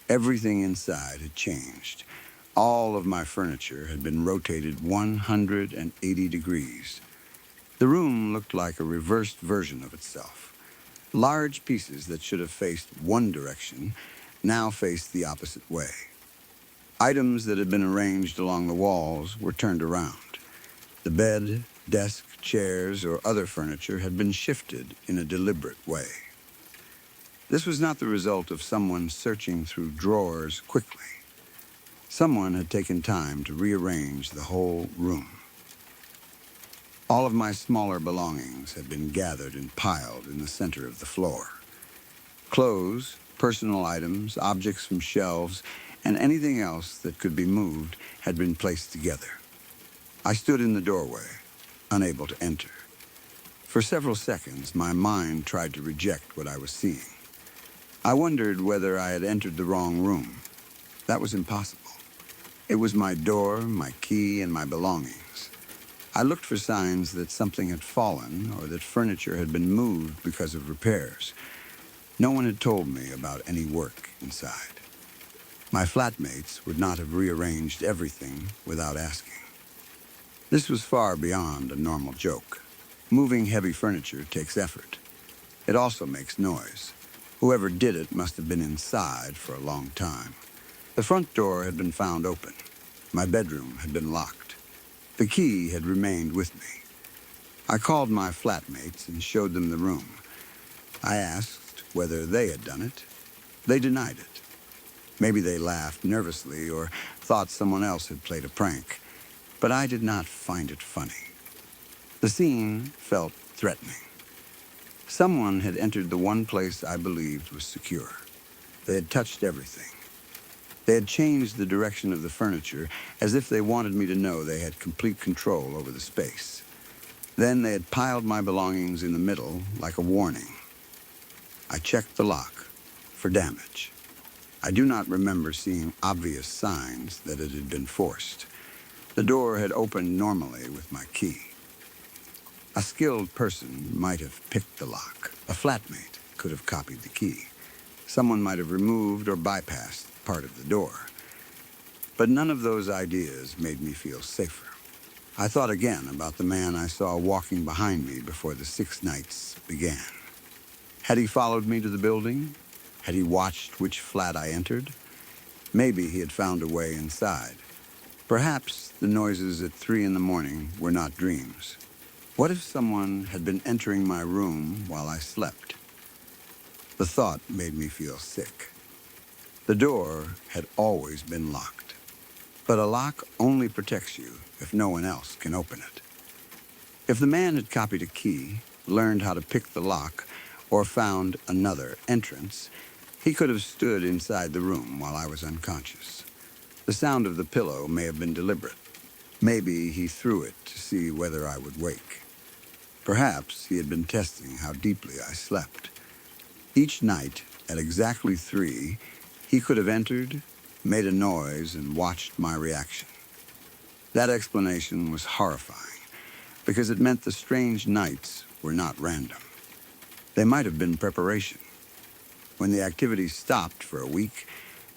Everything inside had changed. All of my furniture had been rotated 180 degrees. The room looked like a reversed version of itself. Large pieces that should have faced one direction now faced the opposite way. Items that had been arranged along the walls were turned around. The bed, desk, chairs, or other furniture had been shifted in a deliberate way. This was not the result of someone searching through drawers quickly. Someone had taken time to rearrange the whole room. All of my smaller belongings had been gathered and piled in the center of the floor. Clothes, personal items, objects from shelves, and anything else that could be moved had been placed together. I stood in the doorway, unable to enter. For several seconds, my mind tried to reject what I was seeing. I wondered whether I had entered the wrong room. That was impossible. It was my door, my key, and my belongings. I looked for signs that something had fallen or that furniture had been moved because of repairs. No one had told me about any work inside. My flatmates would not have rearranged everything without asking. This was far beyond a normal joke. Moving heavy furniture takes effort. It also makes noise. Whoever did it must have been inside for a long time. The front door had been found open. My bedroom had been locked. The key had remained with me. I called my flatmates and showed them the room. I asked whether they had done it. They denied it. Maybe they laughed nervously or thought someone else had played a prank, but I did not find it funny. The scene felt threatening. Someone had entered the one place I believed was secure. They had touched everything. They had changed the direction of the furniture as if they wanted me to know they had complete control over the space. Then they had piled my belongings in the middle like a warning. I checked the lock for damage. I do not remember seeing obvious signs that it had been forced. The door had opened normally with my key. A skilled person might have picked the lock. A flatmate could have copied the key. Someone might have removed or bypassed part of the door. But none of those ideas made me feel safer. I thought again about the man I saw walking behind me before the 6 nights began. Had he followed me to the building? Had he watched which flat I entered? Maybe he had found a way inside. Perhaps the noises at 3 in the morning were not dreams. What if someone had been entering my room while I slept? The thought made me feel sick. The door had always been locked, but a lock only protects you if no one else can open it. If the man had copied a key, learned how to pick the lock, or found another entrance, he could have stood inside the room while I was unconscious. The sound of the pillow may have been deliberate. Maybe he threw it to see whether I would wake. Perhaps he had been testing how deeply I slept. Each night, at exactly 3, he could have entered, made a noise, and watched my reaction. That explanation was horrifying, because it meant the strange nights were not random. They might have been preparation. When the activity stopped for a week,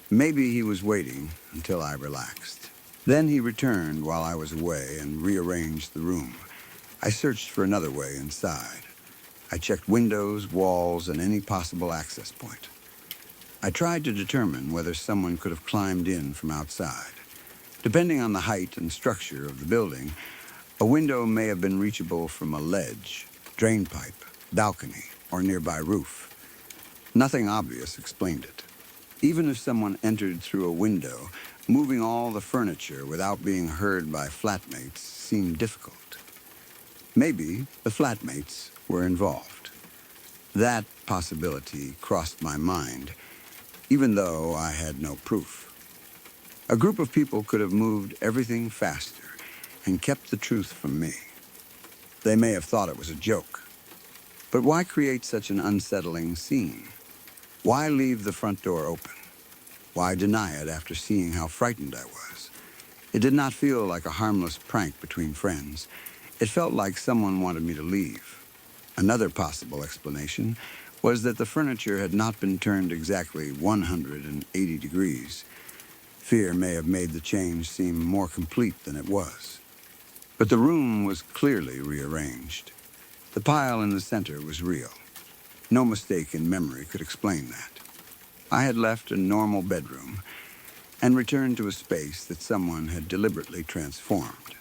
maybe he was waiting until I relaxed. Then he returned while I was away and rearranged the room. I searched for another way inside. I checked windows, walls, and any possible access point. I tried to determine whether someone could have climbed in from outside. Depending on the height and structure of the building, a window may have been reachable from a ledge, drain pipe, balcony, or nearby roof. Nothing obvious explained it. Even if someone entered through a window, moving all the furniture without being heard by flatmates seemed difficult. Maybe the flatmates were involved. That possibility crossed my mind, even though I had no proof. A group of people could have moved everything faster and kept the truth from me. They may have thought it was a joke. But why create such an unsettling scene? Why leave the front door open? Why deny it after seeing how frightened I was? It did not feel like a harmless prank between friends. It felt like someone wanted me to leave. Another possible explanation was that the furniture had not been turned exactly 180 degrees. Fear may have made the change seem more complete than it was. But the room was clearly rearranged. The pile in the center was real. No mistake in memory could explain that. I had left a normal bedroom and returned to a space that someone had deliberately transformed.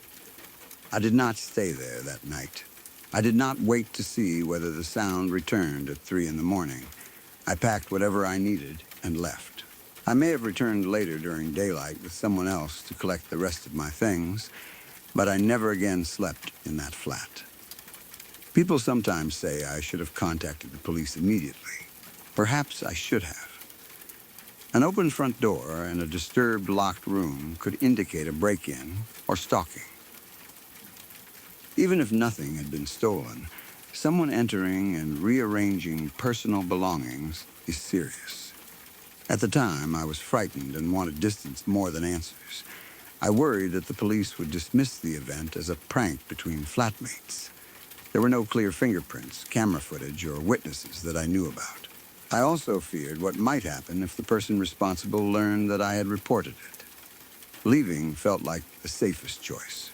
I did not stay there that night. I did not wait to see whether the sound returned at 3 in the morning. I packed whatever I needed and left. I may have returned later during daylight with someone else to collect the rest of my things, but I never again slept in that flat. People sometimes say I should have contacted the police immediately. Perhaps I should have. An open front door and a disturbed locked room could indicate a break-in or stalking. Even if nothing had been stolen, someone entering and rearranging personal belongings is serious. At the time, I was frightened and wanted distance more than answers. I worried that the police would dismiss the event as a prank between flatmates. There were no clear fingerprints, camera footage, or witnesses that I knew about. I also feared what might happen if the person responsible learned that I had reported it. Leaving felt like the safest choice.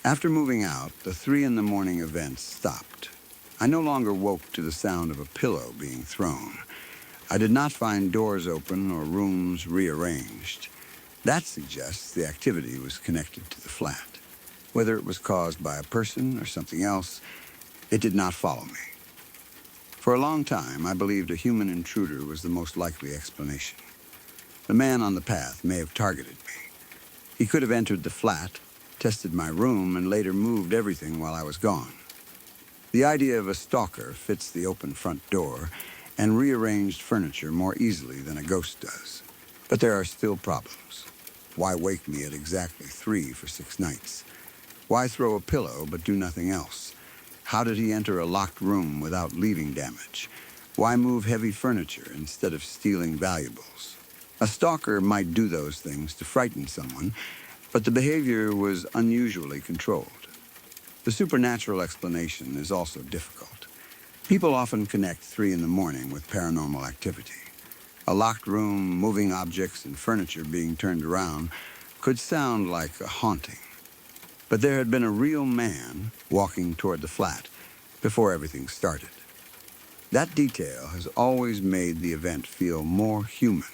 After moving out, the 3 in the morning events stopped. I no longer woke to the sound of a pillow being thrown. I did not find doors open or rooms rearranged. That suggests the activity was connected to the flat. Whether it was caused by a person or something else, it did not follow me. For a long time, I believed a human intruder was the most likely explanation. The man on the path may have targeted me. He could have entered the flat, tested my room, and later moved everything while I was gone. The idea of a stalker fits the open front door and rearranged furniture more easily than a ghost does. But there are still problems. Why wake me at exactly 3 for 6 nights? Why throw a pillow but do nothing else? How did he enter a locked room without leaving damage? Why move heavy furniture instead of stealing valuables? A stalker might do those things to frighten someone, but the behavior was unusually controlled. The supernatural explanation is also difficult. People often connect 3 in the morning with paranormal activity. A locked room, moving objects, and furniture being turned around could sound like a haunting. But there had been a real man walking toward the flat before everything started. That detail has always made the event feel more human.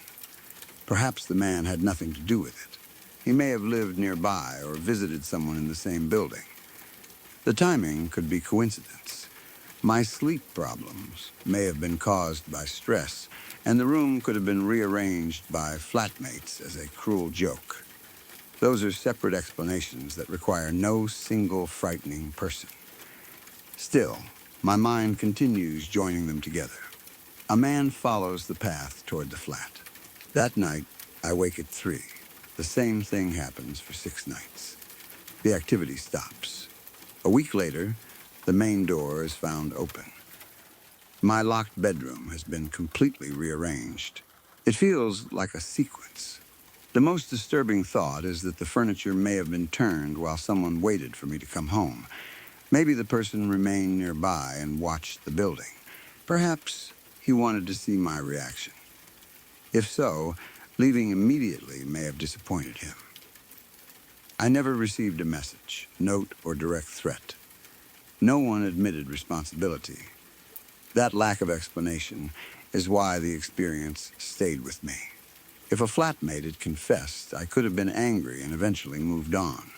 Perhaps the man had nothing to do with it. He may have lived nearby or visited someone in the same building. The timing could be coincidence. My sleep problems may have been caused by stress, and the room could have been rearranged by flatmates as a cruel joke. Those are separate explanations that require no single frightening person. Still, my mind continues joining them together. A man follows the path toward the flat. That night, I wake at 3. The same thing happens for 6 nights. The activity stops. A week later, the main door is found open. My locked bedroom has been completely rearranged. It feels like a sequence. The most disturbing thought is that the furniture may have been turned while someone waited for me to come home. Maybe the person remained nearby and watched the building. Perhaps he wanted to see my reaction. If so, leaving immediately may have disappointed him. I never received a message, note, or direct threat. No one admitted responsibility. That lack of explanation is why the experience stayed with me. If a flatmate had confessed, I could have been angry and eventually moved on.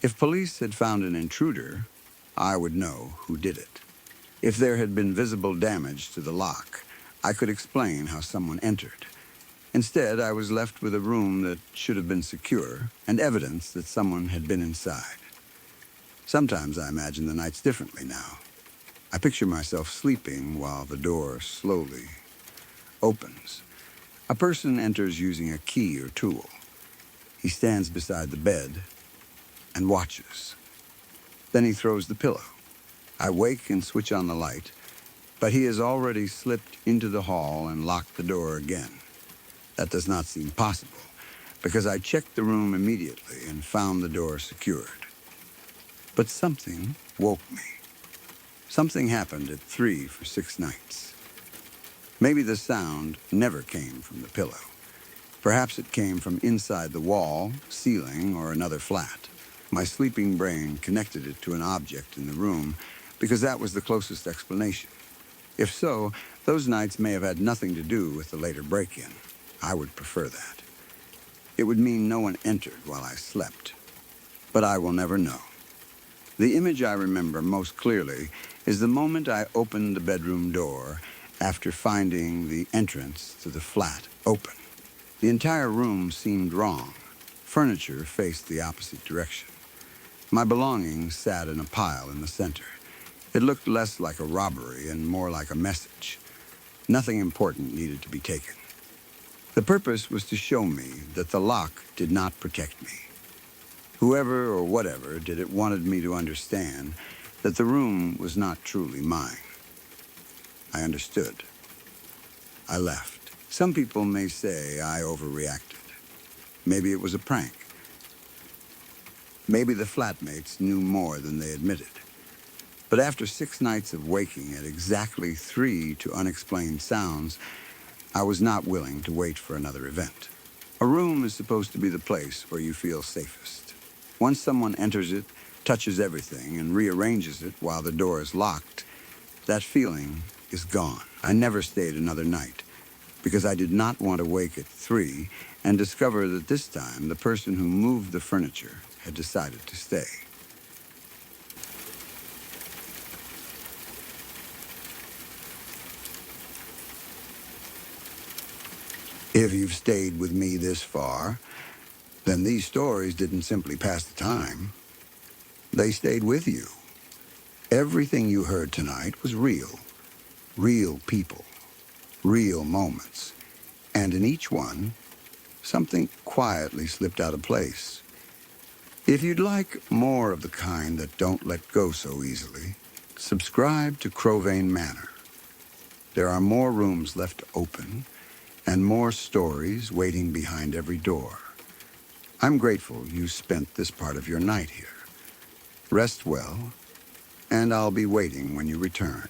If police had found an intruder, I would know who did it. If there had been visible damage to the lock, I could explain how someone entered. Instead, I was left with a room that should have been secure and evidence that someone had been inside. Sometimes I imagine the nights differently now. I picture myself sleeping while the door slowly opens. A person enters using a key or tool. He stands beside the bed and watches. Then he throws the pillow. I wake and switch on the light, but he has already slipped into the hall and locked the door again. That does not seem possible, because I checked the room immediately and found the door secured. But something woke me. Something happened at 3 for 6 nights. Maybe the sound never came from the pillow. Perhaps it came from inside the wall, ceiling, or another flat. My sleeping brain connected it to an object in the room because that was the closest explanation. If so, those nights may have had nothing to do with the later break-in. I would prefer that. It would mean no one entered while I slept. But I will never know. The image I remember most clearly is the moment I opened the bedroom door after finding the entrance to the flat open. The entire room seemed wrong. Furniture faced the opposite direction. My belongings sat in a pile in the center. It looked less like a robbery and more like a message. Nothing important needed to be taken. The purpose was to show me that the lock did not protect me. Whoever or whatever did it wanted me to understand that the room was not truly mine. I understood. I left. Some people may say I overreacted. Maybe it was a prank. Maybe the flatmates knew more than they admitted. But after 6 nights of waking at exactly 3 to unexplained sounds, I was not willing to wait for another event. A room is supposed to be the place where you feel safest. Once someone enters it, touches everything, and rearranges it while the door is locked, that feeling is gone. I never stayed another night because I did not want to wake at 3 and discover that this time the person who moved the furniture had decided to stay. If you've stayed with me this far, then these stories didn't simply pass the time. They stayed with you. Everything you heard tonight was real. Real people. Real moments. And in each one, something quietly slipped out of place. If you'd like more of the kind that don't let go so easily, subscribe to Crowvane Manor. There are more rooms left open and more stories waiting behind every door. I'm grateful you spent this part of your night here. Rest well, and I'll be waiting when you return.